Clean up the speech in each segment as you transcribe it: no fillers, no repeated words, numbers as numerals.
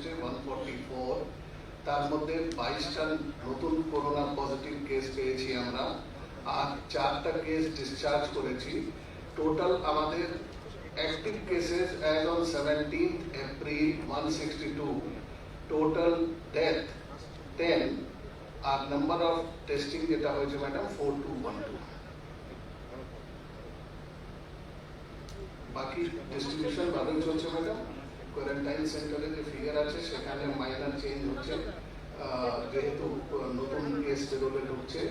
হয়েছে 144, তার মধ্যে 22টা নতুন করোনা পজিটিভ কেস পেয়েছি আমরা, আর 4টা কেস ডিসচার্জ করেছি। টোটাল আমাদের active cases as on 17 April 162, total death 10, আর নাম্বার অফ টেস্টিং যেটা হয়েছে ম্যাডাম 4212। বাকি ডিস্ট্রিবিউশন ভালোই চলছে ম্যাডাম। কোয়ারেন্টাইন সেন্টারে যে ফিগার আছে সেখানে মাইনার চেঞ্জ হচ্ছে, যেহেতু নতুন কেস বেরোলে ঢুকছে।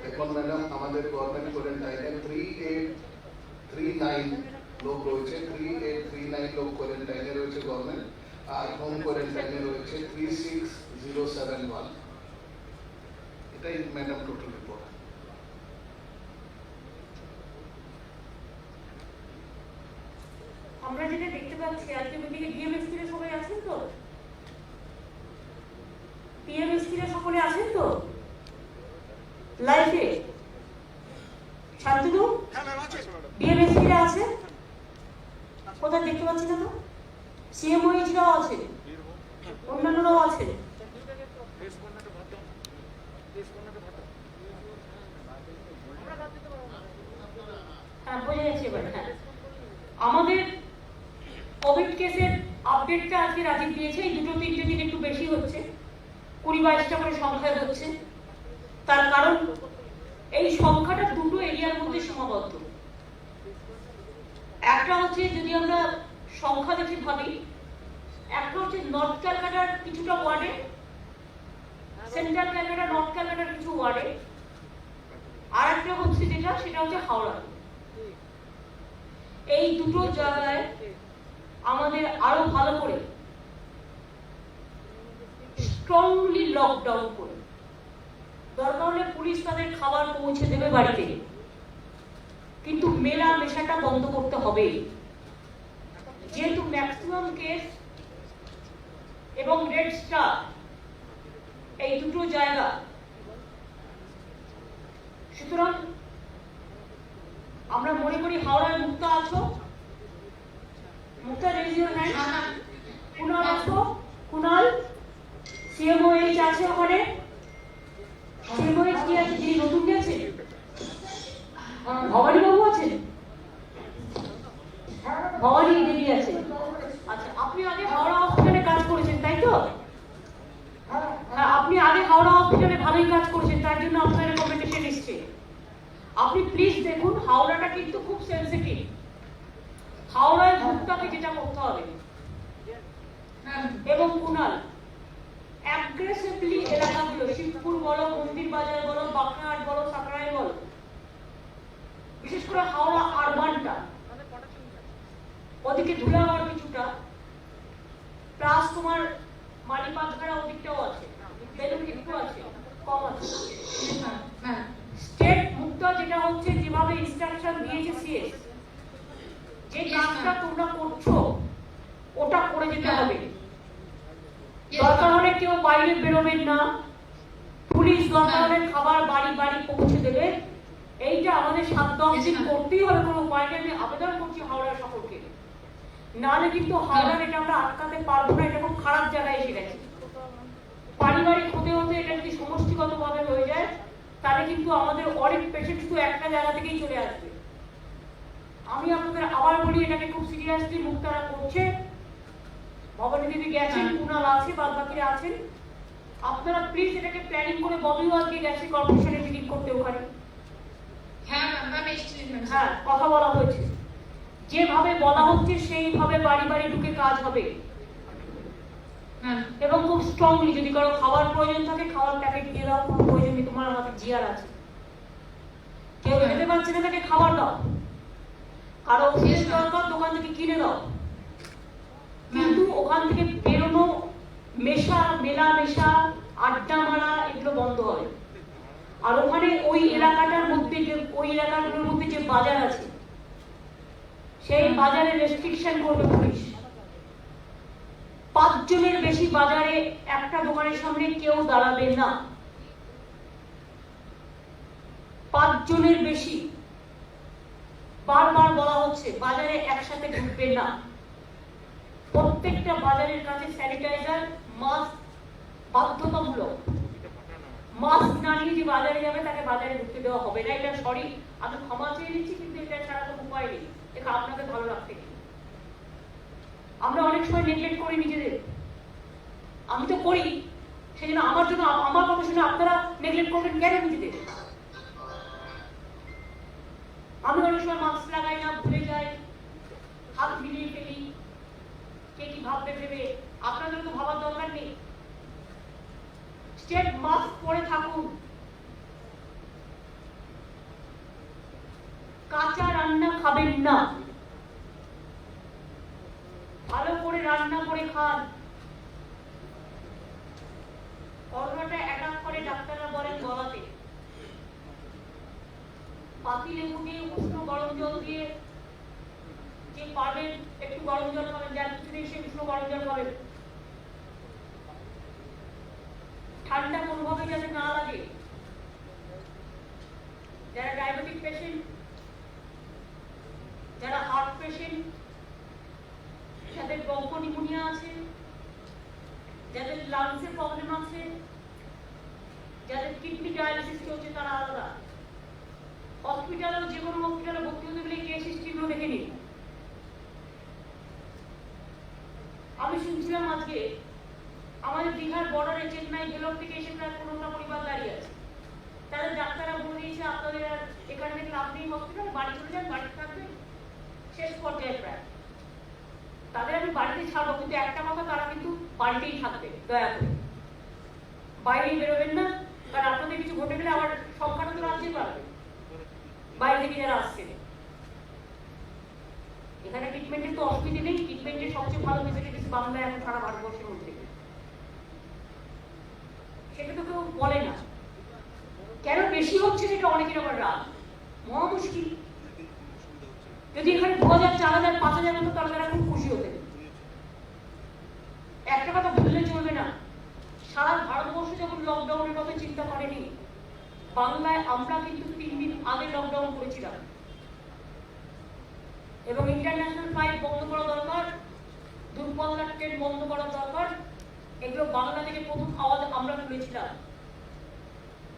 এখন ম্যাডাম আমাদের গভর্নমেন্ট কোয়ারেন্টাইনে 3839 লোক রয়েছে, 3839 লোক কোয়ারেন্টাইনে রয়েছে গভর্নমেন্ট, আর হোম কোয়ারেন্টাইনে রয়েছে 36071। এটাই ম্যাডাম টোটাল রিপোর্ট। আমরা যেটা দেখতে পাচ্ছি আজকে মিটিংয়ে ডিএমএসপি রা সবাই আছেন তো, পিএমএসপি রা সকলে আছেন তো লাইভে? শান্তনু ডিএমএসপি রা আছে কোথায় দেখতে পাচ্ছি না তো? সিএমওএইচ রাও আছে, অন্যান্যরাও আছে। হ্যাঁ বোঝা যাচ্ছে এবার। হ্যাঁ আমাদের কোভিড কেসের আপডেটটা আজকে রাজীব দিয়েছে, এই 2-3 দিন একটু বেশি হচ্ছে, 20-22টা করে সংখ্যায় হচ্ছে। তার কারণ এই সংখ্যাটা দুটো এরিয়ার মধ্যে সীমাবদ্ধ। একটা হচ্ছে যদি আমরা সংখ্যা দেখে ভাবি, একটা হচ্ছে নর্থ ক্যালকাটার কিছুটা ওয়ার্ডে, সেন্ট্রাল ক্যালকাটা নর্থ ক্যালকাটার কিছু ওয়ার্ডে, আর একটা হচ্ছে যেটা সেটা হচ্ছে হাওড়া। এই দুটো জায়গায় আমাদের আরো ভালো করে স্ট্রংলি লকডাউন করে, দরকার হলে পুলিশ তাদের খাবার পৌঁছে দেবে বাড়িতে, কিন্তু মেলা মেশাটা বন্ধ করতে হবে। যেহেতু ম্যাক্সিমাম কেস এবং রেড স্টার এই দুটো জায়গা, সুতরাং আমরা মনে করি হাওড়ায় মুক্তা আছো, মুক্তা রেজ ইওর হ্যান্ড। কুনাল আছো, কুনাল সিএমওএইচ আছে ওখানে, সিএমওএইচ কি আছে যিনি নতুন গেছে? ভবানী বাবু আছেন, ভবানী দেবী আছে। আচ্ছা আপনি আগে হাওড়া হসপিটালে কাজ করেছেন তাই তো? হ্যাঁ আপনি আগে হাওড়া হসপিটালে ভালোই কাজ করেছেন, তার জন্য আপনার রেকমেন্ডেশন এসছে। আপনি প্লিজ দেখুন হাওড়াটা কিন্তু খুব সেন্সিটিভ। হাওড়ায় মুক্তাকে যেটা করতে হবে, এবং কুনাল অ্যাগ্রেসিভলি এলাকাগুলো, শিবপুর বলো, মন্দির বাজার বলো, বাঁকড়াহাট বলো, সাকরাই বলো, বিশেষ করে হাওড়া আরবানটা, ওদিকে ধুলাগড় কিছুটা, প্লাস তোমার মালিবাগখানা ওদিকটাও আছে, বেলুন একটু আছে, কম আছে। স্টেট মুক্তা যেটা হচ্ছে, যেভাবে ইনস্ট্রাকশন দিয়েছে সিএস, যে কাজটা তোমরা করছো ওটা করে যেতে হবে। দরকার হলে কেউ বাইরে বেরোবেন না, পুলিশ দরকার হলে খাবার বাড়ি বাড়ি পৌঁছে দেবে। এইটা আমাদের 7-10 দিন করতেই হবে, কোনো উপায় নেই। আমি আবেদন করছি হাওড়ার সকলকে, নাহলে কিন্তু হাওড়ার এটা আমরা আটকাতে পারবো না। এটা খুব খারাপ জায়গায় এসে গেছে। পারিবারিক হতে হতে এটা যদি সমষ্টিগত ভাবে হয়ে যায়, তাহলে কিন্তু আমাদের অনেক পেশেন্ট শুধু একটা জায়গা থেকেই চলে আসবে। আমি আপনাদের আবার বলি, এটাকে খুব সিরিয়াসলি মুক্তারা করছে। ভবানী দেবী গেছেন, কুনাল আছে, বাদ বাকিরা আছেন। আপনারা প্লিজ এটাকে প্ল্যানিং করে, ববিও আজকে গেছে কর্পোরেশনে মিটিং করতে ওখানে। হ্যাঁ কথা বলা হয়েছে, যেভাবে বলা হচ্ছে সেইভাবে বাড়ি বাড়ি ঢুকে কাজ হবে। এবং খুব স্ট্রংলি যদি কারো খাবার প্রয়োজন থাকে, খাবার প্যাকেট দিয়ে দাও, কোনো প্রয়োজন নেই, তোমার আমাদের জিয়ার আছে। কেউ খেতে পারছে না তাকে খাবার দাও, কারো ওষুধের দরকার দোকান থেকে কিনে দাও, কিন্তু ওখান থেকে বেরোনো, মেলামেশা, আড্ডা মারা এগুলো বন্ধ হবে। আর ওখানে ওই এলাকাটার মধ্যে যে, ওই এলাকাগুলোর মধ্যে যে বাজার আছে, সেই বাজারে রেস্ট্রিকশন করবে পুলিশ। 5 জনের বেশি বাজারে একটা দোকানের সামনে কেউ দাঁড়াবে না, 5 জনের বেশি। বারবার বলা হচ্ছে বাজারে একসাথে ঢুকবে না। প্রত্যেকটা বাজারের কাছে স্যানিটাইজার, মাস্ক বাধ্যতামূলক। মাস্ক না নিয়ে যে বাজারে যাবে তাকে বাজারে ঢুকতে দেওয়া হবে না। এটা সরি, আমি ক্ষমা চেয়ে নিচ্ছি, কিন্তু এটা ছাড়া কোনো উপায় নেই। এটা আপনাদের ভালো লাগতে কি? আমরা অনেক সময় নেগলেক্ট করি নিজেদের, আমি তো করি, সেই জন্য আমার জন্য আমার কথা শুনে আপনারা নেগলেক্ট করবেন কেন নিজেদের? আমি অনেক সময় মাস্ক লাগাই না, ভুলে যাই, হাত মিলিয়ে ফেলি, কে কি ভাববে ভেবে। আপনাদের তো ভাবার দরকার নেই। স্টেট মাস্ক পরে থাকুন। কাঁচা রান্না খাবেন না, ভালো করে রান্না করে খান। করোনাটা অ্যাটাক করে ডাক্তাররা বলেন গলাতে। পাতি লেবু দিয়ে উষ্ণ গরম জল দিয়ে, যে পারবেন একটু গরম জল খাবেন, যার কিছু নেই সে উষ্ণ গরম জল খাবেন। ঠান্ডা কোনোভাবে যাতে না লাগে। যারা ডায়াবেটিক পেশেন্ট, যারা হার্ট পেশেন্ট, যাদের ব্রঙ্কোনিউমোনিয়া আছে, যাদের লাংসের প্রবলেম আছে, যাদের কিডনি ডায়ালিসিস চলছে, তারা আলাদা। হসপিটালেও যে কোনো হসপিটালে ভর্তি হতে গেলে কেস হিস্ট্রিগুলো দেখে নিন। আমি শুনছিলাম আজকে আমাদের দীঘার বর্ডারে চেন্নাই ভেলোর থেকে এসে প্রায় 15টা পরিবার দাঁড়িয়ে আছে। তাদের ডাক্তাররা বলে দিয়েছে আপনাদের আর এখান থেকে লাভ নেই, হসপিটাল বাড়ি চলে যান, বাড়িতে থাকবেন। শেষ পর্যায়ে প্রায় তাদের আমি বাড়িতে ছাড়বো, কিন্তু একটা কথা, তারা কিন্তু বাড়িতেই থাকবে, দয়া করে বাইরেই বেরোবেন না। কারণ আপনাদের কিছু ঘটে গেলে আবার সংখ্যাটা তো রাজ্যে পারবে বাইরে থেকে যারা আসছেন। এখানে ট্রিটমেন্টের তো অসুবিধা নেই, ট্রিটমেন্টের সবচেয়ে ভালো ফেসিলিটিস বাংলায় এখন সারা ভারতবর্ষের মধ্যে। সেটা তো কেউ বলে না। কেন বেশি হচ্ছে সেটা অনেকের আবার রাগ, মহা মুশকিল। যদি এখানে 2000, 4000, 5000 হতো তাহলে তারা খুব খুশি হতেন। একটা কথা ভুললে চলবে না, সারা ভারতবর্ষ যখন লকডাউনের কথা চিন্তা করেনি, বাংলায় আমরা কিন্তু 3 দিন আগে লকডাউন করেছিলাম। এবং ইন্টারন্যাশনাল ফ্লাইট বন্ধ করা দরকার, দূরপাল্লার ট্রেন বন্ধ করা দরকার, এগুলো বাংলা থেকে প্রথম আওয়াজ আমরা তুলেছিলাম।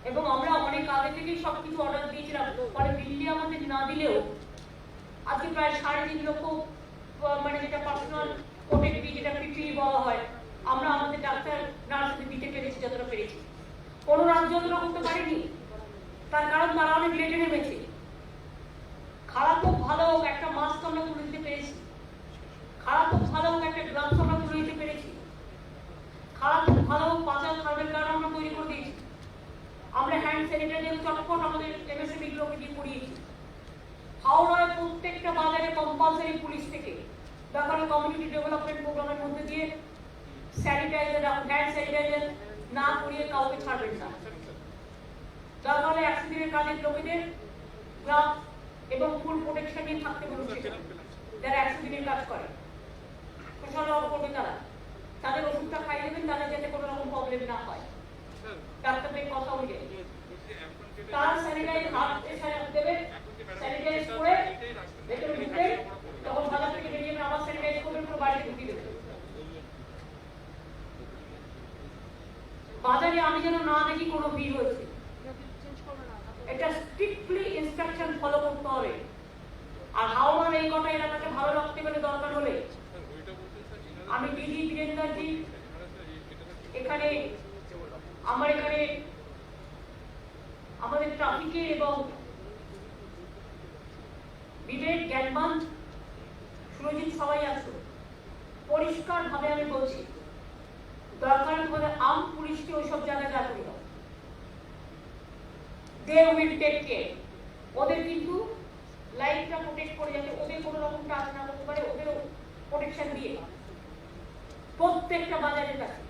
এবং আমরা অনেক আগে থেকেই সবকিছু অর্ডার দিয়েছিলাম। পরে দিল্লি আমাদের না দিলেও আজকে প্রায় 3.5 লক্ষ, মানে যেটা পার্সোনাল প্রোটেক্টিভ, যেটা পিপিই বলা হয়, আমরা আমাদের ডাক্তার নার্সদের দিতে পেরেছি যতটা পেরেছি। কোনো রাজ্য যতটা করতে পারেনি, তার কারণ তারা অনেক লেটে নেমেছে। খারাপ হোক ভালো হোক, একটা মাস্ক আমরা তুলে দিতে পেরেছি। খারাপ হোক ভালো হোক, একটা গ্লাভস আমরা তুলে দিতে পেরেছি। খারাপ হোক ভালো হোক, 5000 থার্মেল গার্ড আমরা তৈরি করে দিয়েছি। আমরা হ্যান্ড স্যানিটাইজার চটপট আমাদের এমএসএমই গুলোকে দিয়ে করিয়েছি। হাওড়ায় প্রত্যেকটা বাজারে কম্পালসারি পুলিশ থেকে দরকার কমিউনিটি ডেভেলপমেন্ট প্রোগ্রামের মধ্যে দিয়ে স্যানিটাইজার, হ্যান্ড স্যানিটাইজার না করিয়ে কাউকে ছাড়বেন না। দরকার হলে 100 দিনের কাজের লোকেদের গ্লাভস এবং ফুল প্রোটেকশন নিয়ে থাকতে বলছে, যারা 100 দিনের কাজ করে। প্রশাসন করবে তারা, তাদের ওষুধটা খাই দেবেন, তাদের যাতে কোনো রকম প্রবলেম না হয়। ডাক্তারদের কথা অনুযায়ী তার স্যানিটাইজ হাত দেবে, স্যানিটাইজ করে ভেতরে ঢুকে, তখন বাজার থেকে বেরিয়ে আবার স্যানিটাইজ করবেন, পুরো বাড়িতে ঢুকিয়ে দেবেন। বাজারে আমি যেন না দেখি কোনো ভিড় হয়েছে। এটা স্ট্রিক্টলি ইনস্ট্রাকশন ফলো করতে হবে। আর হাওড়ার এই কটা এলাকাকে ভালো রাখতে গেলে দরকার হলে আমি দিদি বীরেন্দ্রজি এখানে আমাদের ট্রাফিকে এবং বিবেক, জ্ঞানবান, সুরজিৎ সবাই আছো। পরিষ্কার ভাবে আমি বলছি, দরকার হলে আম পুলিশকে ওইসব জায়গায় রাখতে হবে। They will take care. ওদের কিন্তু লাইফটা প্রোটেক্ট করে যাতে ওদের কোনো রকম টাচ না করতে পারে, ওদেরও প্রোটেকশন দিয়ে প্রত্যেকটা বাজারের কাছে।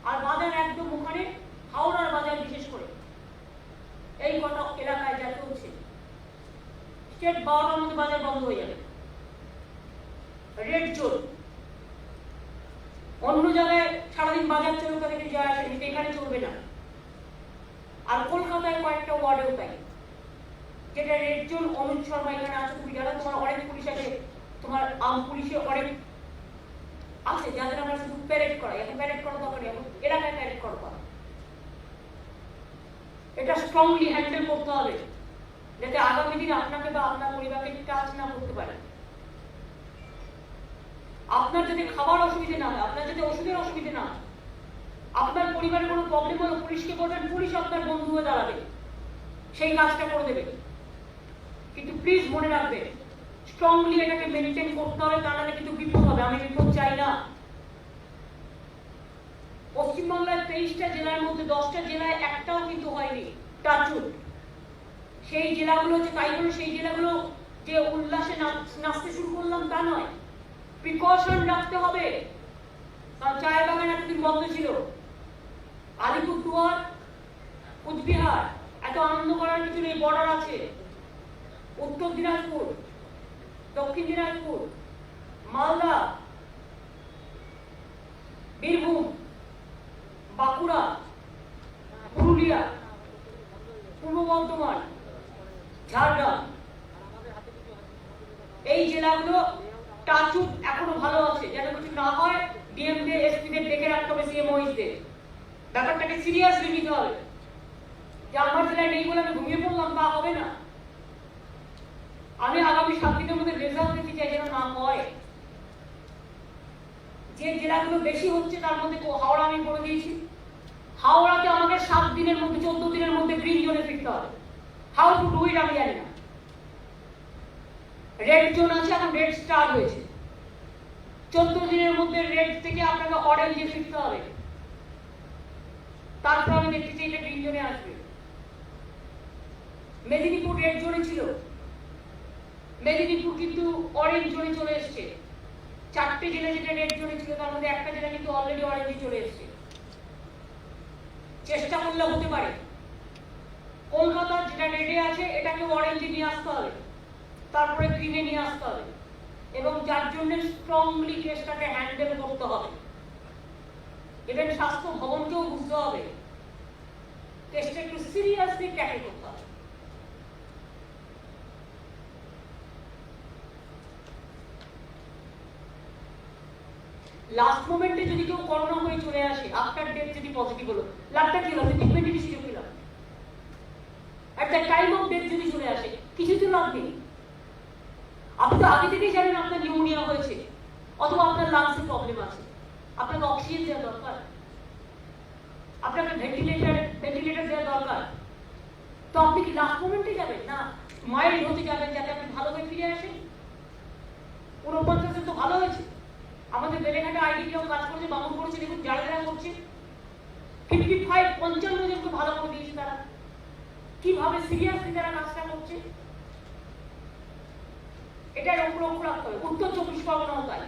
আর বাজার একদম ওখানে হাওড়ার বাজার বিশেষ করে এই কটা এলাকায় যা চলছে, স্টেট 12টার মধ্যে বাজার বন্ধ হয়ে যাবে, রেড জোন। অন্য জায়গায় সারাদিন বাজার চলবে, তাদেরকে যায় আসে, কিন্তু এখানে চলবে না। আর কলকাতায় কয়েকটা ওয়ার্ডেও তাই, যেটা রেড জোন। অনুজ শর্মা এখানে আছে, তুমি জানো, তোমার অনেক পুলিশ আছে তোমার আর্ম পুলিশে অনেক আছে যাদের আমরা শুধু প্যারেড করাই, এখন প্যারেড করা দরকার নেই, এখন এলাকায় প্যারেড করা। এটা স্ট্রংলি হ্যান্ডেল করতে হবে যাতে আগামী দিন আপনাকে বা আপনার পরিবারকে টাচ না করতে পারে। আপনার যদি খাবার অসুবিধে না হয়, আপনার যদি ওষুধের অসুবিধে না হয়, আপনার পরিবারের কোনো প্রবলেম হলো পুলিশকে বলবেন, পুলিশ আপনার বন্ধু হয়ে দাঁড়াবে, সেই কাজটা করে দেবে। কিন্তু প্লিজ মনে রাখবে স্ট্রংলি এটাকে মেনটেন করতে হবে, তা নাহলে কিন্তু বিপদ হবে। আমি বিপদ চাই না। পশ্চিমবাংলার 23টা জেলার মধ্যে 10টা জেলায় একটাও কিন্তু হয়নি টাচুট। সেই জেলাগুলো যে তাই বলে সেই জেলাগুলো যে উল্লাসে নাচতে শুরু করলাম তা নয়, প্রিকশন রাখতে হবে। কারণ চায়ের বাগান এতদিন বন্ধ ছিল, আলিপুরদুয়ার, কুচবিহার এত আনন্দ করার কিছু নেই, বর্ডার আছে। উত্তর দিনাজপুর, দক্ষিণ দিনাজপুর, মালদা, বীরভূম, বাঁকুড়া, পুরুলিয়া, পূর্ব বর্ধমান, ঝাড়গ্রাম, এই জেলাগুলো টাচুট এখনো ভালো আছে। যেন কিছু না হয় ডিএমদের এসপিদের ডেকে রাখতে হবে, সিএমওইসদের। ব্যাপারটাকে সিরিয়াসলি নিতে হবে যে আমার জেলায় নেই বলে আমি ঘুমিয়ে পড়লাম, তা হবে না। আমি আগামী 7 দিনের মধ্যে রেজাল্ট দেখতে চাই যেন না হয়। যে জেলাগুলো বেশি হচ্ছে তার মধ্যে হাওড়া আমি বলে দিয়েছি, হাওড়াতে আমাকে 7 দিনের মধ্যে 14 দিনের মধ্যে গ্রিন জোনে ফিরতে হবে। হাউ টু ডু ইট আমি জানি না। রেড জোন আছে, এখন রেড স্টার হয়েছে। 14 দিনের মধ্যে রেড থেকে আপনাকে অরেঞ্জে ফিরতে হবে। তারপর আমি দেখতে চাই এটা গ্রিন জোনে আসবে। মেদিনীপুর রেড জোনে ছিল, মেদিনীপুর কিন্তু অরেঞ্জ জোনে চলে এসছে। 4টে জেলা যেটা রেড জোনে ছিল তার মধ্যে একটা জেলা কিন্তু অলরেডি অরেঞ্জে চলে এসছে। চেষ্টা করলে হতে পারে। কলকাতা যেটা রেডে আছে এটাকে অরেঞ্জে নিয়ে আসতে হবে, তারপরে গ্রিনে নিয়ে আসতে হবে, এবং যার জন্য স্ট্রংলি কেসটাকে হ্যান্ডেল করতে হবে। ইভেন স্বাস্থ্য ভবনকেও বুঝতে হবে কেসটা একটু সিরিয়াসলি ট্যাকেল করতে হবে। লাস্ট মোমেন্টে যদি কেউ করোনা হয়ে চলে আসে, আফটার ডেথ যদি পজিটিভ হলো, লাভটা কি হবে? ট্রিটমেন্টের সুযোগ পেলাম। At the time of death যদি চলে আসে, কিছু তো লাভ নেই। আপনি তো আগে থেকেই জানেন আপনার নিউমোনিয়া হয়েছে, অথবা আপনার লাংসের প্রবলেম আছে, আপনাকে অক্সিজেন দেওয়া দরকার, আপনাকে ভেন্টিলেটর দেওয়া দরকার। তো আপনি কি লাস্ট মোমেন্টে যাবেন না মাইল্ড হতে যাবেন যাতে আপনি ভালো হয়ে ফিরে আসেন? 49 তো ভালো হয়েছে। আমাদের বেলেঘাটা আইডিপিও কাজ করেছে, বামন করেছে, দেখুন যারা যারা করছে 55 জনকে ভালো করে দিয়েছে। তারা কিভাবে সিরিয়াসলি তারা কাজটা করছে, এটা লক্ষ্য রাখতে হবে। উত্তর 24 পরগনাও তাই।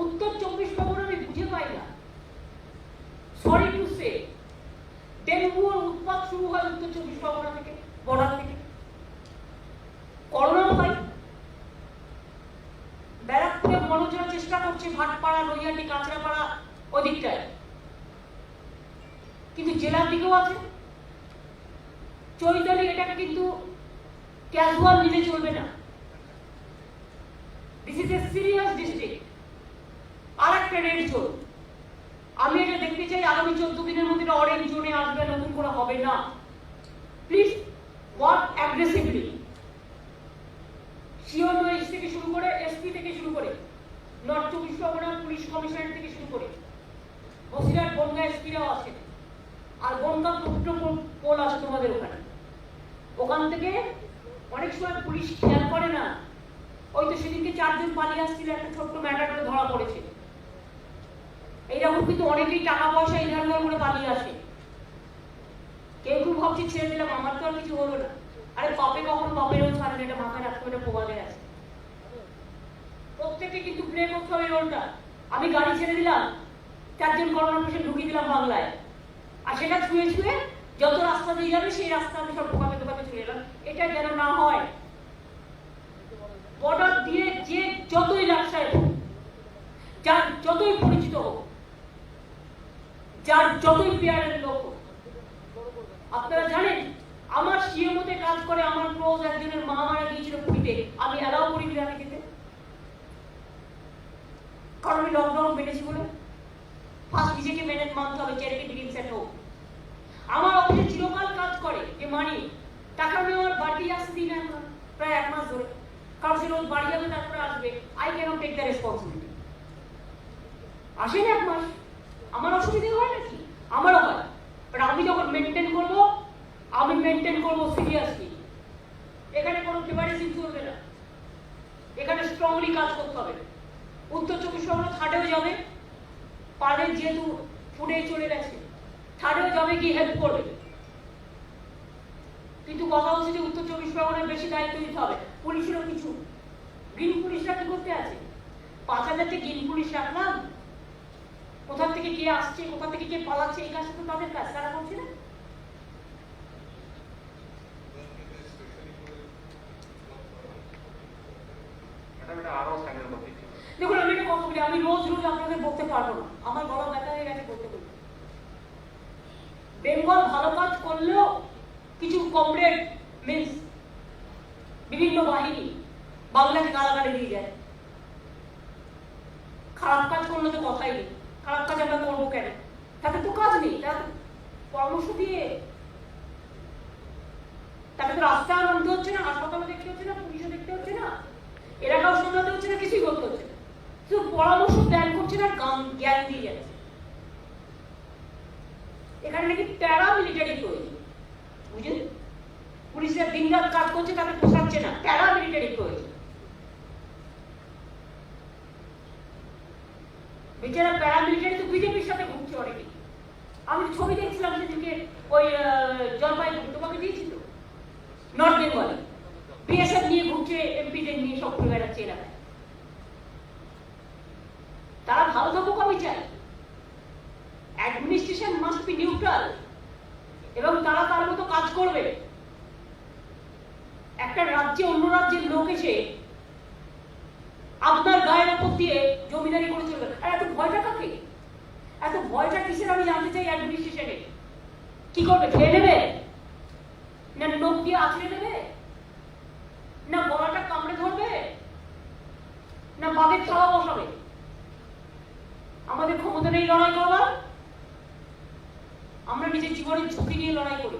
উত্তর 24 পরগনা আমি বুঝে পাই না, সরি টু সে, ডেঙ্গুর উৎপাত শুরু হয় উত্তর 24 পরগনা থেকে, বর্ডার থেকে। করোনাও তাই। ব্যারাকপুরে মনোজরা চেষ্টা করছে ভাটপাড়া, নৈহাটি, কাঁচরাপাড়া ওদিকটায়, কিন্তু জেলার দিকেও আছে। চৈতালি এটাকে কিন্তু ক্যাজুয়াল নিলে চলবে না। This is a serious district. আর একটা রেড জোন। আমি এটা দেখতে চাই আগামী 14 দিনের মধ্যে অরেঞ্জ জোনে আসবে, নতুন করে হবে না। Please work aggressively. সিওএস থেকে শুরু করে, এসপি থেকে শুরু করে, নর্থ 24 পরগনা পুলিশ কমিশনার থেকে শুরু করে, বসিরহাট বনগা এসপিরাও আছে, আর বনগা পোল আছে তোমাদের ওখানে। ওখান থেকে অনেক সময় পুলিশ খেয়াল করে না। ওই তো সেদিনকে 4 জন পালিয়ে আসছিল, একটা ছোট্ট ম্যাটারে ধরা পড়েছে। এইরকম কিন্তু অনেকেই টাকা পয়সা এই ধরনের করে পালিয়ে আসে। কেউ কেউ ভাবছে ছেড়ে দিলাম, আমার তো আর কিছু হলো না। আরে পাপে কখনো পাপেরও ছাড়ে না, এটা মাথায় রাখতে হবে, প্রবাদে আছে। প্রত্যেকে কিন্তু প্লে করতে হবে রোলটা। আমি গাড়ি ছেড়ে দিলাম, 4 জন করোনা পেশেন্ট ঢুকিয়ে দিলাম বাংলায়, আর সেটা ছুঁয়ে ছুঁয়ে যত রাস্তা দিয়ে যাবে সেই রাস্তা আমি সব ঢোকাতে ঢোকাতে চলে এলাম। এটা যেন না হয়। বর্ডার দিয়ে যে যতই ব্যবসায় হোক, যার যতই পরিচিত হোক, যার যতই পেয়ারের লোক হোক, আপনারা জানেন আমার সিএমওতে কাজ করে আমার ক্লোজ একজনের মা মারা গিয়েছিল পুরীতে, আমি অ্যালাউ করি বিরাটে যেতে। কারণ আমি লকডাউন মেনেছি বলে। ফার্স্ট নিজেকে মেনে মানতে হবে, চ্যারিটি বিগিনস এট হোম। আমার অফিসে চিরকাল কাজ করে যে মানি, টাকা আমি আমার বাড়ি আসতে দিই না এখন প্রায় 1 মাস ধরে। কারণ সে রোজ বাড়ি যাবে, তারপরে আসবে, I can't take the responsibility. আসেন 1 মাস, আমার অসুবিধা হয় নাকি? আমারও হয়, বাট আমি যখন মেনটেন করবো, আমি মেনটেন করবো সিরিয়াসলি। এখানে কোনো ফেভারিজম চলবে না, এখানে স্ট্রংলি কাজ করতে হবে। উত্তর 24 পরগনা থার্ডেও যাবে, পারের যেহেতু ফুডে চলে গেছে, থার্ডেও যাবে, কি হেল্প করবে। কিন্তু কথা হচ্ছে যে উত্তর 24 পরগনায় বেশি দায়িত্ব নিতে হবে। পুলিশেরও কিছু গ্রিন পুলিশরা কি করতে আছে? 5,000 গ্রিন পুলিশ রাখলাম, কোথা থেকে কে আসছে, কোথা থেকে কে পালাচ্ছে, এই কাজটা তো তাদের কাজ, তারা করছে না। দেখুন, আমি একটা কথা বলি, আমি রোজ রোজ আপনাদের বলতে পারবো না, আমার গলা ব্যথা হয়ে গেছে বলতে বলতে। বেঙ্গল ভালো কাজ করলেও কিছু কমরেড মিন্স বিভিন্ন বাহিনী বাংলাকে গালাগালি দিয়ে যায়। খারাপ কাজ করলে তো কথাই নেই, খারাপ কাজ আমরা করবো কেন? তাতে তো কাজ নেই, তারা তো পরামর্শ দিয়ে, তাকে তো রাস্তায় নামতে হচ্ছে না, হাসপাতালে দেখতে হচ্ছে না, পুলিশে দেখতে হচ্ছে না, এলাকাও সামলাতে হচ্ছে না, কিছুই করতে হচ্ছে না, শুধু পরামর্শ জ্ঞান করছে না, জ্ঞান দিয়ে যাচ্ছে। এখানে নাকি প্যারামিলিটারি প্রয়োজন, বুঝলেন? পুলিশের দিন রাত কাজ করছে, তাকে পোষাচ্ছে না, প্যারামিলিটারি প্রয়োজন। বেচারা প্যারামিলিটারি তো বিজেপির সাথে ঘুরছে অনেকে। আমি ছবি দেখছিলাম সেদিকে, ওই জলপাইগুড়ি, তোমাকে দিয়েছি তো, নর্থ বেঙ্গলে বিএসএফ নিয়ে ঘুরছে, এমপিদের নিয়ে সব ঘুরে বেড়াচ্ছে এলাকায়। তারা ভালো থাকুক আমি চাই, অ্যাডমিনিস্ট্রেশন মাস্ট বি নিউট্রাল, এবং তারা তার মতো কাজ করবে। একটা রাজ্যে অন্য রাজ্যের লোক এসে আপনার গায়ের উপর দিয়ে জমিদারি করে চলবে, আর এত ভয়টা কাকে? এত ভয়টা কিসের আমি জানতে চাই। অ্যাডমিনিস্ট্রেশনে কি করবে? খেয়ে নেবে, না নোখ দিয়ে আছড়ে দেবে, না গলাটা কামড়ে ধরবে, না বাঘের থালা বসাবে? আমাদের ক্ষমতা নেই লড়াই করবার, আমরা নিজের জীবনের ঝুঁকি নিয়ে লড়াই করি।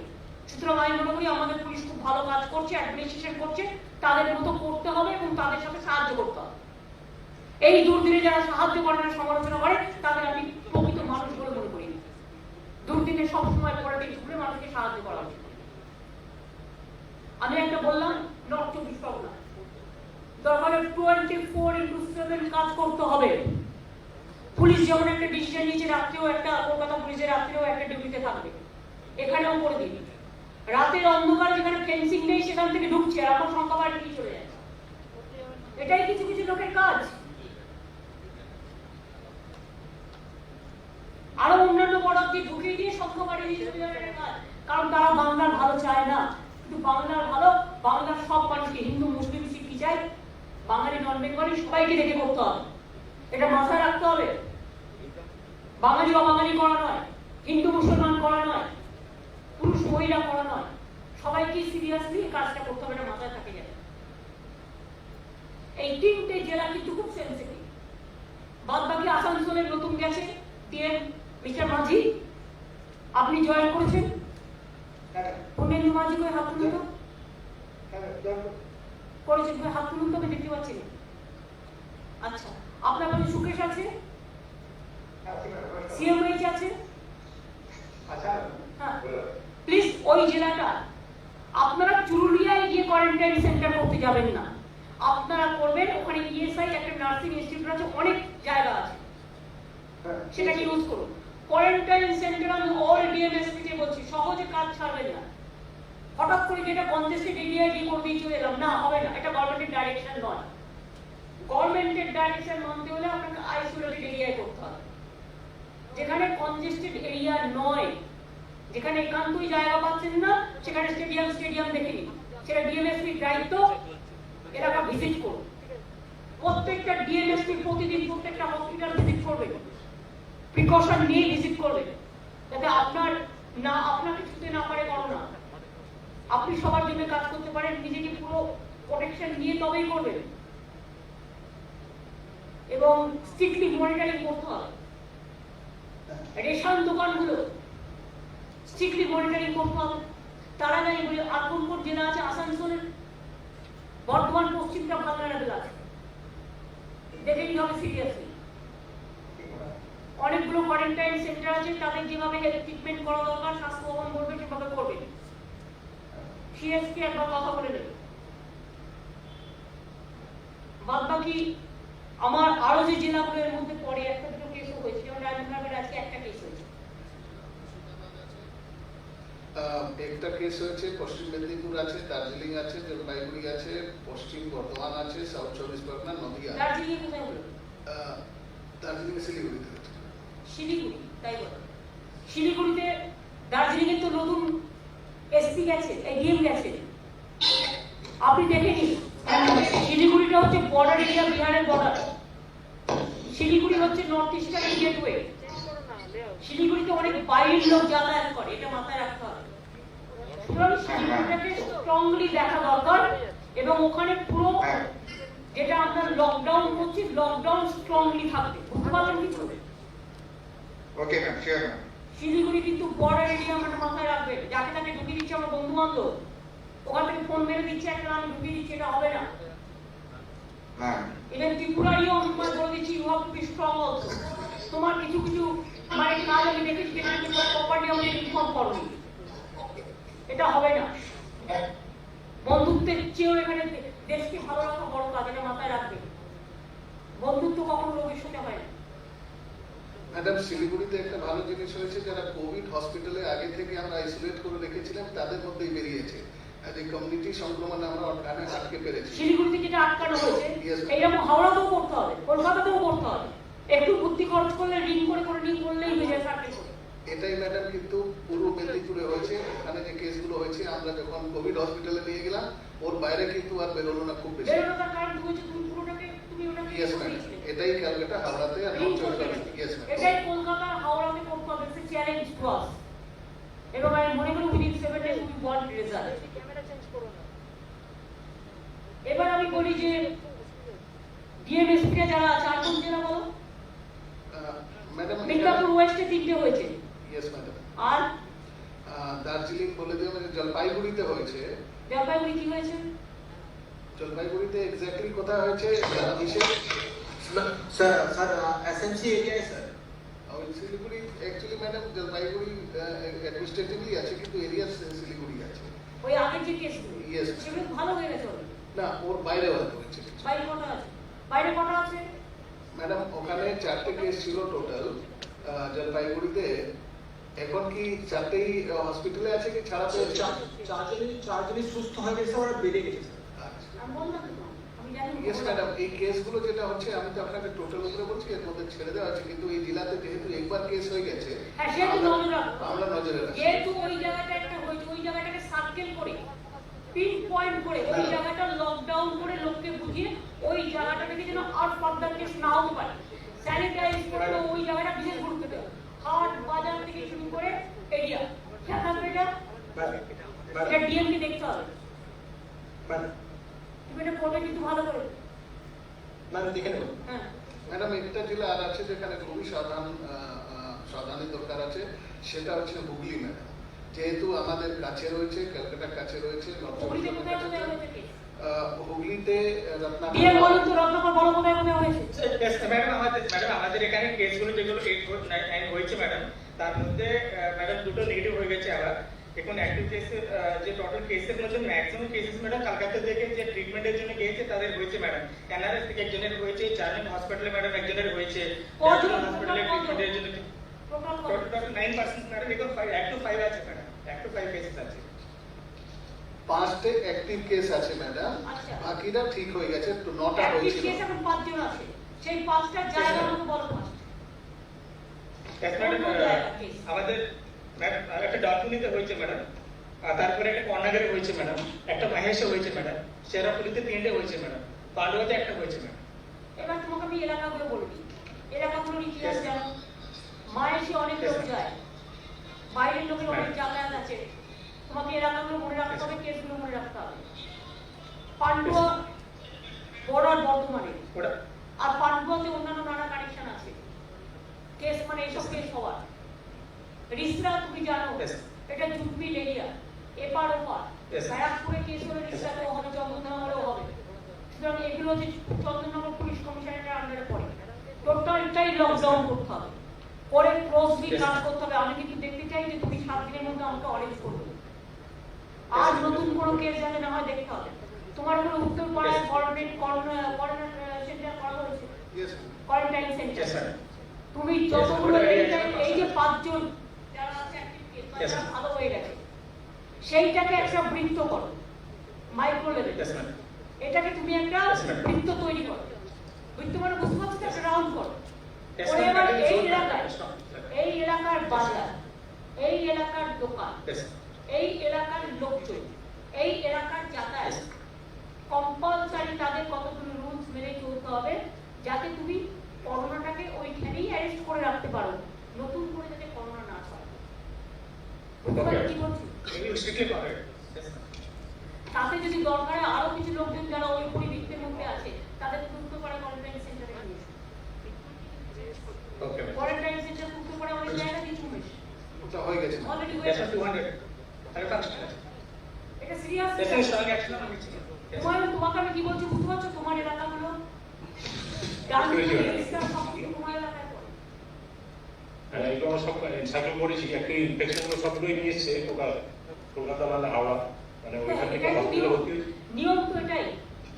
সুতরাং আমি মনে করি আমাদের পুলিশ খুব ভালো কাজ করছে, অ্যাডমিনিস্ট্রেশন করছে, তাদের মতো করতে হবে এবং তাদের সাথে সাহায্য করতে হবে। এই দুর্দিনে যারা সাহায্য করে না, সমালোচনা করে, তাদের আমি প্রকৃত মানুষ বলে মনে করি। দুর্দিনে সবসময় পলিটিক্স ঘুরে মানুষকে সাহায্য করা উচিত। আমি একটা বললাম, নর্থ 24 পরগনা দরকার 24x7 কাজ করতে হবে। পুলিশ যেমন একটা ডিসিশন নিয়েছে, রাত্রেও একটা, কলকাতা পুলিশের রাত্রেও একটা ডিউটিতে থাকবে, এখানেও করে দিন। রাতের অন্ধকার যেখানে ফেন্সিং নেই সেখান থেকে ঢুকছে, আর আমার সংখ্যা বাড়ি দিয়ে চলে যাচ্ছে। এটাই কিছু কিছু লোকের কাজ। আরো অন্যান্য বরাদ্দ দিয়ে ঢুকিয়ে দিয়ে সংখ্যা বাড়ি দিয়ে চলে যাবে, এটা কাজ। কারণ তারা বাংলার ভালো চায় না, কিন্তু বাংলার ভালো, বাংলার সব মানুষকে, হিন্দু মুসলিম শিখ কি চাই, বাঙালি নন বেঙ্গলি সবাইকে দেখে করতে হবে, এটা মাথায় রাখতে হবে। বাঙালি অবাঙালি করা নয়, হিন্দু মুসলমান করা নয়, পুরুষ মহিলা করা নয়, সবাইকে সিরিয়াসলি কাজটা করতে হবে, এটা মাথায় থাকে যায়। এই 3টে জেলা কিন্তু খুব সেন্সিটিভ। বাদ বাকি আসানসোলের নতুন গেছে ডিএম মিস্টার মাঝি, আপনি জয়েন করেছেন। পূর্ণেন্দু মাঝি করে হাত তুলুন তো, করেছেন হাত তুলুন তো, আমি দেখতে পাচ্ছি না। আচ্ছা, আপনার কাছে সুকেশ আছে, সিএমএইচ আছে, হ্যাঁ, প্লিজ ওই জেলাটা আপনারা চুরুলিয়ায় গিয়ে কোয়ারেন্টাইন সেন্টার করতে যাবেন না, আপনারা করবেন ওখানে ইএসআই একটা নার্সিং ইনস্টিটিউট আছে, অনেক জায়গা আছে, সেটাকে ইউজ করুন। কোয়ারেন্টাইন সেন্টার আমি অল ডিএমএসপি কে বলছি, সহজে কাজ ছাড়বেন না। হঠাৎ করে যেটা কনজেস্টেড এরিয়ায় গিয়ে করে দিয়ে চলে এলাম, না, হবে না, এটা গভর্নমেন্টের ডাইরেকশন নয়। গভর্নমেন্টের ডাইরেকশন মানতে হলে আপনাকে আইসোলেটেড এরিয়ায় করতে হবে, যেখানে কনজেস্টেড এরিয়া নয়, যেখানে একান্তই জায়গা পাচ্ছেন না, সেখানে স্টেডিয়াম দেখে নিন, সেটা ডিএমএসপির দায়িত্ব। এলাকা ভিজিট করুন, প্রত্যেকটা ডিএমএসপি প্রতিদিন প্রত্যেকটা হসপিটাল ভিজিট করবে, প্রিকশন নিয়ে ভিজিট করবে, যাতে আপনাকে ছুতে না পারে করোনা। আপনি সবার জন্য কাজ করতে পারেন, নিজেকে পুরো প্রোটেকশন নিয়ে তবেই করবেন। এবং স্ট্রিক্টলি মনিটরিং করতে হবে। রেশন দোকানগুলো স্ট্রিক্টলি মনিটরিং করতে হবে। তারা জানি বলি আর কোন কোন জেলা আছে, আসানসোলের, বর্ধমান পশ্চিমটা ভালনারেবল আছে, দেখে নিতে হবে সিরিয়াসলি। অনেকগুলো কোয়ারেন্টাইন সেন্টার আছে, তাদের যেভাবে হেলথ ট্রিটমেন্ট করা দরকার স্বাস্থ্য ভবন বলবে সেভাবে করবে। সিএসকে একবার কথা বলে নেবে। বাদ বাকি আমার আরো যে জেলাগুলোর মধ্যে পরে একটা দুটো কেসও হয়েছে, যেমন রাজনগরের আজকে একটা কেস হয়েছে। একটা কেস হয়েছে পশ্চিম মেদিনীপুর আছে, দার্জিলিং আছে, জলপাইগুড়ি আছে, পশ্চিম বর্ধমান আছে, সাউথ চব্বিশ পরগনা, নদিয়া। দার্জিলিং কোথায় হলো? দার্জিলিং শিলিগুড়িতে হয়েছে। শিলিগুড়ি, তাই বলো। শিলিগুড়িতে দার্জিলিং এর তো নতুন এসপি গেছে, ডিএম গেছে, আপনি দেখে নিন। শিলিগুড়িটা হচ্ছে বর্ডার এরিয়া, বিহারের বর্ডার। শিলিগুড়ি হচ্ছে নর্থ ইস্টার্ন গেটওয়ে। শিলিগুড়িতে অনেক বাইরের লোক যাতায়াত করে, এটা মাথায় রাখতে হবে। সুতরাং শিলিগুড়িটাকে স্ট্রংলি দেখা দরকার এবং ওখানে পুরো যেটা আমরা লকডাউন করছি, লকডাউন স্ট্রংলি থাকবে। বুঝতে পারলেন কিছু? Okay ma'am, sure ma'am. Siliguri কিন্তু বর্ডার এরিয়া, আমরা মাথায় রাখবে। যাকে তাকে ঢুকিয়ে দিচ্ছে আমার বন্ধু বান্ধব, ওখান থেকে ফোন মেরে দিচ্ছে একটা, আমি ঢুকিয়ে দিচ্ছি, এটা হবে না। হ্যাঁ ইভেন ত্রিপুরারিও অনুমান করে দিচ্ছি, you have to be strong also. তোমার কিছু কিছু মানে কাজ আমি দেখেছি যেটা তুমি প্রপারলি আমাকে ইনফর্ম করনি, এটা হবে না। বন্ধুত্বের চেয়েও এখানে দেশকে ভালো রাখা বড় কাজ, এটা মাথায় রাখবে। বন্ধুত্ব কখনো রোগীর সাথে হয় না। ম্যাডাম, শিলিগুড়িতে একটা ভালো জিনিস হয়েছে, যারা কোভিড হসপিটালে আগে থেকে আমরা আইসোলেট করে রেখেছিলাম তাদের মধ্যেই বেরিয়েছে। এই কমিউনিটি সংক্রমণ আমরা ওখানে আটকে পেরেছি। শিলিগুড়িতে যেটা আটকানো হয়েছে, Yes, ma'am. এইরকম হাওড়াতেও করতে হবে, কলকাতাতেও করতে হবে। একটু বুদ্ধি খরচ করলে, রিং করে করে রিং করলেই হয়ে যায় সার্ভে করে। এটাই ম্যাডাম কিন্তু পূর্ব মেদিনীপুরে হয়েছে। ওখানে যে কেসগুলো হয়েছে, আমরা যখন কোভিড হসপিটালে নিয়ে গেলাম, ওর বাইরে কিন্তু আর বেরোলো না খুব বেশি। বেরোনো তার কারণ হচ্ছে তুমি পুরোটাকে তুমি ওটাকে ইয়েস ম্যাডাম, এটাই ক্যালকাটা, হাওড়াতে আর নর্থ চব্বিশ পরগনা। Yes madam. এটাই কলকাতা হাওড়াতে করতে হবে, ইটস চ্যালেঞ্জ টু আস। এবং আমি মনে করি within 7 days we want result. এবার আমি বলি যে ডিএমএসপি যারা আছে, আর কোন জেলা বলো? ম্যাডাম, মিদনাপুর ওয়েস্টে 3টে হয়েছে। Yes madam. আর দার্জিলিং বলে দিও, মানে জলপাইগুড়িতে হয়েছে। জলপাইগুড়ি কি হয়েছে? জলপাইগুড়িতে এক্স্যাক্টলি কোথায় হয়েছে স্যার, স্যার এসএমসি এরিয়ায় sir. Siliguri actually madam Jalpaiguri administratively আছে, কিন্তু এরিয়া শিলিগুড়ি আছে। ওই আগের যে কেসগুলো, Yes. সেগুলো ভালো হয়ে গেছে ওর। না, ওর বাইরে হয়তো হয়েছে। বাইরে কটা আছে? বাইরে কটা আছে? ম্যাডাম, ওখানে 4টে কেস ছিল টোটাল জলপাইগুড়িতে। এখন কি 4টেই হসপিটালে আছে কি ছাড়া পেয়েছে? চারজনই সুস্থ হয়ে গেছে, ওরা বেড়ে গেছে। আমি বললাম তো, আমি জানি। ইয়েস ম্যাডাম, এই কেসগুলো যেটা হচ্ছে, আমি তো আপনাকে টোটাল উপরে বলছি, এর মধ্যে ছেড়ে দেওয়া আছে, কিন্তু এই জেলাতে যেহেতু একবার কেস হয়ে গেছে, হ্যাঁ, সেহেতু নজর রাখবো। আমরা নজরে রাখছি। যেহেতু ওই জায়গাটা একটা হয়েছে, ওই জায়গাটাকে সার্কেল করে, পিন পয়েন্ট করে, ওই জায়গাটা লকডাউন করে লোককে বুঝিয়ে ওই জায়গাটা থেকে যেন আর ফার্দার কেস না হতে পারে, স্যানিটাইজ করে ওই জায়গাটা বিশেষ গুরুত্ব দেবে। হাট বাজার থেকে শুরু করে এরিয়া খেয়াল থাকবে। এটা ডিএমকে দেখতে হবে। তুমি এটা করবে কিন্তু ভালো করে। দেখে নেব। হ্যাঁ, ম্যাডাম, একটা জেলা আর আছে যেখানে খুবই সাবধানী দরকার আছে, সেটা হচ্ছে হুগলি ম্যাডাম। যেহেতু আমাদের কাছে রয়েছে, ক্যালকাটার কাছে রয়েছে, নর্থ চব্বিশ হুগলিতে কোথায় কোথায় পরগনা। হয়েছে কেস? হুগলিতে ডিএম বলুন তো, রত্নাকর বলো কোথায় কোথায় হয়েছে? ম্যাডাম আমাদের এখানে কেসগুলো যেগুলো 8 হয়েছে ম্যাডাম, তার মধ্যে ম্যাডাম দুটো নেগেটিভ হয়ে গেছে। আবার এখন অ্যাক্টিভ কেসের যে টোটাল কেসের মধ্যে ম্যাক্সিমাম কেসেস ম্যাডাম কলকাতা থেকে যে ট্রিটমেন্টের জন্য গিয়েছে তাদের হয়েছে ম্যাডাম। এনআরএস থেকে একজনের হয়েছে, চারজন হসপিটালে ম্যাডাম একজনের হয়েছে, কজন হসপিটালে ট্রিটমেন্টের জন্য টোটাল টোটাল 9% ম্যাডাম। এখন 1 to 5 আছে ম্যাডাম, 1 to 5 কেসেস আছে। 5টে অ্যাক্টিভ কেস আছে ম্যাডাম, আচ্ছা। বাকিটা ঠিক হয়ে গেছে, তো 9টা অ্যাক্টিভ হয়েছিল। কেস এখন 5 জন আছে। সেই 5টার জায়গা আমাকে বলো 5টা। ম্যাডাম আমাদের ম্যাডাম একটা ডাকুনিতে হয়েছে ম্যাডাম, আর তারপরে একটা কর্ণাগরে হয়েছে ম্যাডাম, একটা মাহেশে হয়েছে ম্যাডাম, শেরাপুলিতে 3টে হয়েছে ম্যাডাম, পান্ডুয়াতে একটা হয়েছে ম্যাডাম। এবার তোমাকে আমি এলাকাগুলো বলবি। এলাকাগুলোর ইতিহাস জানো? মায়েসে অনেক লোক যায়, বাইরের লোকের অনেক যাতায়াত আছে। তোমাকে এলাকাগুলো মনে রাখতে হবে, কেসগুলো মনে রাখতে হবে। পান্ডুয়া বর্ডার বর্ধমানে, ওটা আর পান্ডুয়াতে অন্যান্য নানা কানেকশন আছে কেস, মানে এইসব কেস হওয়ার। রিসরা তুমি জানো Yes. এটা জুটমিল এরিয়া, এপার ওপার। Yes. ব্যারাকপুরে কেস হলে রিসরাতেও হবে, চন্দননগরেও হবে। সুতরাং এগুলো হচ্ছে চন্দননগর পুলিশ কমিশনারের আন্ডারে পড়ে। টোটালটাই লকডাউন করতে হবে, করে ক্লোজলি Yes. কাজ করতে হবে। আমি কিন্তু দেখতে চাই যে তুমি 7 দিনের মধ্যে আমাকে অরেঞ্জ করবে। আর নতুন কোনো কেস যাতে না হয় দেখতে হবে। তোমার কোনো উত্তরপাড়ায় Yes. কোয়ারেন্টাইন সেন্টার করা হয়েছে, Yes, quarantine Yes, centre. sir. তুমি Yes, যতগুলো ওটা এই area যে- এই যে 5 জন যারা আছে active case, Yes, যারা ma'am. ভালো হয়ে গেছে, সেইটাকে একটা বৃত্ত করো, মাইক্রো লেভেল। Yes, ma'am. এটাকে তুমি একটা Yes, ma'am. বৃত্ত তৈরি করো। বৃত্ত মানে বুঝতে পারছো তো, একটা রাউন্ড করো। Yes, করে ma'am. এবার That is এই all. এলাকায়, Yes, ma'am. এই এলাকার বাজার, এই এলাকার দোকান, Yes. এই এলাকার লোকজন, এই এলাকার যাতায়াত, কম্পালসারি তাদের কতগুলো রুলস মেনে চলতে হবে যাতে তুমি করোনাটাকে ওইখানেই অ্যারেস্ট করে রাখতে পারো, নতুন করে যাতে করোনা না ছড়ায়। বুঝতে পারছো কি বলছি? Maybe we strictly follow it. Yes, ma'am. তাতে যদি দরকার হয় আরো কিছু লোকজন যারা ওই পরিবৃত্তের মধ্যে আছে তাদের তুলতে পারে কোয়ারেন্টাইন সেন্টারে নিয়ে এসো। Okay, ma'am. কোয়ারেন্টাইন সেন্টার তুলতে পারে অনেক জায়গা দিয়ে চলে এসো। ওটা হয়ে গেছে। অলরেডি হয়ে Yes, ma'am. গেছে। 200. তাহলে function আছে। এটা serious. Yes, ma'am. Strong action আমরা নিচ্ছি। Yes, তোমার তোমাকে আমি কি বলছি বুঝতে পারছো? তোমার এলাকাগুলো ডান দিকে রিস্কা সব কিছু তোমার এলাকায় পড়ে। এগুলো আমরা সব সাইকেল করেছি, একটা ইনফেকশন গুলো সবগুলোই নিয়ে এসছে কলকাতা মানে হাওড়া, মানে ওইখান থেকে এটাই তো হসপিটালে নিয়ম। ভর্তি হয়েছে। নিয়ম তো এটাই।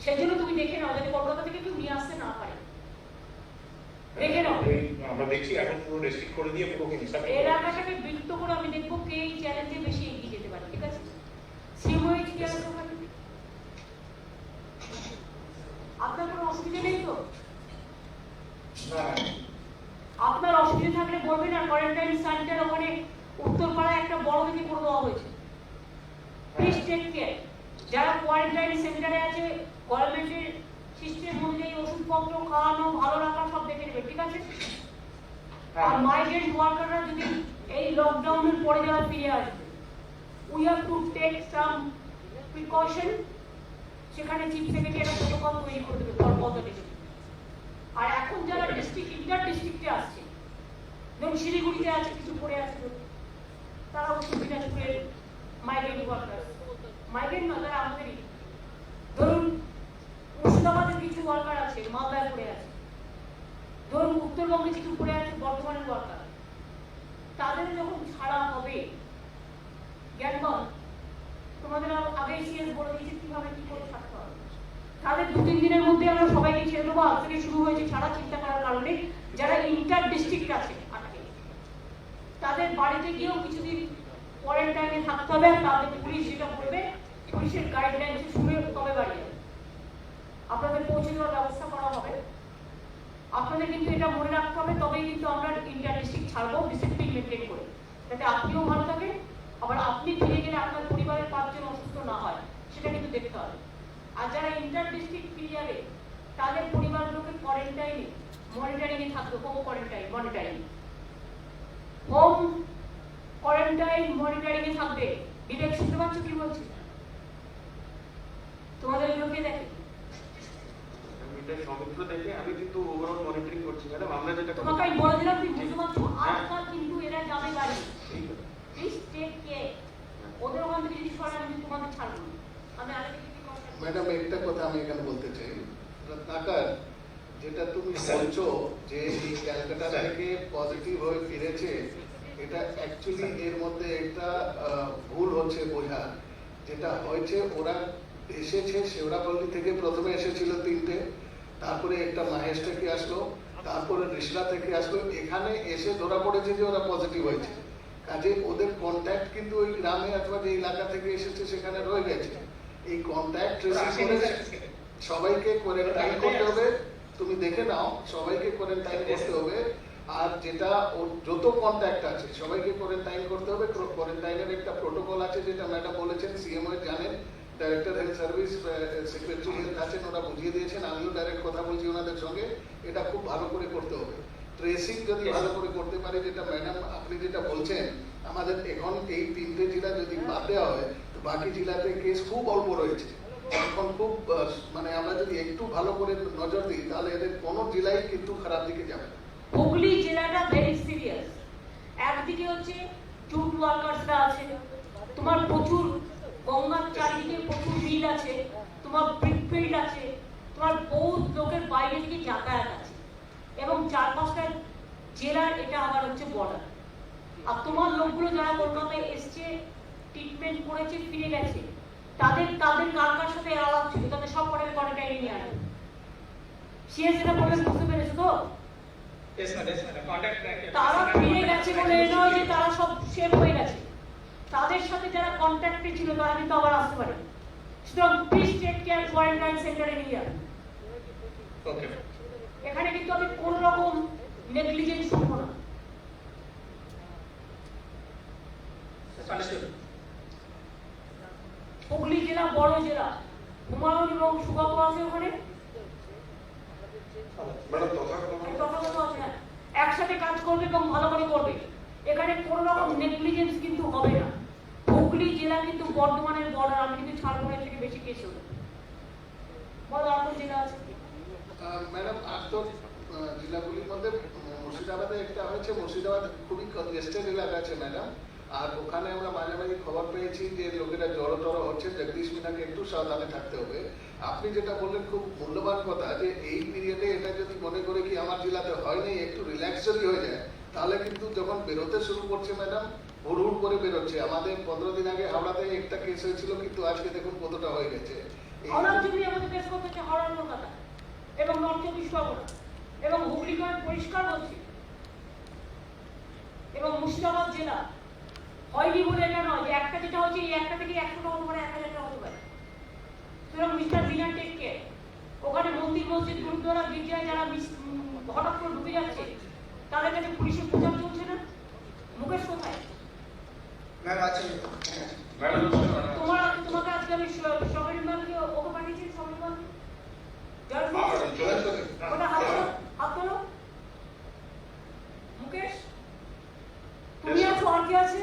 সেই জন্য তুমি দেখে নাও যাতে কলকাতা থেকে কেউ নিয়ে আসতে না পারে। দেখে নাও। আমরা দেখছি এখন পুরো রেস্ট্রিক্ট করে দিয়ে পুরো সাইকেল এলাকাটাকে বৃত্ত করে আমি দেখবো কে এই চ্যালেঞ্জে বেশি এগিয়ে যেতে পারে। ঠিক আছে? সিএমওএইচ কি আছে ওখানে? আপনার কোনো অসুবিধা নেই তো? আপনার অসুবিধা থাকলে বলবেন। আর কোয়ারেন্টাইন সেন্টার ওখানে উত্তরপাড়ায় একটা বড় দেখে করে দেওয়া হয়েছে। Please take care. যারা কোয়ারেন্টাইন সেন্টারে আছে গভর্নমেন্টের সিস্টেম অনুযায়ী ওষুধপত্র খাওয়ানো, ভালো রাখা সব দেখে নেবে। ঠিক আছে? আর মাইগ্রেন্ট ওয়ার্কাররা যদি এই লকডাউনের পরে যারা ফিরে আসবে, we have to take some precaution. সেখানে চিফ সেক্রেটারি একটা প্রোটোকল তৈরি করে দেবে ফর পজিটিভ। আর এখন যারা ডিস্ট্রিক্ট ইন্টার ডিস্ট্রিক্টে আসছে, ধরুন শিলিগুড়িতে আছে, কিছু পড়ে আছে, তারা উত্তর দিনাজপুরের মাইগ্রেন্ট ওয়ার্কার, মাইগ্রেন্ট না, তারা আমাদেরই। ধরুন মুর্শিদাবাদের কিছু ওয়ার্কার আছে, মালদায় পড়ে আছে। ধরুন উত্তরবঙ্গে কিছু পড়ে আছে, বর্ধমানের ওয়ার্কার। তাদের যখন ছাড়া হবে, জ্ঞানগণ তোমাদের আগে সিএস বলে দিয়েছে কিভাবে কি করে থাকতে হবে। তাদের 2-3 দিনের মধ্যে আমরা সবাইকে ছেড়ে দেবো। আজ থেকে শুরু হয়েছে ছাড়া, চিন্তা করার কারণে যারা ইন্টার ডিস্ট্রিক্ট আছে আটকে, তাদের বাড়িতে গিয়েও কিছুদিন কোয়ারেন্টাইনে থাকতে হবে। আর তাদের পুলিশ যেটা করবে, পুলিশের গাইডলাইন শুনে তবে বাড়ি যাবে। আপনাদের পৌঁছে দেওয়ার ব্যবস্থা করা হবে। আপনাদের কিন্তু এটা মনে রাখতে হবে, তবেই কিন্তু আমরা ইন্টার ডিস্ট্রিক্ট ছাড়বো ডিসিপ্লিন মেনটেন করে, যাতে আপনিও ভালো থাকেন। আবার আপনি ফিরে গেলে আপনার পরিবারের 5 জন অসুস্থ না হয়, সেটা কিন্তু দেখতে হবে। আর যারা ইন্টার ডিস্ট্রিক্ট ফিরে যাবে তাদের পরিবারগুলোকে কোয়ারেন্টাইনে মনিটরিং এ থাকবে। Home quarantine monitoring, home quarantine monitoring এ থাকবে। বিবেক শুনতে পাচ্ছ কি বলছি? তোমাদের লোকে দেখে এটা সমগ্র দেখে আমি কিন্তু ওভারঅল মনিটরিং করছি ম্যাডাম। আমরা যেটা তোমাকে আমি বলে দিলাম, তুমি বুঝতে পারছো? আজকাল কিন্তু এরা যাবে বাড়ি। Please take care. ওদের ওখান থেকে যদি সরে আমি তোমাদের ছাড়বো না। আমি আগে থেকে কি কথা ম্যাডাম একটা কথা আমি এখানে বলতে চাই। টাকার যেটা তুমি বলছো যে এই ক্যালকাটা থেকে পজিটিভ হয়ে ফিরেছে, এটা অ্যাকচুয়ালি এর মধ্যে একটা ভুল হচ্ছে বোঝা। যেটা হয়েছে, ওরা এসেছে শেওড়াপল্লী থেকে, প্রথমে এসেছিল 3টে, তারপরে একটা মাহেশ থেকে আসলো, তারপরে রিসরা থেকে আসলো। এখানে এসে ধরা পড়েছে যে ওরা পজিটিভ হয়েছে। কাজে ওদের কন্ট্যাক্ট কিন্তু ওই গ্রামে অথবা যে এলাকা থেকে এসেছে সেখানে রয়ে গেছে। এই কন্ট্যাক্ট ট্রেসিং করে সবাইকে কোয়ারেন্টাইন করতে হবে। তুমি দেখে নাও, সবাইকে কোয়ারেন্টাইন করতে হবে। আর যেটা ওর যত কন্ট্যাক্ট আছে সবাইকে কোয়ারেন্টাইন করতে হবে। কোয়ারেন্টাইনের একটা প্রোটোকল আছে, যেটা ম্যাডাম বলেছেন, সিএমও জানেন, director health service, secretary health আছেন, ওরা বুঝিয়ে দিয়েছেন। আমিও ডাইরেক্ট কথা বলছি ওনাদের সঙ্গে। এটা খুব ভালো করে করতে হবে। ট্রেসিং যদি ভালো করে করতে পারে, যেটা ম্যাডাম আপনি যেটা বলছেন, আমাদের এখন এই 3টে জেলা যদি বাদ দেওয়া হয় তো বাকি জেলাতে কেস খুব অল্প রয়েছে। এখন খুব মানে আমরা যদি একটু ভালো করে নজর দিই তাহলে এদের কোনো জেলায় কিন্তু খারাপ দিকে যাবে না। হুগলি জেলাটা ভেরি সিরিয়াস। একদিকে হচ্ছে জুট ওয়ার্কার্সরা আছে, তোমার প্রচুর গঙ্গার চারিদিকে প্রচুর মিল আছে, তোমার ব্রিকফিল্ড আছে, তোমার বহু লোকের বাইরে থেকে যাতায়াত আছে, এবং 4-5টা জেলার এটা আবার হচ্ছে বর্ডার। আর তোমার লোকগুলো যারা কলকাতায় এসছে, ট্রিটমেন্ট করেছে, ফিরে গেছে, তাদের তাদের কার কার সাথে আলাপ ছিল, তাদের সব কটাকে কোয়ারেন্টাইনে নিয়ে আসবে। সিএস এটা বলে বুঝতে পেরেছো তো? Yes, madam. Yes, madam. Contact. তারা ফিরে গেছে বলে এ নয় যে তারা সব সেভ হয়ে গেছে, তাদের সাথে যারা কন্ট্যাক্টে ছিল তারা কিন্তু আবার আসতে পারে। সুতরাং প্লিজ টেক কেয়ার, কোয়ারেন্টাইন সেন্টারে নিয়ে যাবেন। Okay. এখানে কিন্তু আমি কোন রকম নেগলিজেন্স করবো না। Understood. হুগলি জেলা বড় জেলা, হুমায়ুন এবং সুগত আছে ওখানে, তথাগত আছে, হ্যাঁ। একসাথে কাজ করবে এবং ভালো করে করবে। এখানে কোন রকম নেগলিজেন্স কিন্তু হবে না। হুগলি জেলা কিন্তু বর্ধমানের বর্ডার, আমি কিন্তু ঝাড়খণ্ডের থেকে বেশি কেস হলো। বলো আর কোন জেলা আছে? ম্যাডাম আর তো জেলাগুলির মধ্যে মুর্শিদাবাদে একটা হয়েছে, মুর্শিদাবাদ খুবই কনজেস্টেড এলাকা আছে ম্যাডাম, আর ওখানে আমরা মাঝে মাঝে খবর পেয়েছি যে লোকেরা জড়ো হচ্ছে, জগদীশ মিনাকে একটু সাবধানে থাকতে হবে। আপনি যেটা বললেন খুব মূল্যবান কথা, যে এই পিরিয়ডে এটা যদি মনে করে কি আমার জেলাতে হয়নি, একটু রিল্যাক্স যদি হয়ে যায়, তাহলে কিন্তু যখন বেরোতে শুরু করছে ম্যাডাম, হুড় করে বেরোচ্ছে। আমাদের 15 দিন আগে হাওড়াতে একটা কেস হয়েছিল, কিন্তু আজকে দেখুন কতটা হয়ে গেছে। হাওড়ার জন্য আমাদের কেস করতে হচ্ছে, হাওড়ার কলকাতা এবং নর্থ 24 পরগনা এবং হুগলি পরিষ্কার বলছি, এবং মুর্শিদাবাদ জেলা হয়নি বলে এটা নয় যে একটা যেটা হচ্ছে এই একটা থেকে 100টা হতে পারে, 1000টা হতে পারে। সুতরাং মিস্টার বিনান টেক কেয়ার। ওখানে মন্দির, মসজিদ, গুরুদ্বারা, গির্জায় যারা হঠাৎ করে ঢুকে যাচ্ছে, তাদের কাছে পুলিশের প্রচার চলছে না। মুকেশ কোথায়? তোমাকে আজকে আমি সবরিমালকে ওকে পাঠিয়েছি, সবরিমাল ওটা হাত তোলো। মুকেশ তুমি আছো, আর কি আছে?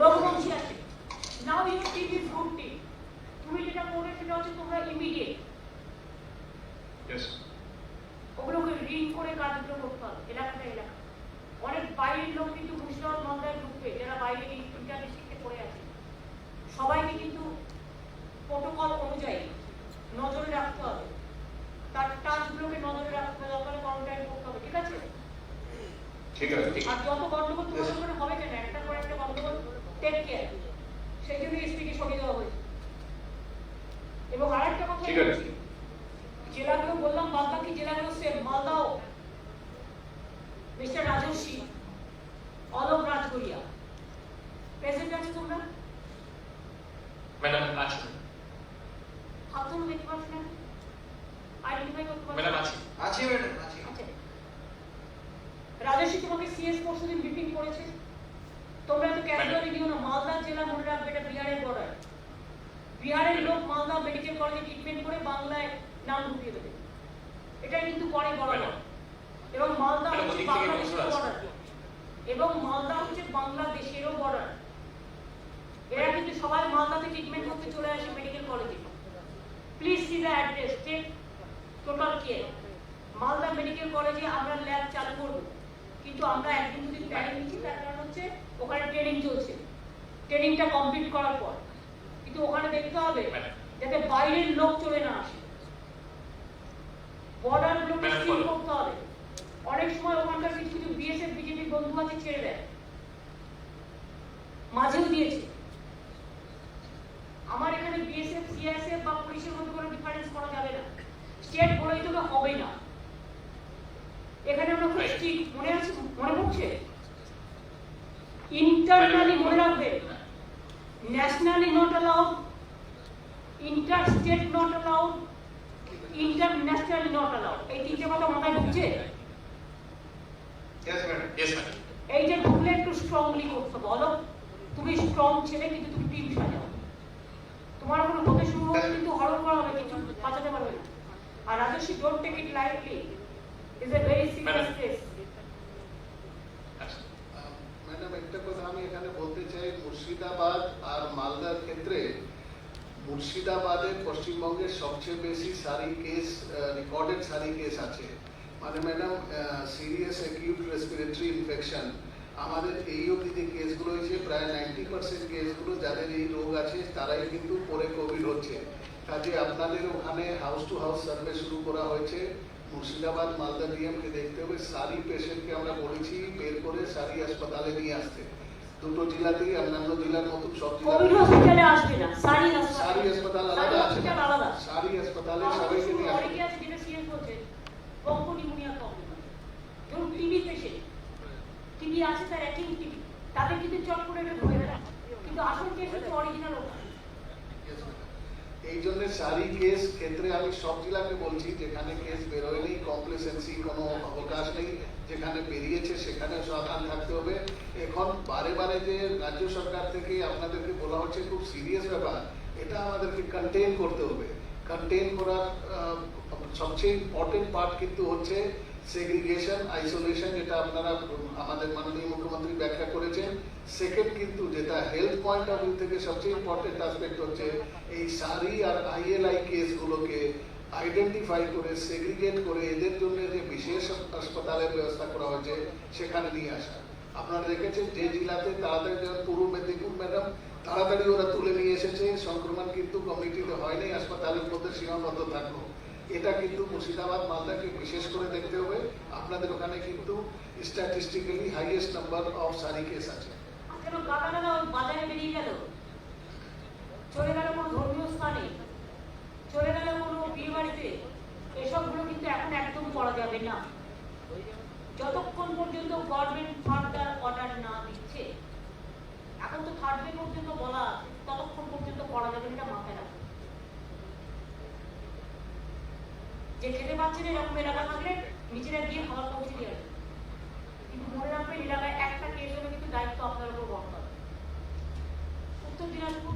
রঘুবংশী আছে। Now your team is good team. তুমি যেটা করবে সেটা হচ্ছে তোমরা ইমিডিয়েট ওগুলোকে রিং করে কাজগুলো করতে হবে এলাকাটা এলাকা। অনেক বাইরের লোক কিন্তু মুর্শিদাবাদ মালদায় ঢুকবে, যারা বাইরে ইন্টার ডিস্ট্রিক্টে পড়ে আছে। সবাইকে কিন্তু প্রোটোকল অনুযায়ী নজরে রাখতে হবে, তার টাচগুলোকে নজরে রাখতে হবে, দরকারে কোয়ারেন্টাইন করতে হবে, ঠিক আছে? আর যত গন্ডগোল তোমাদের ওখানে হবে কেন, একটা করে একটা গন্ডগোল, টেক কেয়ার। সেই জন্য এসপিকে সরিয়ে দেওয়া হয়েছে। এবং আরেকটা কথা, জেলাগুলো বললাম, বাদ বাকি জেলাগুলো সেম। মালদাও মিস্টার রাজস্বী, অলোক রাজগড়িয়া প্রেজেন্ট আছে তোমরা? ম্যাডাম আছে। হাত তুলে দেখতে পাচ্ছি না, আইডেন্টিফাই করতে পারছি ম্যাডাম আছে। আছে ম্যাডাম, আছে। আচ্ছা, রাজস্বী তোমাকে সিএস পরশুদিন ব্রিফিং করেছে। তোমরা তো ক্যাটাগরি দিও না। মালদা জেলা মনে রাখবে, এটা বিহারের বর্ডার। বিহারের লোক মালদা মেডিকেল কলেজে ট্রিটমেন্ট করে বাংলায় নাম ঢুকিয়ে দেবে, এটাই কিন্তু পরে বরাবর। এবং মালদা হচ্ছে বাংলাদেশের বর্ডার, এবং মালদা হচ্ছে বাংলাদেশেরও বর্ডার। এরা কিন্তু সবাই মালদাতে ট্রিটমেন্ট করতে চলে আসে মেডিকেল কলেজে। Please see the address, take total care. Malda medical কলেজে আমরা ল্যাব চালু করবো, কিন্তু আমরা একদিন দুদিন প্ল্যানিং নিচ্ছি, তার কারণ হচ্ছে ওখানে ট্রেনিং চলছে। ট্রেনিংটা কমপ্লিট করার পর কিন্তু ওখানে দেখতে হবে যাতে বাইরের লোক চলে না আসে, বর্ডার গুলোকে সিল করতে হবে। অনেক সময় ওখানকার কিছু কিছু বিএসএফ বিজেপি বন্ধু আছে ছেড়ে দেয়, মাঝেও দিয়েছে। আমার এখানে বিএসএফ সিআইএসএফ বা পুলিশের মধ্যে কোনো ডিফারেন্স করা যাবে না, স্টেট বলেই তোকে হবে না। এখানে আমরা খুব স্ট্রিক্ট, মনে আছে, মনে পড়ছে? ইন্টারনালি মনে রাখবে, nationally not allowed, interstate not allowed, internationally not allowed. এই তিনটে কথা মাথায় ঢুকছে? এই যে ঢুকলে একটু স্ট্রংলি করতে বলো। তুমি স্ট্রং ছেলে, কিন্তু তুমি টিম সাজাও। তোমার কোনো হতে শুরু হলে কিন্তু হরণ করা হবে, কিছু বাঁচাতে পারবে না। আর Rajasvi, don't take it lightly, is a very serious case. Madam একটা কথা আমি এখানে বলতে চাই, মুর্শিদাবাদ আর মালদার ক্ষেত্রে মুর্শিদাবাদে পশ্চিমবঙ্গের সবচেয়ে বেশি সারি কেস, রেকর্ডেড সারি কেস আছে। মানে madam serious acute respiratory infection আমাদের এই অবধি যে কেসগুলো হয়েছে প্রায় 90% কেসগুলো যাদের এই রোগ আছে তারাই কিন্তু পরে কোভিড হচ্ছে। কাজে আপনাদের ওখানে হাউস টু হাউস সার্ভে শুরু করা হয়েছে। মুর্শিদাবাদ মালদা ডিএমকে দেখতে হবে, সারি পেশেন্টকে আমরা বলেছি বের করে সারি হাসপাতালে নিয়ে আসতে। দুটো জেলাতেই অন্যান্য জেলার মতো সব কোভিড জেলাতে হসপিটালে আসবে না, সারি সারি হাসপাতাল আলাদা আছে, হসপিটাল আলাদা। সারি হাসপাতালে সবাইকে নিয়ে আসতে। অনেকে আছে যেটা সিরিয়াস হচ্ছে, বঙ্গ নিউমোনিয়া প্রবলেম আছে, ধরুন টিবি পেশেন্ট, টিবি আছে তার অ্যাকিউট টিবি, তাদের কিন্তু চট করে এটা ধরে না, কিন্তু আসল কেস হচ্ছে অরিজিনাল ওটা। এই জন্য সারি কেস ক্ষেত্রে আমি সব জেলাকে বলছি যেখানে কেস বেরোয়নি, কমপ্লেসেন্সি কোনো অবকাশ নেই, যেখানে বেরিয়েছে সেখানে সাবধান থাকতে হবে। এখন বারে বারে যে রাজ্য সরকার থেকে আপনাদেরকে বলা হচ্ছে খুব সিরিয়াস ব্যাপার, এটা আমাদেরকে কন্টেইন করতে হবে। কন্টেইন করার সবচেয়ে ইম্পর্টেন্ট পার্ট কিন্তু হচ্ছে সেগ্রিগেশন, আইসোলেশন, যেটা আপনারা আমাদের মাননীয় মুখ্যমন্ত্রী ব্যাখ্যা করেছেন। সেকেন্ড কিন্তু যেটা হেলথ পয়েন্ট অফ ভিউ থেকে সবচেয়ে ইম্পর্টেন্ট অ্যাসপেক্ট হচ্ছে এই সারি আর আইএলআই কেসগুলোকে আইডেন্টিফাই করে সেগ্রিগেট করে এদের জন্য যে বিশেষ হাসপাতালের ব্যবস্থা করা হয়েছে সেখানে নিয়ে আসা। আপনারা দেখেছেন যে জেলাতে তাড়াতাড়ি, যেমন পূর্ব মেদিনীপুর ম্যাডাম, তাড়াতাড়ি ওরা তুলে নিয়ে এসেছে, সংক্রমণ কিন্তু কমিউনিটিতে হয়নি, হাসপাতালের মধ্যে সীমাবদ্ধ থাকলো। এটা কিন্তু মুর্শিদাবাদ মালদাকে বিশেষ করে দেখতে হবে। আপনাদের ওখানে কিন্তু স্ট্যাটিস্টিক্যালি হাইয়েস্ট নাম্বার অফ সারি কেস আছে। কেন গাদাগাদা বাজারে বেরিয়ে গেল, চলে গেল কোনো ধর্মীয় স্থানে, চলে গেল কোনো বিয়ে বাড়িতে, এসবগুলো কিন্তু এখন একদম করা যাবে না যতক্ষণ পর্যন্ত গভর্নমেন্ট ফার্দার অর্ডার না দিচ্ছে। এখন তো থার্ড ওয়ে পর্যন্ত বলা আছে, ততক্ষণ পর্যন্ত করা যাবে না, এটা মাথায় রাখবে। যে খেতে পাচ্ছে না এরকম এলাকা থাকলে নিজেরা গিয়ে খাবার পৌঁছে দিয়ে আসবে, কিন্তু মনে রাখবেন এলাকায় একটা কেস হলে কিন্তু দায়িত্ব আপনার উপর বর্তাবে। উত্তর দিনাজপুর।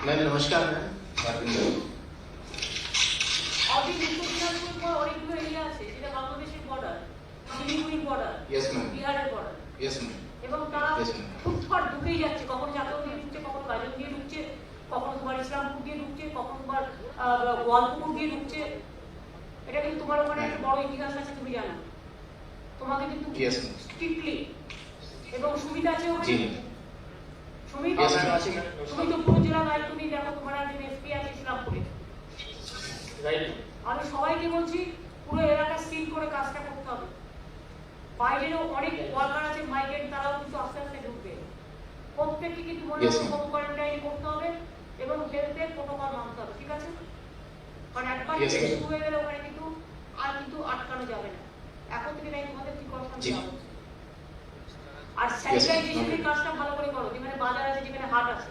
मैम नमस्कार मैम। অনেক উত্তর দিনাজপুর পর অনেকগুলো এরিয়া আছে যেটা বাংলাদেশের বর্ডার, শিলিগুড়ির বর্ডার, Yes, ma'am. বিহারের বর্ডার, यस मैम। এবং তারা Yes, ma'am. ফুটফাট ঢুকেই যাচ্ছে, কখনো চাকর দিয়ে ঢুকছে, কখনো গাজন দিয়ে ঢুকছে, কখনো তোমার ইসলামপুর দিয়ে ঢুকছে, কখনো তোমার গোয়ালপুকুর দিয়ে ঢুকছে। এটা কিন্তু তোমার ওখানে একটা বড় ইতিহাস আছে, তুমি জানো। তোমাকে কিন্তু Yes, ma'am. স্ট্রিক্টলি এবং সুবিধা আছে ওখানে। जी সুমিত, Yes, ma'am. তুমি তো পুরো জেলা দায়িত্ব নিয়ে দেখো, তোমার একজন এসপি আছে ইসলামপুরে। রাইট। আমি সবাইকে বলছি পুরো এলাকা সিল করে কাজটা করতে হবে। বাইরেও অনেক ওয়ার্কার আছে মাইগ্রেন্ট, তারাও কিন্তু আস্তে আস্তে ঢুকবে। প্রত্যেককে কিন্তু মনে Yes, হয় ma'am. হোম কোয়ারেন্টাইন করতে হবে এবং হেলথের প্রোটোকল মানতে হবে, ঠিক আছে? কারণ একবার Yes, ma'am. শুরু হয়ে গেলে ওখানে কিন্তু আর কিন্তু আটকানো যাবে না। এখন থেকে তাই তোমাদের প্রিকশন জি। নেওয়া হচ্ছে। আর ma'am. স্যানিটাইজেশনের কাজটা ভালো করে করো, যেখানে বাজার আছে, যেখানে হাট আছে।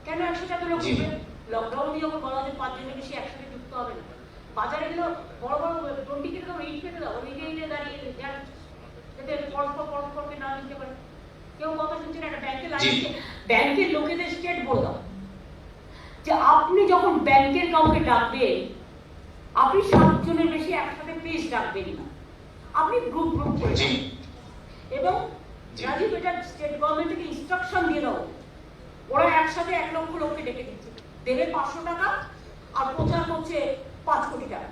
কেন 100 লোক জি। ঢুকবে? লকডাউনে যখন বলা হচ্ছে 5 জনের বেশি একসাথে যুক্ত হবে না। বাজারে গেলে বড় বড় 20 কে দাও, 8 পেতে দাও, নিজে দাঁড়িয়ে যান, যাতে পরস্পরকে না নিতে পারে। কেউ কথা শুনছে না, একটা ব্যাংকে জি। লাগিয়ে ব্যাংকের লোকেদের স্টেট বলে দাও যে আপনি যখন ব্যাংকের কাউকে ডাকবেন, আপনি 7 জনের বেশি একসাথে প্লিজ ডাকবেন না, আপনি গ্রুপ গ্রুপ করে জি। ডাকবেন। এবং জি। রাজীব, এটা স্টেট গভর্নমেন্ট থেকে ইনস্ট্রাকশন দিয়ে দাও, ওরা একসাথে 1 লক্ষ লোককে ডেকে দিচ্ছে, দেবে 500 টাকা আর প্রচার করছে 5 কোটি টাকা।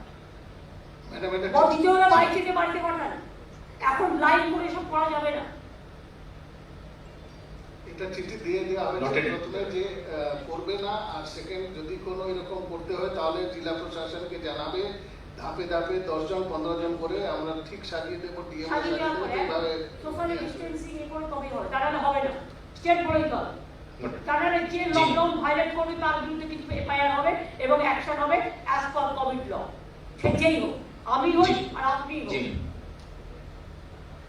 ম্যাডাম এটা দ্বিতীয়রা বাড়ি থেকে বাড়িতে পাঠান, এখন লাইন করে সব করা যাবে না। এটা চিঠি দিয়ে দেওয়া হয়েছে Noted. প্রথমে যে করবে না, আর সেকেন্ড যদি কোনো এরকম করতে হয় তাহলে জেলা প্রশাসনকে জানাবে। ধাপে ধাপে 10 জন 15 জন করে আমরা ঠিক সাজিয়ে দেবো, ডিএম সাজিয়ে সাজিয়ে দেওয়া দেবো, করে এইভাবে সোশ্যাল ডিস্টেন্সিং এ করে তবেই হবে, তাহলে হবে না। স্টেট বলেই হবে, Noted. তাহলে যে জি। লকডাউন ভায়োলেট করবে তার বিরুদ্ধে কিছু এফআইআর হবে এবং অ্যাকশন হবে অ্যাজ পার কোভিড ল। সে যেই হোক, আমি হই জি। আর আপনি জি। হই।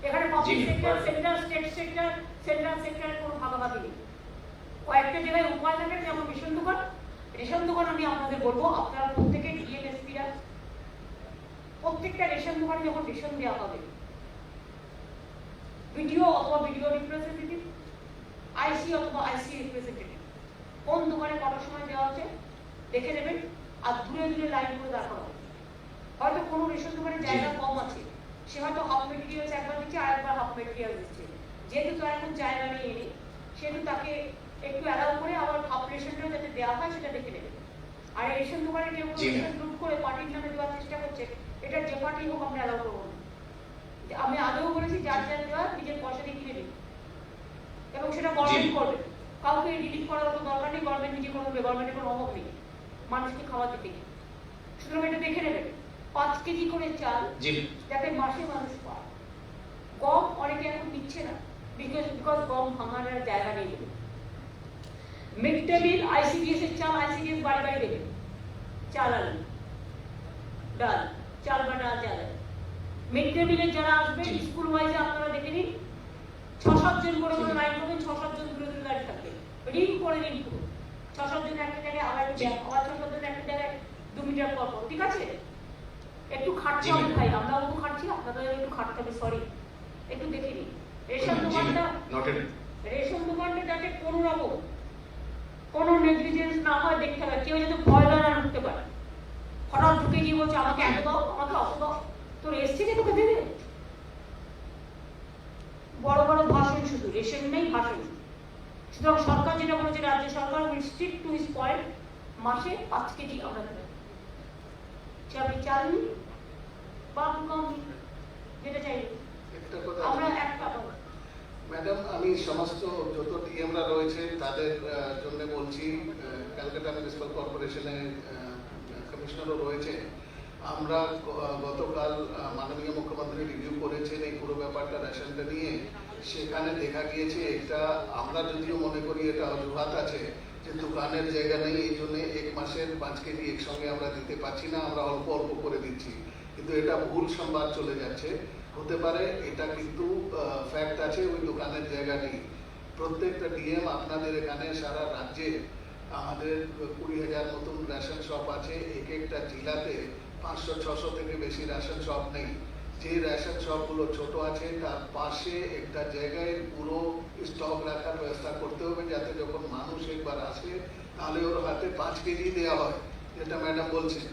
এখানে পাবলিক জি। Sector, central, state sector, central সেক্টরের কোনো ভাগাভাগি নেই। কয়েকটা জায়গায় উপায় থাকে, যেমন রেশন দোকান। রেশন দোকান আমি আপনাদের বলবো, আপনারা প্রত্যেকে ডিএমএসপিরা প্রত্যেকটা রেশন দোকানে যখন রেশন দেওয়া হবে, ভিডিও অথবা ভিডিও রিপ্রেজেন্টেটিভ, আইসি অথবা আইসি রিপ্রেজেন্টেটিভ কোন দোকানে কটার সময় দেওয়া হচ্ছে দেখে নেবেন, আর দূরে দূরে লাইন করে দাঁড় করা হবে। হয়তো কোনো রেশন দোকানে জায়গা কম আছে, সে হয়তো হাফ মেটেরিয়ালস একবার দিচ্ছে আর একবার হাফ মেটেরিয়াল দিচ্ছে। যেহেতু তার এখন জায়গা নেই এনে, সেহেতু তাকে একটু অ্যালাউ করে আবার হাফ রেশনটাও যাতে দেওয়া হয় সেটা দেখে নেবে। আর এই রেশন দোকানে কেউ রেশন লুট করে পার্টির নামে দেওয়ার চেষ্টা করছে, এটা যে পার্টি হোক আমরা অ্যালাউ করবো না। আমি আগেও বলেছি যার যার দেওয়া নিজের পয়সা দিয়ে কিনে দিন এবং সেটা গভর্নমেন্ট করবে। কাউকে রিলিফ করার কোনো দরকার নেই, গভর্নমেন্ট নিজে করবে, গভর্নমেন্টের কোনো অভাব নেই মানুষকে খাওয়া দিতে। সুতরাং এটা দেখে নেবেন 5 কেজি করে চাল যাতে মাসে মানুষ পায়। গম অনেকে এখন নিচ্ছে না, বিকজ গম ভাঙানোর জায়গা নেই। মিড ডে মিল আইসিডিএস এর চাল আইসিডিএস বাড়ি বাড়ি দেবে, চাল আলু ডাল, চাল বা ডাল চাল। মিড ডে মিলে যারা আসবে স্কুল ওয়াইজে আপনারা দেখে নিন, 6-7 জন করে লাইন করবেন, 6-7 জন দূরে দূরে দাঁড়িয়ে থাকবে, রিং করে নিন পুরো 6-7 জন একটা জায়গায়, আবার 6-7 জন একটা জায়গায় 2 মিটার পর পর। ঠিক আছে, একটু খাটতে হবে ভাই, আমরা একটু খাটছি, আপনাদের একটু খাটতে হবে। সরি, একটু দেখে নিন রেশন দোকানটা যাতে কোনো রকম কোনো নেগলিজেন্স না হয় দেখতে হবে। কেউ যাতে ভয় না ঢুকতে পারে, হঠাৎ ঢুকে গিয়ে বলছে আমাকে এত দাও, আমাকে অত দাও, তোর এসছে কি তোকে দেবে? বড় বড় ভাষণ, শুধু রেশন নেই ভাষণ। সুতরাং সরকার যেটা বলেছে, রাজ্য সরকার will stick to his point, মাসে 5 কেজি আমরা দেবো। আপনি চাল নিন বা কম যেটা চাইবেন, একটা কথা আমরা একটা ম্যাডাম, আমি সমস্ত যত ডিএমরা রয়েছে তাদের জন্য বলছি, ক্যালকাটা মিউনিসিপাল কর্পোরেশনের কমিশনারও রয়েছে। আমরা গতকাল মাননীয় মুখ্যমন্ত্রী রিভিউ করেছেন এই পুরো ব্যাপারটা রেশনটা নিয়ে। সেখানে দেখা গিয়েছে এটা, আমরা যদিও মনে করি এটা অজুহাত আছে যে দোকানের জায়গা নেই, এই জন্য 1 মাসের 5 কেজি একসঙ্গে আমরা দিতে পারছি না, আমরা অল্প অল্প করে দিচ্ছি, কিন্তু এটা ভুল সংবাদ চলে যাচ্ছে। হতে পারে এটা কিন্তু ফ্যাক্ট আছে, ওই দোকানের জায়গা নেই। প্রত্যেকটা ডিএম আপনাদের এখানে সারা রাজ্যে আমাদের 20,000 নতুন রেশন শপ আছে, এক একটা জেলাতে 500-600 থেকে বেশি রেশন শপ নেই। যে রেশন শপগুলো ছোট আছে তার পাশে একটা জায়গায় পুরো স্টক রাখার ব্যবস্থা করতে হবে, যাতে যখন মানুষ একবার আসে তাহলে ওর হাতে 5 কেজি দেওয়া হয়, যেটা ম্যাডাম বলছেন।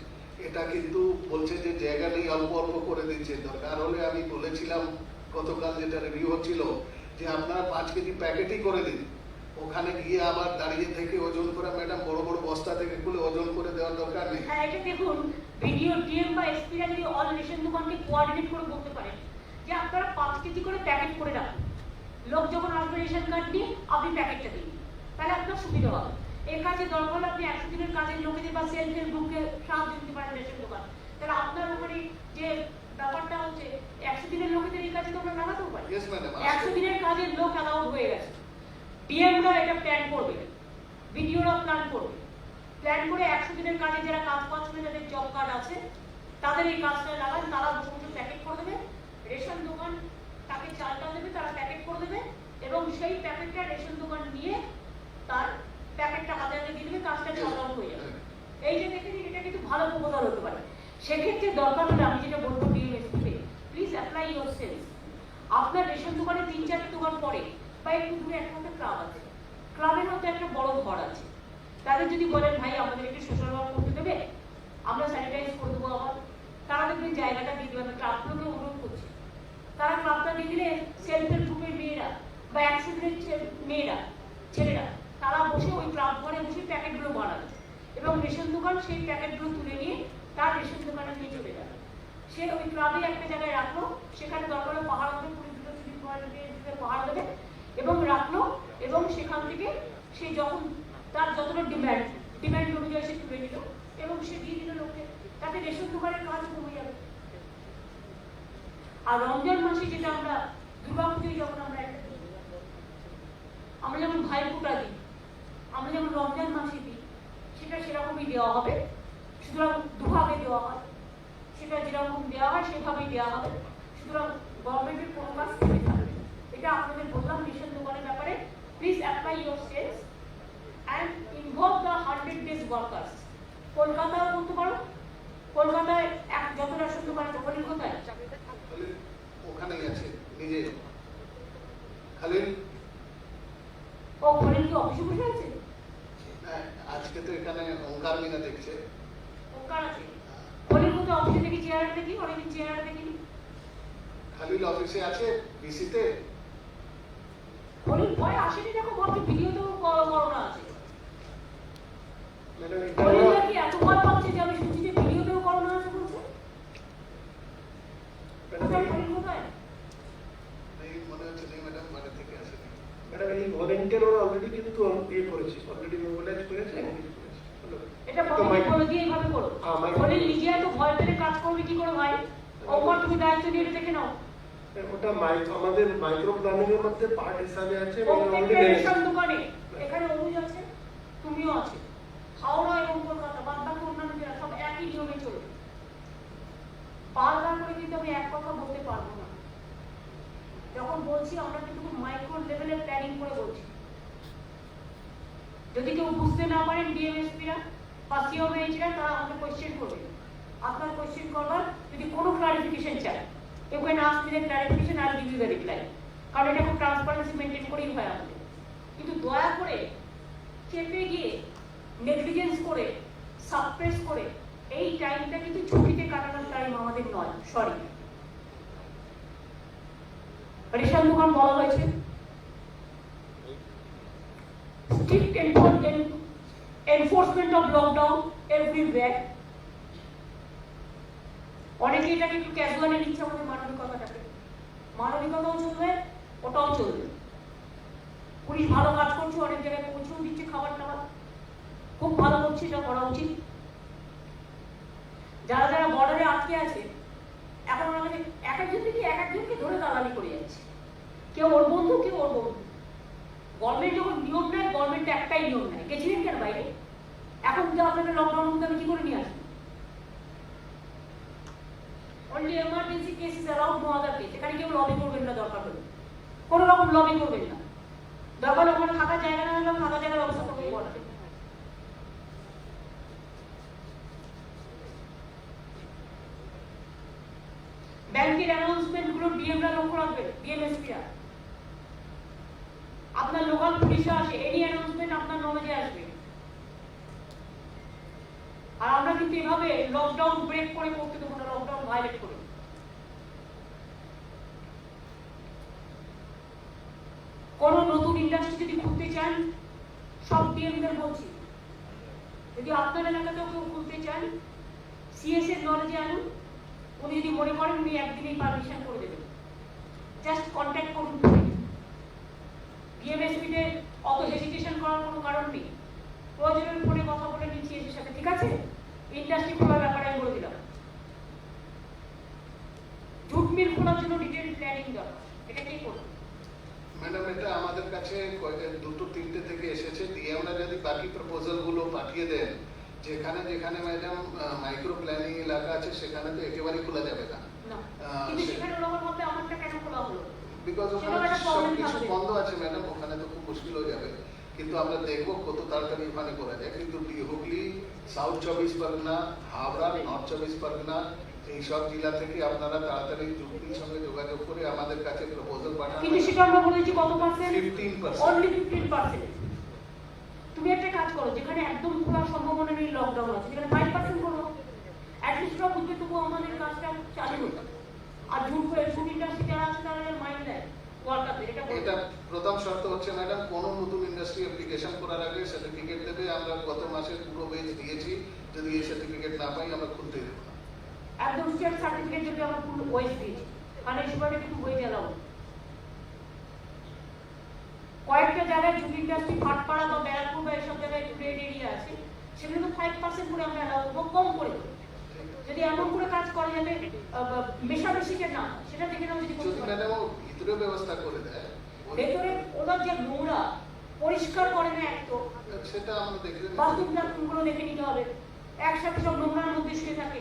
এটা কিন্তু বলছে যে জায়গা নেই, অল্প অল্প করে দিচ্ছে। দরকার হলে আমি বলেছিলাম গতকাল যেটা রিভিউ হচ্ছিল, যে আপনারা 5 কেজি প্যাকেটই করে দিন, ওখানে গিয়ে আবার দাঁড়িয়ে থেকে ওজন করে, ম্যাডাম বড় বড় বস্তা থেকে খুলে ওজন করে দেওয়ার দরকার নেই। হ্যাঁ, এটা দেখুন, ভিডিও ডিএম বা এসপিরা যদি অল রেশন দোকানকে কোঅর্ডিনেট করে বলতে পারেন যে আপনারা 5 কেজি করে প্যাকেট করে রাখুন, লোক যখন আসবে রেশন কার্ড নিয়ে আপনি প্যাকেটটা দিন, তাহলে আপনার সুবিধা হবে। এর কাজে দরকার হলে আপনি 100 দিনের কাজের লোকেদের বা সেলফ হেল্প গ্রুপকে সাহায্য দিতে পারেন রেশন দোকান। তাহলে আপনার ওখানে যে ব্যাপারটা হচ্ছে 100 দিনের লোকেদের এই কাজে তো আমরা লাগাতেও পারি। 100 দিনের কাজের লোক অ্যালাউড হয়ে গেছে। ডিএমরা এটা প্ল্যান করবে, ভিডিওরা প্ল্যান করবে, প্ল্যান করে 100 দিনের কাজে যারা কাজ পাচ্ছে, যাদের জব কার্ড আছে তাদের এই কাজটা লাগান, তারা বসে প্যাকেট করে দেবে। রেশন দোকান তাকে চালটা দেবে, তারা প্যাকেট করে দেবে এবং সেই প্যাকেটটা রেশন দোকান নিয়ে তার প্যাকেটটা হাতে হাতে দিয়ে দেবে, কাজটা সলভ হয়ে যাবে। এই যে দেখে নিন, এটা কিন্তু ভালো প্রপোজাল হতে পারে। সেক্ষেত্রে দরকার হলে আমি যেটা বলবো ডিএমএসপিতে, প্লিজ অ্যাপ্লাই ইউর সেন্স। আপনার রেশন দোকানে 3-4 দোকান পরে বা একটু দূরে একটা ক্লাব আছে, ক্লাবের মধ্যে একটা বড় ঘর আছে, তাদের যদি বলেন ভাই আমাদের একটু সোশ্যাল ওয়ার্ক করতে দেবে, আমরা স্যানিটাইজ করে দেবো, আবার তারা দেখবেন জায়গাটা দিয়ে দেবে। ক্লাবগুলোকে অনুরোধ করছি, তারা ক্লাবটা দিয়ে দিলে সেলফ হেল্প গ্রুপের মেয়েরা বা 100 দিনের মেয়েরা, ছেলেরা, তারা বসে ওই ক্লাব ঘরে বসে প্যাকেটগুলো বানাবে এবং রেশন দোকান সেই প্যাকেটগুলো তুলে নিয়ে তার রেশন দোকানে নিয়ে চলে যাবে। সে ওই ক্লাবে একটা জায়গায় রাখলো, সেখানে দরকার পাহাড় হবে, পাহাড় দেবে এবং রাখলো, এবং সেখান থেকে সে যখন তার যতটা ডিম্যান্ড অনুযায়ী সে তুলে নিল এবং সে দিয়ে দিল লোককে, তাতে রেশন দোকানের কাজ কমে যাবে। আর রমজান মাসে যেটা আমরা দুর্গাপুজোয় যখন আমরা যেমন ভাইফোঁটা দিই, আমরা যেমন রমজান মাসে দিই, সেটা সেরকমই দেওয়া হবে। সুতরাং দুভাবে দেওয়া হয়, সেটা যেরকম দেওয়া হয় সেভাবেই দেওয়া হবে। সুতরাং গভর্নমেন্টের কোনো কাজ থেমে থাকবে। এটা আপনাদের বললাম রেশন দোকানের ব্যাপারে। Please apply your sense and involve the 100 days workers. কলকাতাও বলতে পারো, কলকাতায় যত রেশন দোকান আছে, কোথায় ওখানেই আছে নিজে খালিল। ও খলিল কি অফিসে বসে আছে? আজকে তো এখানে ওঙ্কার মিনা দেখছে। ওঙ্কার আছে, খলিল তো অফিসে দেখি চেয়ারে দেখি, অনেকদিন চেয়ারে দেখিনি। খালিল অফিসে আছে বিসিতে। খলিল ভয় আসেনি, দেখো ভাবছি ভিডিওতেও করোনা আছে। ম্যাডাম খলিল নাকি এত ভয় পাচ্ছে যে আমি শুনছি যে ভিডিওতেও করোনা আছে বলছে। কোথায় খলিল, কোথায়? এই মনে হচ্ছে নেই ম্যাডাম, বাড়ি থেকে আসেনি। ম্যাডাম এই ভলেন্টিয়ার ওরা অলরেডি কিন্তু ইয়ে করেছে, অলরেডি মোবিলাইজ করেছে, engage করেছে। এটা ভাবে বলে দিয়ে এইভাবে করো। খলিল নিজে এত ভয় পেলে কাজ করবে কি করে ভাই? ওপর তুমি দায়িত্ব নিয়ে দেখে নাও। ওটা আমাদের মাইক্রো প্ল্যানিং এর মধ্যে পার্ট হিসাবে আছে। প্রত্যেকটা রেশন দোকানে এখানে অনুজ আছে, তুমিও আছে, হাওড়া এবং কলকাতা, বাদ বাকি অন্যান্য জেলা সব একই নিয়মে চলবে। বারবার করে কিন্তু আমি এক কথা বলতে পারবো না। যখন বলছি আমরা কিন্তু মাইক্রো লেভেলে প্ল্যানিং করে বলছি। যদি কেউ বুঝতে না পারেন ডিএমএসপিরা বা সিওএইচরা, তারা আমাকে কোয়েশ্চেন করবে। আপনার কোয়েশ্চেন করবার যদি কোনো ক্লারিফিকেশন চায়, you can ask me the clarification, I will give you the reply. কারণ এটা খুব ট্রান্সপারেন্সি মেনটেন করেই হয় আমাদের। কিন্তু দয়া করে চেপে গিয়ে নেগলিজেন্স করে সাপ্রেস করে এই টাইমটা কিন্তু ছুটিতে কাটানোর টাইম আমাদের নয়। সরি, রেশন দোকান বলা হয়েছে strict enforcement of lockdown everywhere. অনেকে এটাকে একটু ক্যাজুয়ালি নিচ্ছে আমাদের মানবিকতাটাকে। মানবিকতাও চলবে, ওটাও চলবে। পুলিশ ভালো কাজ করছে, অনেক জায়গায় পৌঁছেও দিচ্ছে খাবার টাবার, খুব ভালো করছে, এটা করা উচিত। যারা যারা বর্ডারে আটকে আছে, এখন আমাদের এক একজনকে ধরে দালালি করে যাচ্ছে। কেউ ওর বন্ধু, কেউ ওর বন্ধু। গভর্নমেন্ট যখন নিয়ম নেয়, গভর্নমেন্ট একটাই নিয়ম নেয়। গেছিলেন কেন বাইরে? এখন তো আপনাদের লকডাউনের মধ্যে আমি কি করে নিয়ে আসবো? only emergency cases allowed, no other case. এখানে কেউ লবি করবেন না, দরকার হলে কোনো রকম লবি করবেন না। দরকার ওখানে থাকা জায়গা না হলে থাকা জায়গার ব্যবস্থা করবেই বলাবে। ব্যাংকের অ্যানাউন্সমেন্ট গুলো ডিএমরা লক্ষ্য রাখবে, ডিএমএসপিরা। আপনার লোকাল পুলিশে আসে, এনি অ্যানাউন্সমেন্ট আপনার নলেজে আসবে। আর আমরা কিন্তু এভাবে লকডাউন ব্রেক করে করতে দেবো না, লকডাউন ভায়োলেট করে। কোন নতুন ইন্ডাস্ট্রি যদি খুলতে চান, সব ডিএমদের বলছি, যদি আপনার এলাকাতেও কেউ খুলতে চান, সিএস এর নলেজে আনুন। উনি যদি মনে করেন উনি একদিনেই পারমিশন করে দেবেন, জাস্ট কন্ট্যাক্ট করুন। ডিএমএসপিতে অত হেজিটেশন করার কোনো কারণ নেই। প্রয়োজনের ফোনে কথা বলে নিচ্ছি এর সাথে, ঠিক আছে? ইন্ডাস্ট্রি খোলার ব্যাপারে আমি বলে দিলাম। জুট মিল খোলার জন্য ডিটেইল প্ল্যানিং দরকার, এটা কে করবে? ম্যাডাম এটা আমাদের কাছে দুটো তিনটে থেকে এসেছে, দিয়ে আমরা যদি বাকি প্রপোজাল গুলো পাঠিয়ে দেন, যেখানে যেখানে ম্যাডাম মাইক্রো প্ল্যানিং এলাকা আছে সেখানে তো একেবারেই খোলা যাবে না। কিন্তু সেখানে লোকের মধ্যে আমারটা কেন খোলা হলো? বিকজ ওখানে সবকিছু বন্ধ আছে ম্যাডাম, ওখানে তো খুব মুশকিল হয়ে যাবে। কিন্তু আমরা দেখবো কত তাড়াতাড়ি ওখানে করা যায়। কিন্তু হুগলি, সাউথ 24 পরগনা, হাওড়া, নর্থ 24 পরগনা, এইসব জেলা থেকে আপনারা তাড়াতাড়ি জুটির সঙ্গে যোগাযোগ করে আমাদের কাছে প্রপোজাল পাঠান। কিন্তু সেটা আমরা বলেছি কত পার্সেন্ট? 15%। অনলি 15%। তুমি একটা কাজ করো, যেখানে একদম খোলার সম্ভাবনা নেই, লকডাউন আছে, যেখানে 5% করো। অ্যাটলিস্ট ওরা বুঝবে তবু আমাদের কাজটা চালু হতো। আর জুট ইন্ডাস্ট্রি যারা আছে তারা মাইন্ড দেয় ওয়ার্কারদের। এটা প্রথম শর্ত হচ্ছে ম্যাডাম, কোন নতুন ইন্ডাস্ট্রি অ্যাপ্লিকেশন করার আগে সার্টিফিকেট দেবে। আমরা গত মাসে পুরো বেচ দিয়েছি, যদি এই সার্টিফিকেট না পাই আমরা খুলতে দেবো না। একদম স্টেট সার্টিফিকেট যদি আমরা পুরো ওয়েজ দিয়েছি, মানে সুপারে কিন্তু ওয়েজ এলাও। কয়েকটা জায়গায় জুট ইন্ডাস্ট্রি ফাটপাড়া বা ব্যারাকপুর বা এইসব জায়গায় ট্রেড এরিয়া আছে, সেগুলো তো 5% করে আমরা এলাও করবো, কম করে। যদি এমন করে কাজ করা যাবে মেশামেশিকে না, সেটা দেখে নাও। যদি ম্যাডাম ভিতরে ব্যবস্থা করে দেয়, ভেতরে ওদের যে নোংরা পরিষ্কার করে না, এক তো সেটা আমরা দেখে বাথরুমগুলো দেখে নিতে হবে। একসাথে সব নোংরার মধ্যে শুয়ে থাকে,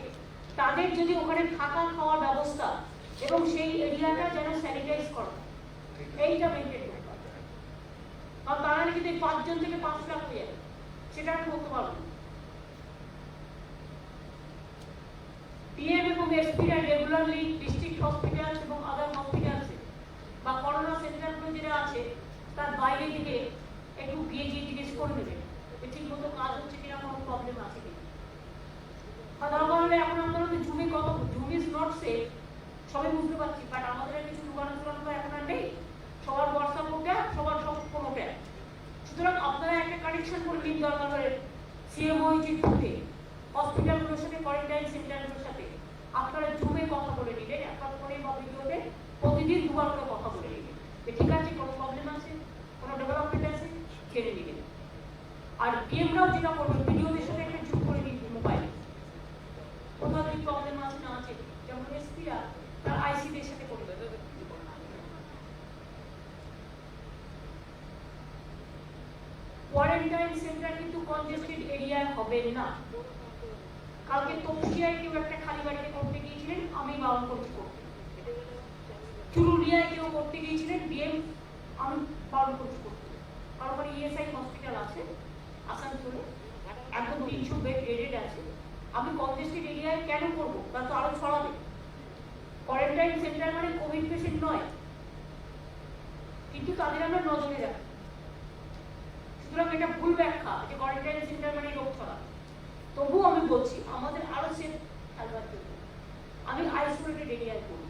তাদের যদি ওখানে থাকা খাওয়ার ব্যবস্থা এবং সেই এরিয়াটা যেন স্যানিটাইজ করা, এইটা মেনটেন করতে হবে। কারণ তারা কিন্তু 5 জন থেকে 5 লাখ হয়ে যাবে, সেটা আমি বলতে পারবো না। পিএম এবং এসপিরা রেগুলারলি ডিস্ট্রিক্ট হসপিটাল এবং আদার হসপিটালসে বা করোনা সেন্টারগুলো যেটা আছে তার বাইরে থেকে একটু গিয়ে জিজ্ঞেস করে নেবেন ঠিক মতো কাজ হচ্ছে কিনা, কোনো প্রবলেম আছে কিনা। আর দরকার হলে এখন আপনারা তো জুমে কত, জুম ইজ নট সেফ, সবাই বুঝতে পারছি, বাট আমাদের আর কিছু দোকান তো এখন আর নেই, সবার হোয়াটসঅ্যাপ ট্যাব, সবার সব কোনো ট্যাব। সুতরাং আপনারা একটা কানেকশন করে নিন দরকার হলে সিএমওইচির থ্রুতে হসপিটালগুলোর সাথে, কোয়ারেন্টাইন সেন্টারগুলোর সাথে আপনারা জুমে কথা বলে নিলেন, একবার ফোনে বা ভিডিওতে প্রতিদিন দুবার করে কথা বলে নিলেন যে ঠিক আছে কোনো প্রবলেম আছে, কোনো ডেভেলপমেন্ট আছে, জেনে নিলেন। আর ডিএমরাও যেটা করবেন ভিডিওদের সাথে একটা জুম করে নিন মোবাইলে, কোথাও যদি প্রবলেম আছে না আছে, যেমন এসপিরা তার আইসিদের সাথে করে দেবে। কোয়ারেন্টাইন সেন্টার কিন্তু কনজেস্টেড এরিয়ায় হবে না। কালকে তপসিয়ায় কেউ একটা খালি বাড়িতে করতে গিয়েছিলেন, আমি বারণ করছি করতে। চুরুলিয়ায় কেউ করতে গিয়েছিলেন, ডিএম আমি বারণ করছি করতে। কারণ ইএসআই হসপিটাল আছে আসানসোলে, একদম 300 বেড রেডেড আছে। আমি কনজেস্টেড এরিয়ায় কেন করবো? তা তো আরো ছড়াবে। কোয়ারেন্টাইন সেন্টার মানে কোভিড পেশেন্ট নয়, কিন্তু তাদের আমরা নজরে রাখি। সুতরাং এটা ভুল ব্যাখ্যা যে কোয়ারেন্টাইন সেন্টার মানে রোগ ছড়াবে। তবুও আমি বলছি আমাদের আরো সেফ খেলবার জন্য আমি আইসোলেটেড এরিয়ায় করব।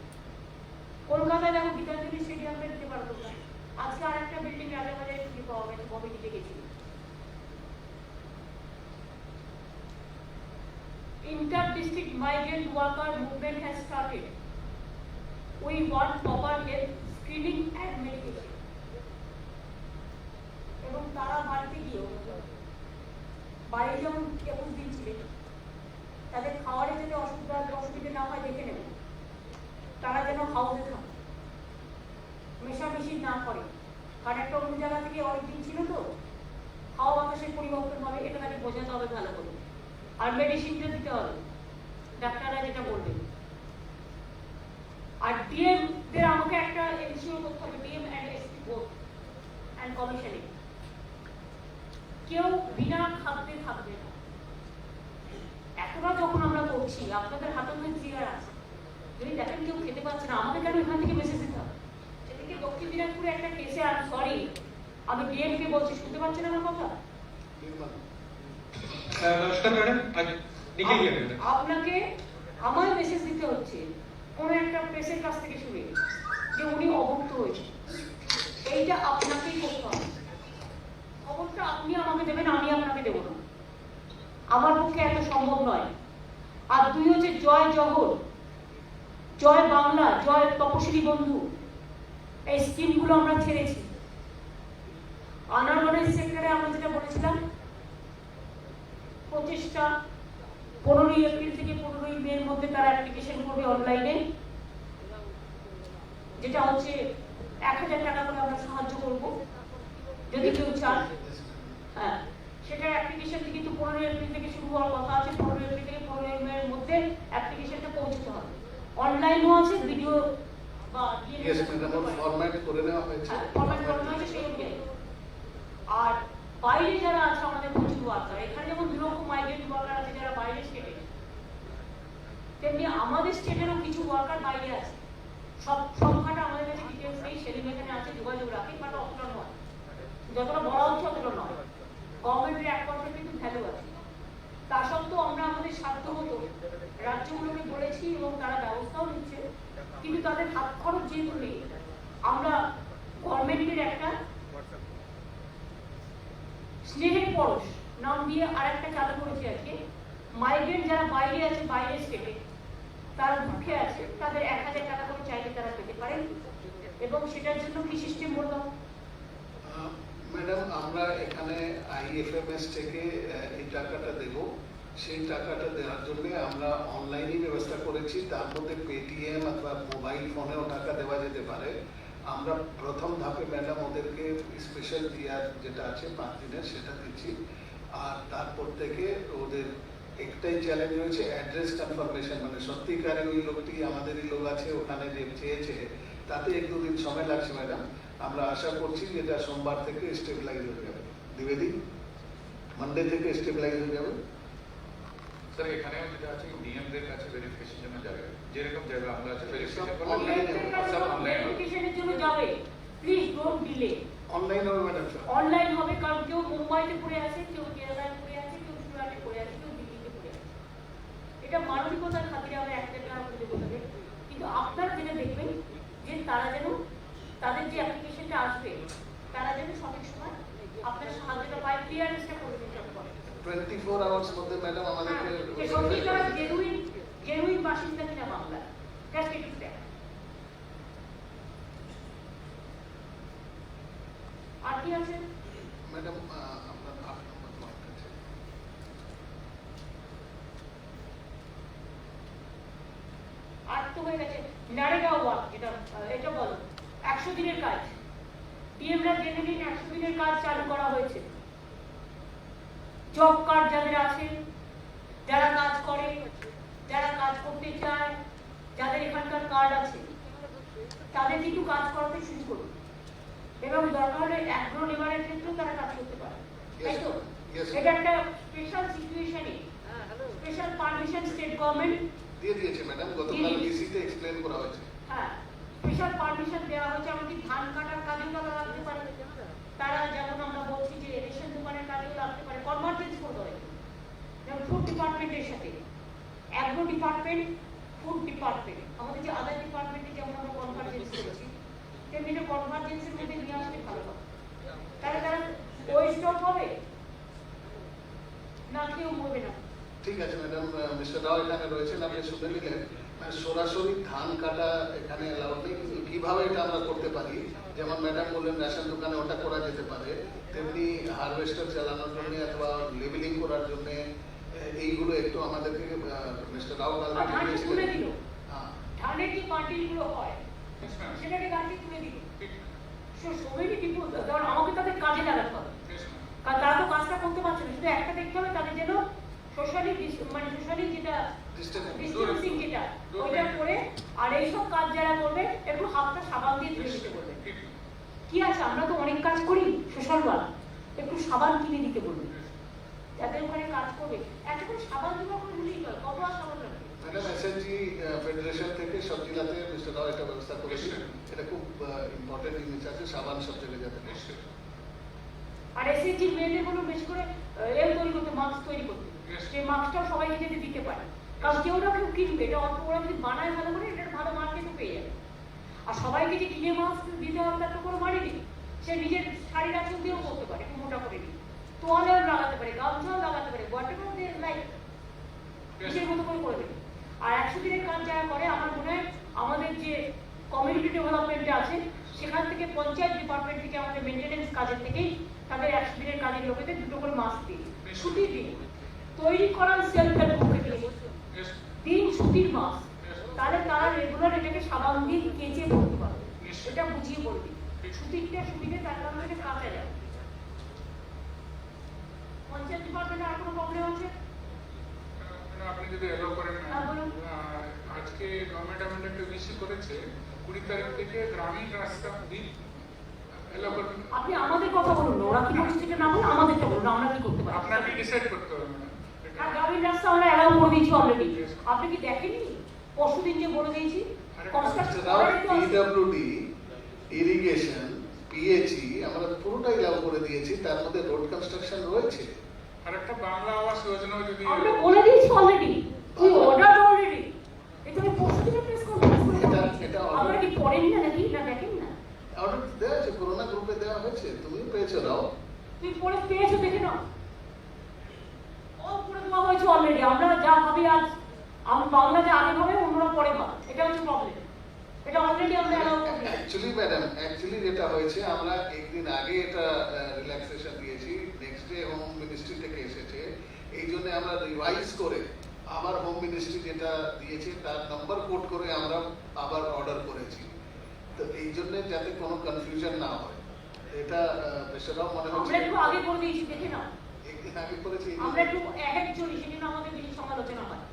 কলকাতায় দেখো গীতাঞ্জলি স্টেডিয়ামে দিতে পারবো না, আজকে আর একটা বিল্ডিং রাজাবাজারে ছুটি পাওয়া গেছে, কবে দিতে গেছিল। Inter-district migrant worker movement has started. We want proper health screening and medication. এবং তারা বাড়িতে গিয়েও বাইরে যেমন 21 দিন ছিলেন, তাদের খাওয়ারে যাতে অসুবিধা না হয় দেখে নেব, তারা যেন হাউসে থাকে, মেশামেশি না করে। কারণ একটা অন্য জায়গা থেকে অনেকদিন ছিল তো, খাওয়া বাতাসের পরিবর্তন হবে, এটা তাকে বোঝাতে হবে ভালো করে। আর মেডিসিনটা দিতে হবে, ডাক্তাররা যেটা বলবেন। আর ডিএম দের আমাকে একটা এনশিওর করতে হবে, DM and SP both and commissioning, কেউ বিনা খাদ্যে থাকবে না। এতটা যখন আমরা করছি, আপনাদের হাতে জিয়ার আছে, যদি দেখেন কেউ খেতে পাচ্ছে না, আমাকে কেন এখান থেকে মেসেজ দিতে হবে? সেদিকে দক্ষিণ দিনাজপুরে একটা কেসে, আর সরি আমি ডিএম কে বলছি, শুনতে পাচ্ছেন আমার কথা? আপনাকে আমার মেসেজ দিতে হচ্ছে কোন একটা প্রেসের কাছ থেকে শুনে যে উনি অভুক্ত হয়েছে, এইটা আপনাকেই করতে হবে। খবরটা আপনি আমাকে দেবেন, আমি আপনাকে দেবো না, আমার পক্ষে এত সম্ভব নয়। আর দুই হচ্ছে জয় জগৎ, জয় বাংলা, জয় তপশিলি বন্ধু, এই স্কিমগুলো আমরা ছেড়েছি। আনারবনের সেক্টরে আমরা যেটা বলেছিলাম, প্রচেষ্টা 15ই এপ্রিল থেকে 15ই মের মধ্যে তারা অ্যাপ্লিকেশন করবে অনলাইনে, যেটা হচ্ছে 1000 টাকা করে আমরা সাহায্য করব যদি কেউ চান। হ্যাঁ, সেটা অ্যাপ্লিকেশন কিন্তু 15ই এপ্রিল থেকে শুরু হওয়ার কথা আছে। 15ই এপ্রিল থেকে 15ই মের মধ্যে অ্যাপ্লিকেশনটা পৌঁছতে হবে। অনলাইনও আছে, ভিডিও বা ফরম্যাট করে নেওয়া হয়েছে, ফরম্যাট করে নেওয়া হয়েছে সেই অনুযায়ী। আর বাইরে যারা আছে আমাদের প্রচুর ওয়ার্কার, এখানে যেমন 2 লক্ষ মাইগ্রেন্ট ওয়ার্কার আছে যারা বাইরে স্টেটে, তেমনি আমাদের স্টেটেরও কিছু ওয়ার্কার বাইরে আছে। সব সংখ্যাটা আমাদের কাছে ডিটেলস নেই, সেদিন এখানে আছে, যোগাযোগ রাখি, বাট অতটা নয়, যতটা বলা হচ্ছে অতটা নয়। গভর্নমেন্টের 1% কিন্তু ভ্যালু আছে। তা সত্ত্বেও আমরা আমাদের সাধ্য মতো রাজ্যগুলোকে বলেছি এবং তারা ব্যবস্থাও নিচ্ছে, কিন্তু তাদের হাত খরচ যেহেতু নেই, আমরা গভর্নমেন্টের একটা স্নেহের পরশ নাম দিয়ে আরেকটা চালু করেছি আজকে। মাইগ্রেন্ট যারা বাইরে আছে, বাইরে স্টেটে, তারা দুঃখে আছে, তাদের 1000 টাকা করে চাইলে তারা পেতে পারেন। এবং সেটার জন্য কি সিস্টেম বললাম ম্যাডাম, আমরা এখানে আইএফএমএস থেকে এই টাকাটা দেব। সেই টাকাটা দেওয়ার জন্য আমরা অনলাইনে ব্যবস্থা করেছি, তার মধ্যে পেটিএম অথবা মোবাইল ফোনেও টাকা দেওয়া যেতে পারে। আমরা প্রথম ধাপে ম্যাডাম ওদেরকে স্পেশাল টিআর যেটা আছে 5 দিনের, সেটা দিচ্ছি। আর তারপর থেকে ওদের একটাই চ্যালেঞ্জ রয়েছে, অ্যাড্রেস কনফার্মেশন, মানে সত্যিকারের ওই লোকটি আমাদেরই লোক আছে ওখানে যে চেয়েছে, তাতে 1-2 দিন সময় লাগছে ম্যাডাম। আমরা আশা করছি যে এটা সোমবার থেকে স্টেবিলাইজ হয়ে যাবে। দ্বিবেদী, মানডে থেকে স্টেবিলাইজ হয়ে যাবে। স্যার এখানেও যেটা আছে ডিএম দের কাছে ভেরিফিকেশন জন্য যাবে, যেরকম যাবে আমরা আছে ভেরিফিকেশন ভেরিফিকেশনের জন্য যাবে। Please don't delay. অনলাইন হবে ম্যাডাম, অনলাইন হবে, কারণ কেউ মুম্বাইতে পড়ে আছে, কেউ কেরালায় পড়ে আছে, কেউ সুরাটে পড়ে আছে, কেউ দিল্লিতে পড়ে আছে। এটা মানবিকতার খাতিরে আমরা 1000 টাকা করে দেবো তাদের, কিন্তু আপনার তারা যেন তাদের যে অ্যাপ্লিকেশনটা আসবে তারা যেন সঠিক সময় আপনার সাহায্যটা পায়, ক্লিয়ারেন্সটা করে দিতে পারে। 24 আওয়ার্স মধ্যে ম্যাডাম আমাদেরকে যে সত্যিকার জেনুইন বাসিন্দা কিনা বাংলা, জাস্ট একটু দেখা। আর কি আছে ম্যাডাম আপনার 8 নম্বর পয়েন্ট আছে। আর তো হয়ে গেছে নারেগা ওয়ার্ক, যেটা এটা বলো 100 দিনের কাজ, পিএমরা জেনে নিন 100 দিনের কাজ চালু করা হয়েছে। জব কার্ড যাদের আছে, যারা কাজ করে, যারা কাজ করতে চায়, যাদের এখানকার কার্ড আছে, তাদের কিন্তু কাজ করাতে শুরু করুন এবং দরকার হলে অ্যাগ্রো লেবারের ক্ষেত্রেও তারা কাজ করতে পারে, তাই তো? Yes, yes. এটা একটা স্পেশাল সিচুয়েশনে স্পেশাল পারমিশন স্টেট গভর্নমেন্ট দিয়ে দিয়েছে ম্যাডাম, গতকাল ডিসিতে এক্সপ্লেইন করা হয়েছে। হ্যাঁ, স্পেশাল পারমিশন দেওয়া হয়েছে। এমনকি ধান কাটার কাজেও তারা লাগতে পারে, তারা যেমন আমরা বলছি যে রেশন দোকানের কাজেও লাগতে পারে, কনভার্জেন্স করতে হয়। যেমন ফুড ডিপার্টমেন্টের সাথে অ্যাগ্রো ডিপার্টমেন্ট, ফুড ডিপার্টমেন্ট, আমাদের যে আদার ডিপার্টমেন্টে যেমন আমরা কনভার্জেন্স করেছি, তেমনি এটা কনভার্জেন্সের মধ্যে নিয়ে আসলে ভালো হবে। তাহলে তারা ওয়েস্ট হবে না, কেউ মরবে না। ঠিক আছে ম্যাডাম, মিস্টার রাও এখানে রয়েছেন, আপনি শুনে নিলেন। সরাসরি ধান কাটা এখানে অ্যালাউ নেই, কিন্তু কিভাবে এটা আমরা করতে পারি, যেমন ম্যাডাম বললেন রেশন দোকানে ওটা করা যেতে পারে, তেমনি হারভেস্টার চালানোর জন্য অথবা লেবেলিং করার জন্য এইগুলো একটু আমাদেরকে মিস্টার রাও ধান তুলে দিল, হ্যাঁ, ধানের যে পার্টিগুলো হয় Yes, ma'am. সেটাকে গাছে তুলে দিল। ঠিক। সো মেনি পিপল, কারণ আমাকে তাদের কাজে লাগাতে হবে, Yes, ma'am. কারণ তারা তো কাজটা করতে পারছে না। শুধু একটা দেখতে হবে তাদের যেন সোশ্যালি যেটা ডিস্টেন্সিং যেটা ওইটা করে, আর এইসব কাজ যারা করবে একটু হাতটা সাবান দিয়ে ধুয়ে দিতে বলবে। ঠিক। কি আছে, আমরা তো অনেক কাজ করি সোশ্যাল ওয়ার্ক, একটু সাবান কিনে দিতে বলবে যাদের ওখানে কাজ করবে। একটা করে সাবান দেওয়া করে দিলেই হয়, কত আর সাবান লাগবে? ম্যাডাম এসএনজি ফেডারেশন থেকে সব জেলাতে মিস্টার রাও এটা ব্যবস্থা করেছে। এটা খুব ইম্পর্টেন্ট জিনিস আছে, সাবান সব জায়গায় যাতে Yes, sir. আর এসএসজি মেয়েদের বলুন বেশি করে এল তৈরি করতে, মাস্ক তৈরি করতে, Yes. সেই মাস্কটা সবাইকে যদি দিতে পারে, কারণ কেউ না কেউ কিনবে, এটা অল্প ওরা যদি বানায় ভালো করে এটা ভালো মার্কেটও পেয়ে যাবে। আর সবাইকে যে কিনে মাস্ক দিতে হবে তার তো কোনো মানে নেই, সে নিজের শাড়ির আঁচল দিয়েও করতে পারে, একটু মোটা করে দিয়ে তোয়ালেও লাগাতে পারে, গামছাও লাগাতে পারে, হোয়াটএভার দে লাইক, নিজের মতো করে করে দেবে। আর 100 দিনের কাজ যারা করে, আমার মনে হয় আমাদের যে কমিউনিটি ডেভেলপমেন্টে আছে সেখান থেকে পঞ্চায়েত ডিপার্টমেন্ট থেকে আমাদের মেনটেনেন্স কাজের থেকেই তাদের 100 দিনের কাজের লোকেদের 2 করে মাস্ক দিই, ছুটির দিন তৈরি করার সেলফ হেল্প গ্রুপে দিয়ে Yes. দিন ছুটির মাস্ক, তাহলে তারা রেগুলার এটাকে সাবান দিয়ে কেচে পড়তে পারবে, নিশ্চয়ই। এটা বুঝিয়ে বলবি ছুটিরটা সুবিধে, তার কারণে এটা কাঁচা যাবে। পঞ্চায়েত ডিপার্টমেন্টে আর কোনো প্রবলেম আছে? ম্যাডাম, আপনি যদি এলো করেন, হ্যাঁ, বলুন। আজকে গভর্নমেন্ট আমাদের একটা ইস্যু করেছে 20 তারিখ থেকে গ্রামীণ রাস্তা দিন এলো করবেন। আপনি আমাদের কথা বলুন না, ওরা কি বলছে সেটা না বলুন, আমাদেরটা বলুন, আমরা কি করতে পারি? আপনাকে ডিসাইড করতে হবে ম্যাডাম। আর গ্রামীণ রাস্তা আমরা অ্যালাউ করে দিয়েছি অলরেডি, আপনি কি দেখেননি? পরশুদিন যে বলে দিয়েছি কনস্ট্রাকশন পিডব্লিউডি, ইরিগেশন, পিএইচই আমরা পুরোটাই লাগু করে দিয়েছি, তার মধ্যে রোড কনস্ট্রাকশন রয়েছে। আর একটা বাংলা আবাস যোজনা যদি আমরা বলে দিয়েছি অলরেডি, তুই অর্ডার অলরেডি, এটা আমি পরশুদিনে প্রেস কনফারেন্স করে এটা আমরা কি পড়েন না নাকি, না দেখেন না? অর্ডার দেওয়া আছে, করোনা গ্রুপে দেওয়া হয়েছে, তুমি পেয়েছো রাও। তুই পড়ে পেয়েছো দেখে নাও, অল করে দেওয়া হয়েছে অলরেডি। আমরা যা ভাবি আজ, আমি বাংলা যে আগে ভাবে অন্যরা পরে ভাবে, এটা হচ্ছে প্রবলেম। এটা অলরেডি আমরা অ্যালাউ করে দিয়েছি। অ্যাকচুয়ালি ম্যাডাম, অ্যাকচুয়ালি যেটা হয়েছে, আমরা একদিন আগে এটা রিল্যাক্সেশন দিয়েছি, নেক্সট ডে হোম মিনিস্ট্রি থেকে এসেছে, এই জন্য আমরা রিভাইজ করে আবার হোম মিনিস্ট্রি যেটা দিয়েছে তার নাম্বার কোড করে আমরা আবার অর্ডার করেছি। তো এই জন্য যাতে কোনো কনফিউশন না হয়, এটা বেশিরভাগ মনে আমরা হচ্ছে একটু আগে করে দিয়েছি দেখে নাও, একদিন আগে করেছি। আমরা একটু এক চলি, সেজন্য আমাদের বেশি সমালোচনা হয়।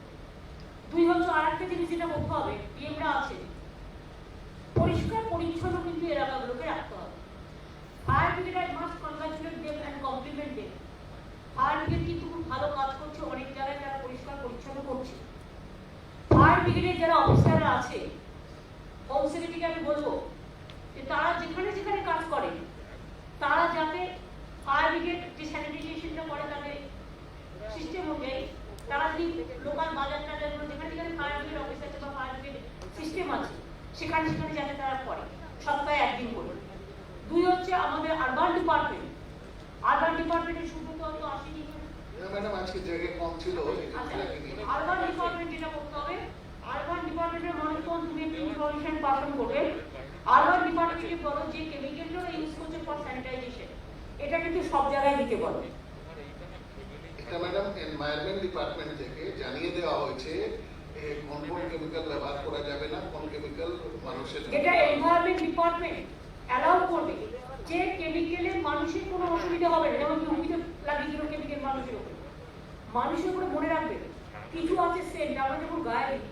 2 হচ্ছে আরেকটা জিনিস যেটা করতে হবে, পিএমরা আছে, পরিষ্কার পরিচ্ছন্ন কিন্তু এলাকাগুলোকে রাখতে হবে। Fire brigade I must congratulate them and compliment them. Fire brigade কিন্তু খুব ভালো কাজ করছে, অনেক জায়গায় যারা পরিষ্কার পরিচ্ছন্ন করছে। ফায়ার ব্রিগেডের যারা অফিসাররা আছে, হোম সেক্রেটারিকে আমি বলবো যে তারা যেখানে যেখানে কাজ করে, তারা যাতে ফায়ার ব্রিগেড যে স্যানিটাইজেশনটা করে তাদের সিস্টেম অনুযায়ী, তারা যদি লোকাল বাজার টাজারগুলো যেখানে যেখানে ফায়ার ব্রিগেড অফিস আছে বা ফায়ার ব্রিগেড সিস্টেম আছে, সেখানে সেখানে যাতে তারা করে, সপ্তাহে একদিন করে। 2 হচ্ছে আমাদের আরবান ডিপার্টমেন্টের সুব্রত হয়তো আসেনি। ম্যাডাম আজকে জায়গায় কম ছিল। আচ্ছা, আরবান ডিপার্টমেন্ট যেটা করতে হবে, আরবান ডিপার্টমেন্টের মনিটর তুমি একটু ইনফরমেশন পাসন করবে। আরবান ডিপার্টমেন্টকে বলো যে কেমিক্যালগুলো ইউজ করছে ফর স্যানিটাইজেশন, এটা কিন্তু সব জায়গায় দিতে বলো। এটা ম্যাডাম এনভায়রনমেন্ট ডিপার্টমেন্ট থেকে জানিয়ে দেওয়া হয়েছে কোন কোন কেমিক্যাল ব্যবহার করা যাবে না, কোন কেমিক্যাল মানুষের। এটা এনভায়রনমেন্ট ডিপার্টমেন্ট অ্যালাউ করবে যে কেমিক্যালে মানুষের কোনো অসুবিধা হবে না। যেমন জমিতে লাগিয়ে দিল কেমিক্যাল মানুষের উপরে মনে রাখবে কিছু আছে সেন্ট, আমরা যখন গায়ে দিই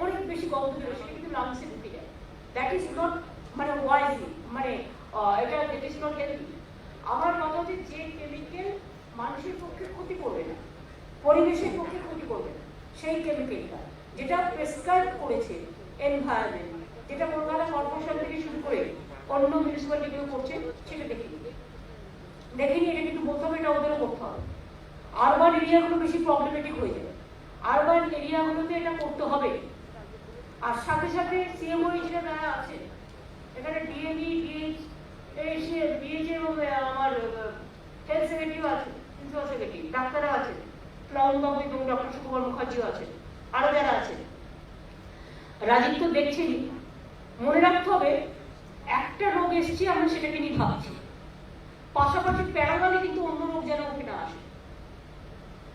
অনেক বেশি গন্ধ বেরোয়, সেটা কিন্তু লাংসে ঢুকে যায়। দ্যাট ইজ নট মানে ওয়াইজলি, মানে এটা দ্যাট ইজ নট হেলদি। আমার কথা হচ্ছে যে কেমিক্যাল মানুষের পক্ষে ক্ষতি করবে না, পরিবেশের পক্ষে ক্ষতি করবে না, সেই কেমিক্যালটা যেটা প্রেসক্রাইব করেছে এনভায়রনমেন্ট, যেটা কলকাতা কর্পোরেশন থেকে শুরু করে অন্য মিউনিসিপ্যালিটিগুলো করছে, সেটা দেখিনি। এটা কিন্তু বলতে হবে, এটা ওদেরও করতে হবে। আরবান এরিয়াগুলো বেশি প্রবলেমেটিক হয়ে যাবে, আরবান এরিয়াগুলোতে এটা করতে হবে। আর সাথে সাথে সিএমও যেটা যারা আছে এখানে ডিএমই, ডিএইচ এবং আমার হেলথ সেক্রেটারিও আছে, প্রিন্সিপাল সেক্রেটারি, ডাক্তাররা আছে, প্লাউন বাবু এবং ডক্টর সুকুমার মুখার্জিও আছে, আরো যারা আছে। রাজীব তো দেখছেনই, মনে রাখতে হবে একটা রোগ এসছে আমরা সেটাকে নিয়ে ভাবছি, পাশাপাশি প্যারাগনে কিন্তু অন্য রোগ যেন ওকে না আসে।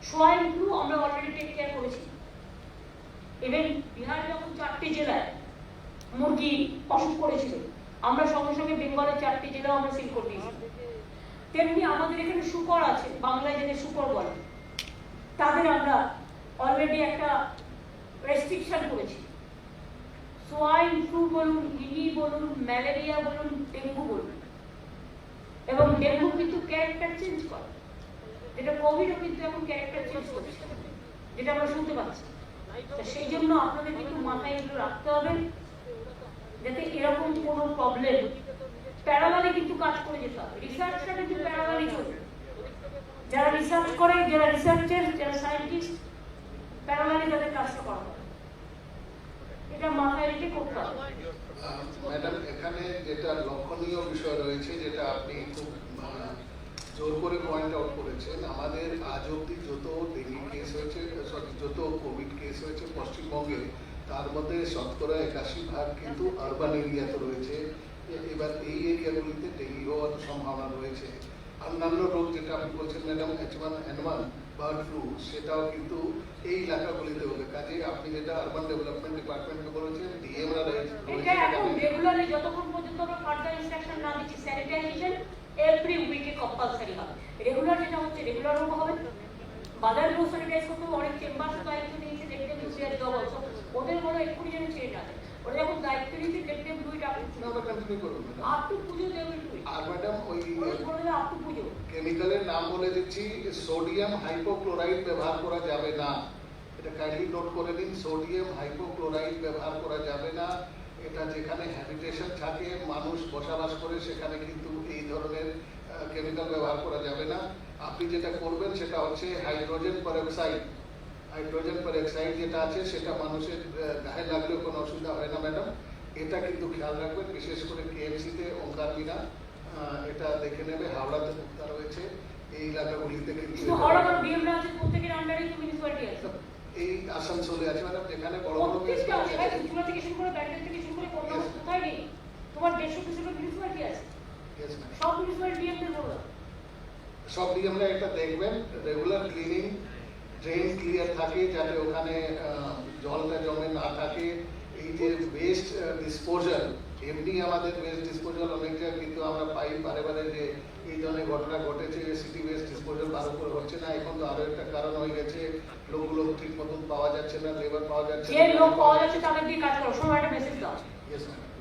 সোয়াইন ফ্লু আমরা অলরেডি টেক কেয়ার করেছি। ইভেন বিহারে যখন 4টে জেলায় মুরগি অসুখ করেছিল, আমরা সঙ্গে সঙ্গে বেঙ্গলের 4টে জেলাও আমরা সিল করে দিয়েছি। তেমনি আমাদের এখানে শুকর আছে, বাংলায় যেটা শুকর বলে, তাদের আমরা অলরেডি একটা রেস্ট্রিকশন করেছি। সোয়াইন ফ্লু বলুন, ইনি বলুন, ম্যালেরিয়া বলুন, ডেঙ্গু বলুন, এবং ডেঙ্গু কিন্তু ক্যারেক্টার চেঞ্জ করে, যেটা কোভিডও কিন্তু এখন ক্যারেক্টার চেঞ্জ করছে, যেটা আমরা শুনতে পাচ্ছি। সেই জন্য আপনাদের কিন্তু মাথায় এগুলো রাখতে হবে যাতে এরকম কোনো প্রবলেম, প্যারালালে কিন্তু কাজ করে যেতে হবে। রিসার্চটা কিন্তু প্যারালালে চলবে, যারা রিসার্চ করে, যারা রিসার্চার, যারা সায়েন্টিস্ট, প্যারালালে তাদের কাজটা করা হবে, এটা মাথায় রেখে করতে হবে। ম্যাডাম এখানে যেটা লক্ষণীয় বিষয় রয়েছে, যেটা আপনি খুব জোর করে পয়েন্ট আউট করেছেন, আমাদের আজ অব্দি যত ডেঙ্গি কেস হয়েছে, যত কোভিড কেস হয়েছে পশ্চিমবঙ্গে, তার মধ্যে শতকরা 81% কিন্তু আরবান এরিয়াতে রয়েছে। এবার এই এরিয়াগুলিতে ডেঙ্গি হওয়ার সম্ভাবনা রয়েছে। অন্যান্য রোগ যেটা আপনি বলছেন ম্যাডাম, H1N1 বার্ড ফ্লু, সেটাও কিন্তু এই এলাকাগুলিতে হবে। কাজে আপনি যেটা আরবান ডেভেলপমেন্ট ডিপার্টমেন্টকে বলেছেন, ডিএমরা এটা এখন রেগুলারলি যতক্ষণ পর্যন্ত আমরা ফার্দার ইনস্ট্রাকশন না দিচ্ছি, স্যানিটাইজেশন এভরি উইকে কম্পালসারি হবে। রেগুলার যেটা হচ্ছে রেগুলার হবে। বাজারগুলো স্যানিটাইজ করতে হবে। অনেক চেম্বার দায়িত্ব নিয়েছে, দেখতে মিউজিয়ার জব অলসো, ওদের মনে এক্ষুনি যেন ছেড়ে না যায়। ওরা যখন দায়িত্ব নিয়েছে দেখতে দুইটা কন্টিনিউ করুন আপ টু পুজো দেবে। আর ম্যাডাম ওই আপ টু পুজো কেমিক্যালের নাম বলে দিচ্ছি, সোডিয়াম হাইপোক্লোরাইড ব্যবহার করা যাবে না। এটা কাইন্ডলি নোট করে দিন, সোডিয়াম হাইপোক্লোরাইড ব্যবহার করা যাবে না। এটা যেখানে হ্যাবিটেশন থাকে, মানুষ বসবাস করে, সেখানে কিন্তু এই ধরনের কেমিক্যাল ব্যবহার করা যাবে না। আপনি যেটা করবেন সেটা হচ্ছে হাইড্রোজেন পারঅক্সাইড। হাইড্রোজেন পারঅক্সাইড যেটা আছে সেটা মানুষের গায়ে লাগলেও কোনো অসুবিধা হয় না ম্যাডাম। এটা কিন্তু খেয়াল রাখবেন, বিশেষ করে কেএমসিতে ওঙ্কার মিনা এটা দেখে নেবে। হাওড়াতে মুক্তা রয়েছে, এই এলাকাগুলিতে কিন্তু প্রত্যেকের আন্ডারে মিউনিসিপ্যালিটি আছে। এই আসানসোলে আছে ম্যাডাম, যেখানে বড় বড় প্রত্যেকটা আছে ভাই, চুচুড়া থেকে শুরু করে ব্যান্ডেল থেকে শুরু করে কোথাও কোথায় নেই। তোমার 150 মিউনিসিপ্যালিটি আছে, সব মিউনিসিপ্যালিটি ডিএমদের বললাম। সব ডিএমরা এটা দেখবেন, রেগুলার ক্লিনিং, ড্রেন ক্লিয়ার থাকে, যাতে ওখানে জলটা জমে না থাকে। এই যে ওয়েস্ট ডিসপোজাল, এমনি আমাদের ওয়েস্ট ডিসপোজাল অনেক জায়গায় কিন্তু আমরা পাই বারে বারে যে এই ধরনের ঘটনা ঘটেছে, সিটি ওয়েস্ট ডিসপোজাল ভালো করে হচ্ছে না। এখন তো আরো একটা কারণ হয়ে গেছে, লোকগুলো ঠিক মতন পাওয়া যাচ্ছে না, লেবার পাওয়া যাচ্ছে না। যে লোক পাওয়া যাচ্ছে তাদের দিয়ে কাজ করো, সময় একটা মেসেজ দাও।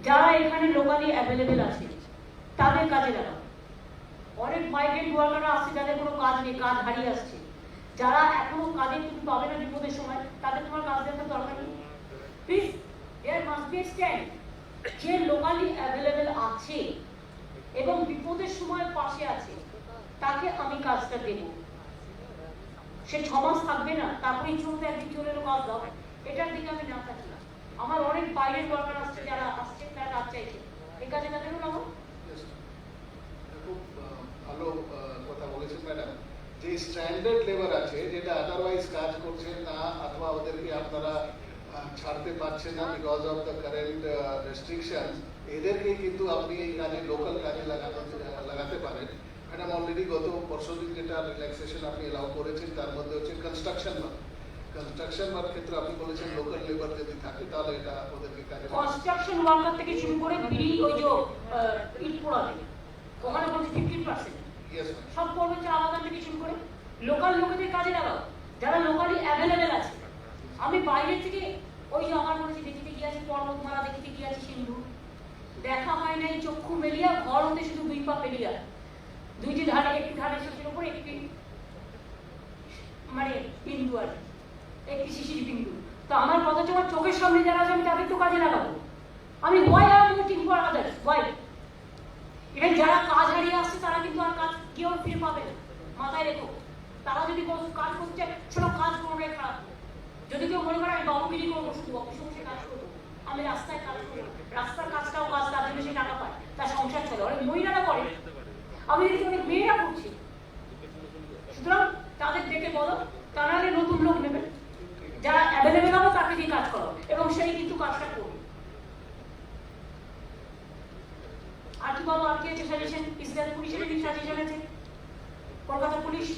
যারা এখানে লোকালি অ্যাভেলেবেল আছে তাদের কাজে লাগাও। অনেক মাইগ্রেন্ট ওয়ার্কাররা আছে যাদের কোনো কাজ নেই, কাজ হারিয়ে আসছে। যারা এখনো কাজে তুমি পাবে না বিপদের সময়, তাদের তোমার কাজ দেওয়ার দরকার নেই। Please there must be stand. যে লোকালি অ্যাভেলেবেল আছে এবং বিপদের সময় পাশে আছে, তাকে আমি কাজটা দেব। সে 6 মাস থাকবে না, তারপরে ইচ্ছে একদিন চলে এলো কাজ দাও, এটার দিকে আমি না থাকি না। আমার অনেক বাইরের ওয়ার্কার আসছে, যারা আসছে এই কাজে তাদেরও লাগাও। Yes, খুব ভালো কথা বলেছেন ম্যাডাম। যে স্ট্যান্ডার্ড লেবার আছে যেটা আদারওয়াইজ কাজ করছে না অথবা ওদেরকে আপনারা ছাড়তে পারছেন না because of the current restriction, এদেরকে কিন্তু আপনি এই কাজে লোকাল কাজে লাগাতে পারেন। ম্যাডাম অলরেডি গত পরশুদিন যেটা রিল্যাক্সেশন আপনি এলাও করেছেন তার মধ্যে হচ্ছে কনস্ট্রাকশন ওয়ার্ক। কনস্ট্রাকশন ওয়ার্ক ক্ষেত্রে আপনি বলেছেন লোকাল লেবার যদি থাকে তাহলে এটা ওদেরকে কাজে কনস্ট্রাকশন ওয়ার্কার থেকে শুরু করে বিড়ি ওই যে ইট পোড়াবে ওখানে বলছে 50%। ইয়েস সব করবে চা বাগান থেকে শুরু করে লোকাল লোকেদের কাজে লাগাও যারা লোকালি অ্যাভেলেবেল আছে। আমি বাইরে থেকে ওই যে আমার বলেছি দেখিতে গিয়েছি পর্বতমালা, দেখিতে গিয়েছি সিন্ধু, দেখা হয় নাই চক্ষু মেলিয়া, ঘর হতে শুধু 2 পা পেরিয়া, 2টি ধারে একটি ধারে শেষের উপর একটি মানে বিন্দু আর একটি শিশির বিন্দু। তো আমার কথা হচ্ছে আমার চোখের সামনে যারা আছে আমি তাদের তো কাজে লাগাবো। আমি why are waiting for others, why? এখানে যারা কাজ হারিয়ে আসছে তারা কিন্তু আর কাজ কেউ ফিরে পাবে না, মাথায় রেখো। তারা যদি কাজ করতে সেটা কাজ করবে খারাপ। যদি কেউ মনে করে আমি বাবুগিরি করবো, শুধু অফিসে বসে কাজ করবো, আমি রাস্তায় কাজ করবো, রাস্তার কাজটাও কাজ, তার জন্য সে টাকা পায়, তার সংসার চলে। অনেক মহিলারা করে, আমি দেখি অনেক মেয়েরা করছি। সুতরাং তাদের দেখে বলো, তারা নতুন লোক নেবে, যারা অ্যাভেলেবেল হবে তাকে দিয়ে কাজ করো এবং সেই কিন্তু কাজটা করবে। আর কি বলো, আর কি আছে সাজেশন? ইসরায়েল পুলিশের কি সাজেশন আছে? কলকাতা পুলিশ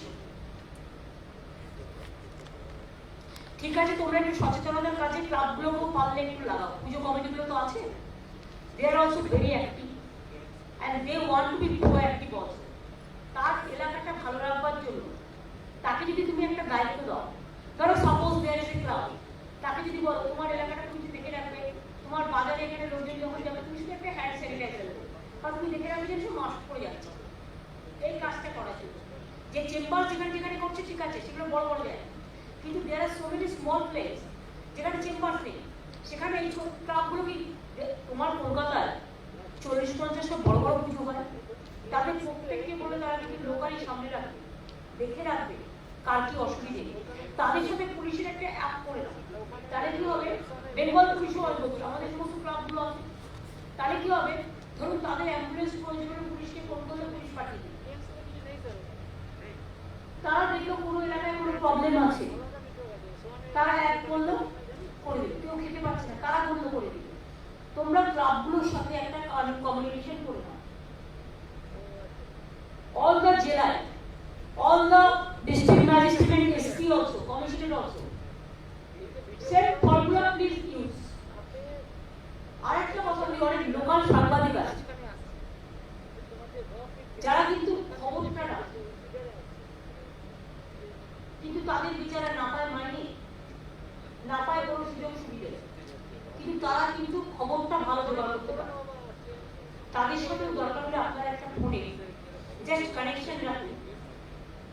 ঠিক আছে, তোমরা একটু সচেতনতার কাজে ক্লাবগুলোকেও পারলে একটু লাগাও। পুজো কমিটিগুলো তো আছে, they are also very active and they want to be proactive also. তার এলাকাটা ভালো রাখবার জন্য তাকে যদি তুমি একটা দায়িত্ব দাও, ধরো suppose there is a club, তাকে যদি বলো তোমার এলাকাটা তুমি দেখে রাখবে, তোমার বাজারে এখানে লোকজন যখন যাবে তুমি শুধু একটা হ্যান্ড স্যানিটাইজার দেবে, বা তুমি দেখে রাখবে যে সব মাস্ক পরে যাচ্ছে। এই কাজটা করা ছিল। যে চেম্বার যেখানে যেখানে করছে ঠিক আছে, সেগুলো বড় বড় জায়গা, কিন্তু দেয়ার আর সো মেনি স্মল প্লেস যেখানে চেম্বার নেই, সেখানে এই ছোট ক্লাবগুলো কি, তোমার কলকাতায় 40-50টা বড় বড় পুজো হয়, তাদের প্রত্যেককে বলে তারা যদি লোকালি সামনে রাখবে, দেখে রাখবে কার কি অসুবিধে, তাদের সাথে পুলিশের একটা অ্যাপ করে রাখবে। তাহলে কি হবে, বেঙ্গল পুলিশও আসবে, আমাদের সমস্ত ক্লাবগুলো আছে, তাহলে কি হবে, ধরুন তাদের অ্যাম্বুলেন্স প্রয়োজন হলে পুলিশকে ফোন করলে পুলিশ পাঠিয়ে দিবে। তারা দেখলো কোনো এলাকায় কোনো প্রবলেম আছে, তারা এক করলো করে দিবে, কেউ খেতে পারছে না তারা বন্ধ করে দিবে। তোমরা ক্লাবগুলোর সাথে একটা কমিউনিকেশন করে নাও। all the জেলায়, all the district magistrate and SP also, commissioner also, same formula please use. আরেকটা কথা বলি, অনেক লোকাল সাংবাদিক আছে যারা কিন্তু খবরটা রাখে, কিন্তু তাদের বিচারা না পায় মাইনে, না পায় কোনো সুযোগ সুবিধা, কিন্তু তারা কিন্তু খবরটা ভালো জোগাড় করতে পারে। তাদের সাথে দরকার হলে আপনারা একটা ফোনে জাস্ট কানেকশন রাখুন,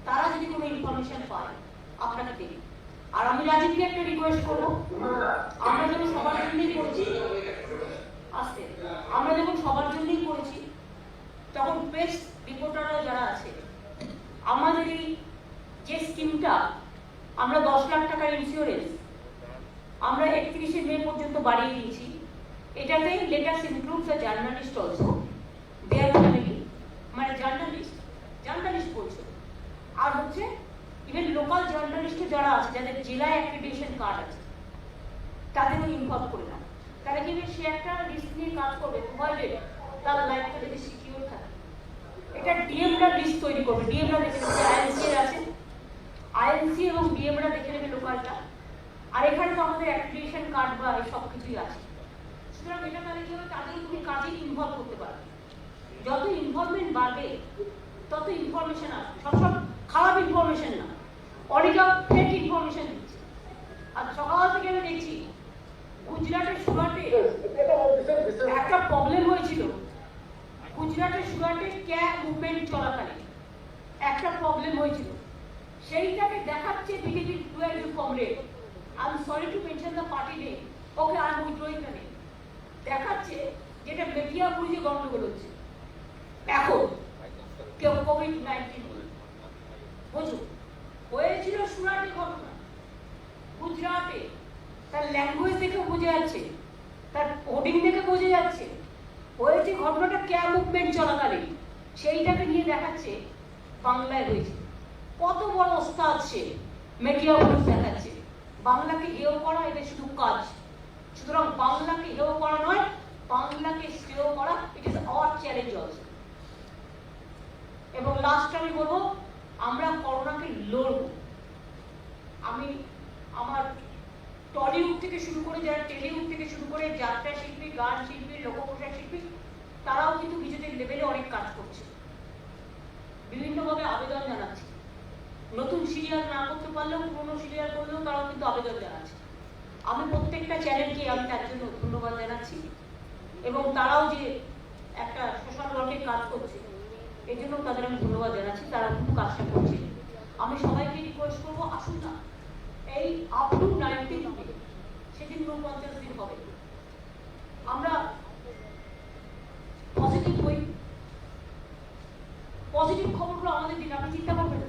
তারা যদি কোনো ইনফরমেশন পায় আপনাকে দেবে। আর আমি রাজীবকে একটা রিকোয়েস্ট করবো, আমরা যখন সবার জন্যই করেছি, আসতে আমরা যখন সবার জন্যই করেছি, তখন প্রেস রিপোর্টাররা যারা আছে, আমাদের এই যে স্কিমটা আমরা 10 লাখ টাকার ইন্স্যুরেন্স আমরা 31শে মে পর্যন্ত বাড়িয়ে দিয়েছি, এটাতে let us include the journalist also, their family, মানে জার্নালিস্ট বলছে, আর হচ্ছে ইভেন লোকাল জার্নালিস্ট যারা আছে, যাদের জেলায় অ্যাক্রিডিটেশন কার্ড আছে, তাদেরও ইনভলভ করে না। তারা কি সে একটা রিস্ক নিয়ে কাজ করবে, প্রোভাইডেড তার লাইফটা যদি সিকিউর থাকে। এটা ডিএমরা লিস্ট তৈরি করবে, ডিএমরা দেখে নেবে, আইএনসি আছে, আইএনসি এবং ডিএমরা দেখে নেবে লোকালটা, আর এখানে তো আমাদের অ্যাক্রিডিটেশন কার্ড বা সব কিছুই আছে। সুতরাং এটা তাহলে কি হবে, তাদের তুমি কাজে ইনভলভ করতে পারবে। যত ইনভলভমেন্ট বাড়বে তত ইনফরমেশন আসবে, সব খারাপ ইনফরমেশন না, অনেক ফেক ইনফরমেশন দিচ্ছে। আর সকাল থেকে আমি দেখছি গুজরাটের সুরাটে একটা প্রবলেম হয়েছিল, গুজরাটের সুরাটে ক্যাব মুভমেন্ট চলাকালীন একটা প্রবলেম হয়েছিল, সেইটাকে দেখাচ্ছে বিজেপির 12 comrade, I am sorry to mention the party name, okay I am withdrawing the name, দেখাচ্ছে যেটা মেদিয়াপুরে গন্ডগোল হচ্ছে এখন কেউ কোভিড-19 বুঝুন হয়েছিল সুরাটে ঘটনা, গুজরাটে, তার ল্যাঙ্গুয়েজ দেখে বোঝা যাচ্ছে, তার কোডিং দেখে বোঝা যাচ্ছে হয়েছে ঘটনাটা ক্যাব মুভমেন্ট চলাকালীন, সেইটাকে নিয়ে দেখাচ্ছে বাংলায় হয়েছে। কত বড় ওস্তাদ সে, মিডিয়া ভয়েস দেখাচ্ছে। বাংলাকে হেয় করা এদের শুধু কাজ। সুতরাং বাংলাকে হেয় করা নয়, বাংলাকে শ্রেয় করা, it is our challenge also. এবং লাস্ট আমি বলবো, আমরা করোনাকে লড়ব। আমি আমার টলিউড থেকে শুরু করে, যারা টেলিউড থেকে শুরু করে, যাত্রা শিল্পী, গান শিল্পী, লোকপোশাক শিল্পী, তারাও কিন্তু নিজেদের লেভেলে অনেক কাজ করছে। বিভিন্নভাবে আবেদন জানাচ্ছে। নতুন সিরিয়াল না করতে পারলেও, পুরনো সিরিয়াল করলেও তারাও কিন্তু আবেদন জানাচ্ছে। আমি প্রত্যেকটা চ্যানেলকে আমি তার জন্য ধন্যবাদ জানাচ্ছি। এবং তারাও যে একটা সোশ্যাল ওয়ার্কের কাজ করছে, এই জন্য তাদের আমি ধন্যবাদ জানাচ্ছি। তারা কিন্তু কাজটা করছে। আমি সবাইকে রিকোয়েস্ট করবো, আসুন না এই আপ টু 19 সেদিন 49 দিন হবে, আমরা পজিটিভ হই। পজিটিভ খবরগুলো আমাদের দিন। আপনি চিন্তা করবেন,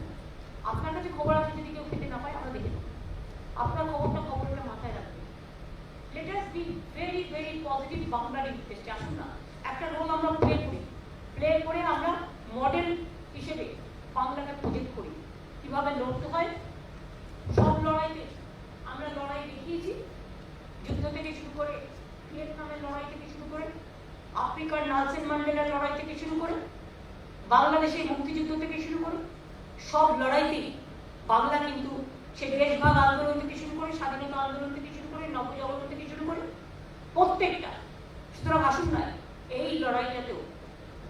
আপনার কাছে খবর আছে, যদি কেউ খেতে না পায় আমরা দেখে নেব। আপনার খবরটা মাথায় রাখবেন। Let us be very very positive বাংলার ইন্টারেস্টে। আসুন না একটা রোল আমরা প্লে করে আমরা মডেল হিসেবে বাংলাকে প্রজেক্ট করি, কিভাবে লড়তে হয়। সব লড়াইতে আমরা লড়াই দেখিয়েছি, যুদ্ধ থেকে শুরু করে, ভিয়েতনামের লড়াই থেকে শুরু করে, আফ্রিকার নেলসন ম্যান্ডেলার লড়াই থেকে শুরু করে, বাংলাদেশের মুক্তিযুদ্ধ থেকে শুরু করে, সব লড়াইতেই বাংলা কিন্তু সে দেশভাগ আন্দোলন থেকে শুরু করে, স্বাধীনতা আন্দোলন থেকে শুরু করে, নবজাগরণ থেকে শুরু করে, প্রত্যেকটা। সুতরাং আসুন না এই লড়াইটাতেও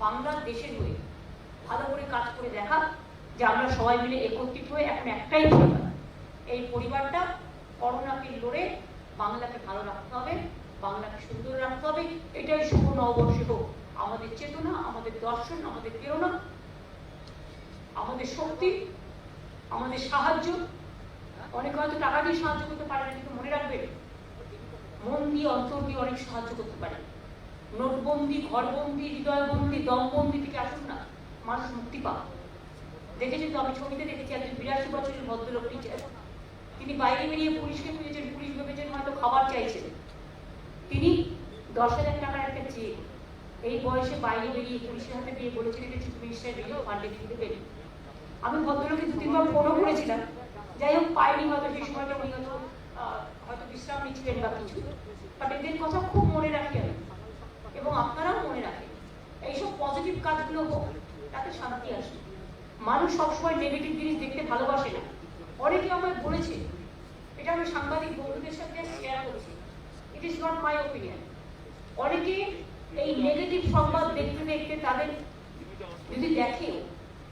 বাংলার দেশের হয়ে ভালো করে কাজ করে দেখা, যে আমরা সবাই মিলে একত্রিত হয়ে এখন একটাই পরিবার। এই পরিবারটা করোনাকে লড়ে বাংলাকে ভালো রাখতে হবে, বাংলাকে সুন্দর রাখতে হবে। এটাই শুভ নববর্ষে হোক আমাদের চেতনা, আমাদের দর্শন, আমাদের প্রেরণা, আমাদের শক্তি, আমাদের সাহায্য। অনেকে হয়তো টাকা দিয়ে সাহায্য করতে পারে না, কিন্তু মনে রাখবেন, মন দিয়ে, অন্তর দিয়ে অনেক সাহায্য করতে পারে। নোটবন্দি, ঘরবন্দি, হৃদয়বন্দি, দমবন্দি থেকে আসুন না, মানুষ মুক্তি পাবে। দেখেছেন তো, আমি ছবিতে দেখেছি একজন 82 বছরের ভদ্রলোক টিচার, তিনি বাইরে বেরিয়ে পুলিশকে খুঁজেছেন। পুলিশ ভেবেছেন হয়তো খাবার চাইছেন, তিনি 10,000 টাকার একটা চেক এই বয়সে বাইরে বেরিয়ে পুলিশের হাতে দিয়ে বলেছিলেন যে চিফ মিনিস্টার রিলিফ ফান্ডে দিতে দেবেন। আমি ভদ্রলোকে 2-3 বার ফোনও করেছিলাম, যাই হোক পাইনি, হয়তো সেই সময়টা উনি হয়তো বিশ্রাম নিচ্ছিলেন বা কিছু। বাট এদের কথা খুব মনে রাখি আমি, এবং আপনারাও মনে রাখেন। এইসব পজিটিভ কাজগুলো হোক, তাতে শান্তি আসে। মানুষ সবসময় নেগেটিভ জিনিস দেখতে ভালোবাসে না। অনেকে আমায় বলেছে, এটা আমি সাংবাদিক বন্ধুদের সাথে শেয়ার করেছি, it is not my opinion. অনেকে এই নেগেটিভ সংবাদ দেখতে দেখতে তাদের যদি দেখে,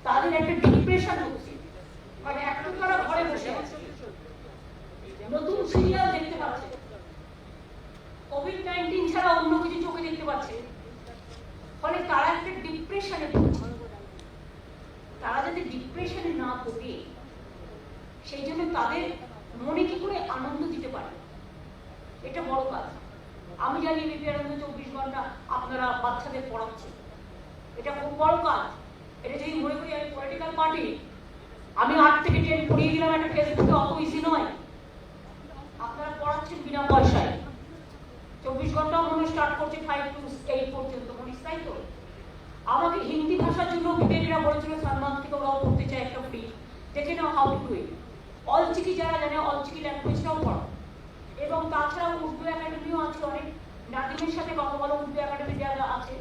তাদের একটা ডিপ্রেশন হচ্ছে। মানে একটু তারা ঘরে বসে আছে, নতুন সিরিয়াল দেখতে পাচ্ছে, কোভিড-19 ছাড়া অন্য কিছু চোখে দেখতে পাচ্ছে, ফলে তারা একটা ডিপ্রেশনে ভুগছে। তারা যাতে ডিপ্রেশনে না ভোগে, সেই জন্য তাদের মনে কি করে আনন্দ দিতে পারে, এটা বড় কাজ। আমি জানি এবিপি আনন্দ 24 ঘন্টা আপনারা বাচ্চাদের পড়াচ্ছেন, এটা খুব বড় কাজ। এটা যদি মনে করি আমি পলিটিক্যাল পার্টি, আমি 8 থেকে 10 পড়িয়ে দিলাম একটা ফেসবুকে, অত ইজি নয়। আপনারা পড়াচ্ছেন বিনা পয়সায়, 24 ঘন্টা মনে স্টার্ট করছে 5 to 8 পর্যন্ত, মনে তাই তো। আমাকে হিন্দি ভাষার জন্য বিদেশিরা বলেছিল সালমান থেকে ওরাও পড়তে চায় একটা ফ্রি, দেখে নাও how to do it. Ol Chiki যারা জানে, অলচিকি ল্যাঙ্গুয়েজটাও পড়ো। এবং তাছাড়াও উর্দু একাডেমিও আছে, অনেক নাদিমের সাথে কথা বলো, উর্দু একাডেমি যারা আছে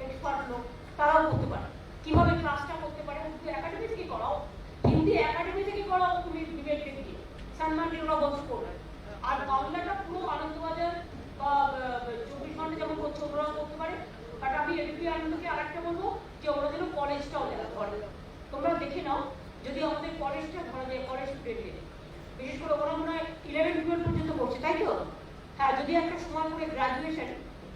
এক্সপার্ট লোক, তারাও করতে পারে। কিভাবে ক্লাসটা করতে পারে, উর্দু একাডেমি থেকে করাও, হিন্দি একাডেমি থেকে করাও, তুমি ডিবেট থেকে সালমানকে ওরা বলতে করবে। আর বাংলাটা পুরো আনন্দবাজার বা 24 ঘন্টা যেমন করছে ওরাও করতে পারে। বাট আমি এবিপি আনন্দকে আরেকটা বলবো যে ওরা যেন কলেজটাও করে। তোমরা দেখে নাও, যদি আমাদের কলেজটা ধরা যায়, কলেজ স্টুডেন্টদের বিশেষ করে ওরা মনে হয় 11-12 পর্যন্ত করছে, তাই তো? হ্যাঁ, যদি একটা সময় করে গ্রাজুয়েশন,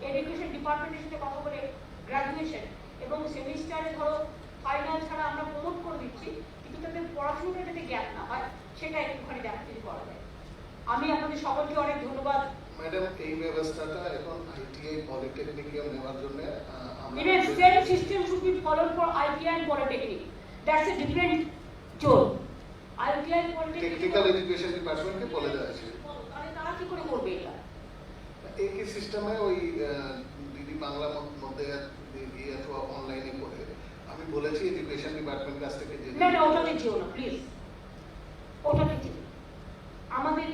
এডুকেশন ডিপার্টমেন্টের সাথে কথা বলে গ্রাজুয়েশন এবং সেমিস্টারে ধরো ফাইনাল ছাড়া আমরা প্রমোট করে দিচ্ছি, কিন্তু তাদের পড়াশোনাটা যাতে গ্যাপ না হয়, সেটা একটুখানি দেখা যদি করা যায়। আমি আপনাদের সকলকে অনেক ধন্যবাদ। ম্যাডাম, এই ব্যবস্থাটা এখন আইটিআই পলিটেকনিকেও নেওয়ার জন্য Even same system should be followed for ITI and Polytechnic. That's a different zone. ITI Polytechnic technical education ডিপার্টমেন্টকে বলে দেওয়া হয়েছে। তাহলে তারা কি করে করবে এটা? एक ही सिस्टम है ওই দিদি বাংলা মধ্যে দিয়ে অথবা অনলাইনে করে আমি বলেছি এডুকেশন ডিপার্টমেন্ট কাছ থেকে যে না না ওটাতে যেও না প্লিজ, ওটাতে যেও না। আমাদের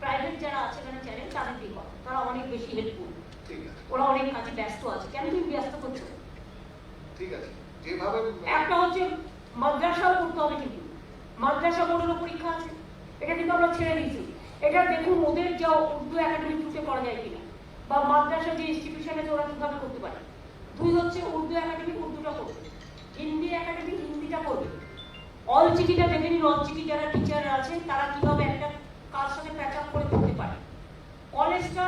প্রাইভেট যারা আছে এখানে চ্যানেল তাদের দিয়ে কথা, তারা অনেক বেশি হেল্পফুল, ঠিক আছে ওরা অনেক কাজে ব্যস্ত আছে। কেন তুমি ব্যস্ত করছো? ঠিক আছে যেভাবে একটা হচ্ছে মাদ্রাসাও করতে হবে, কিন্তু মাদ্রাসা বোর্ডেরও পরীক্ষা আছে, এটা কিন্তু আমরা ছেড়ে দিয়েছি। এটা দেখুন ওদের যা উর্দু একাডেমি থ্রুতে করা যায় কিনা, বা মাদ্রাসা যে ইনস্টিটিউশন আছে ওরা কিভাবে করতে পারে। দুই হচ্ছে উর্দু একাডেমি উর্দুটা করবে, হিন্দি একাডেমি হিন্দিটা করবে। অল চিঠিটা দেখে নিন, অল চিঠি যারা টিচার আছে তারা কিভাবে একটা কার সাথে প্যাচ আপ করে করতে পারে। কলেজটা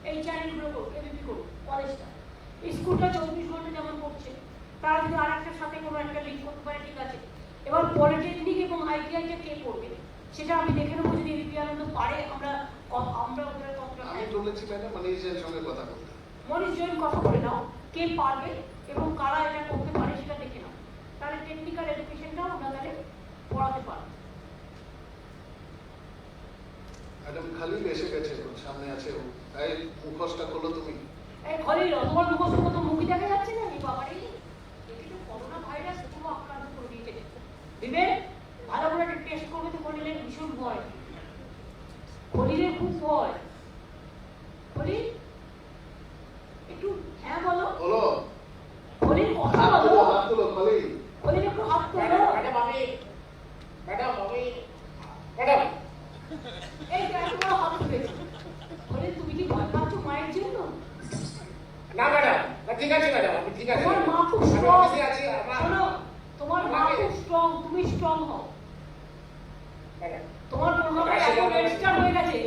এই চ্যানেলগুলো করুক, এবিপি করুক কলেজটা। স্কুলটা 24 ঘন্টা যেমন করছে, তারা যদি আর একটার সাথে কোনো একটা লিঙ্ক করতে পারে, ঠিক আছে। এবার পলিটেকনিক এবং আইটিআইটা কে করবে সেটা আমি দেখে নেবো, যদি এবিপি আনন্দ পারে আমরা ওদের আমি বলেছি ম্যাডাম মনীষের সঙ্গে কথা বলতে। মনীষ জৈন কথা বলে নাও কে পারবে এবং কারা এটা করতে পারে সেটা দেখে নাও, তাহলে টেকনিক্যাল এডুকেশনটাও আমরা তাহলে পড়াতে পারবো। ম্যাডাম খালিল এসে গেছে, ওর সামনে আছে ও। এই মুখোশটা খোলো তুমি। এই খলিল তোমার মুখস্থ কত মুখই দেখা যাচ্ছে না, এই বাবারে এটি তো করোনা ভাইরাস পুরো আক্রান্ত করে দিয়েছে। দিবে ভালো করে একটা টেস্ট করবে তো খলিলের ভীষণ ভয়, খলিলের খুব ভয়। খলিল একটু হ্যাঁ বলো, বলো খলিল কথা হাত বলো, তুলো, হাত তুলো খালিল। খলিল একটু হাত তোলো। ম্যাডাম এই দেখো তোমার হাত তুলেছে। খলিল তুমি কি ভয় পাচ্ছ মায়ের জন্য? না ম্যাডাম, ঠিক আছে ম্যাডাম, আমি ঠিক আছে। তোমার মা খুব আমি স্ট্রং, অফিসে আছি, শোনো তোমার মা খুব স্ট্রং, তুমি স্ট্রং হও। ম্যাডাম তোমার কলকাতায় এত রেড স্টার হয়ে গেছে,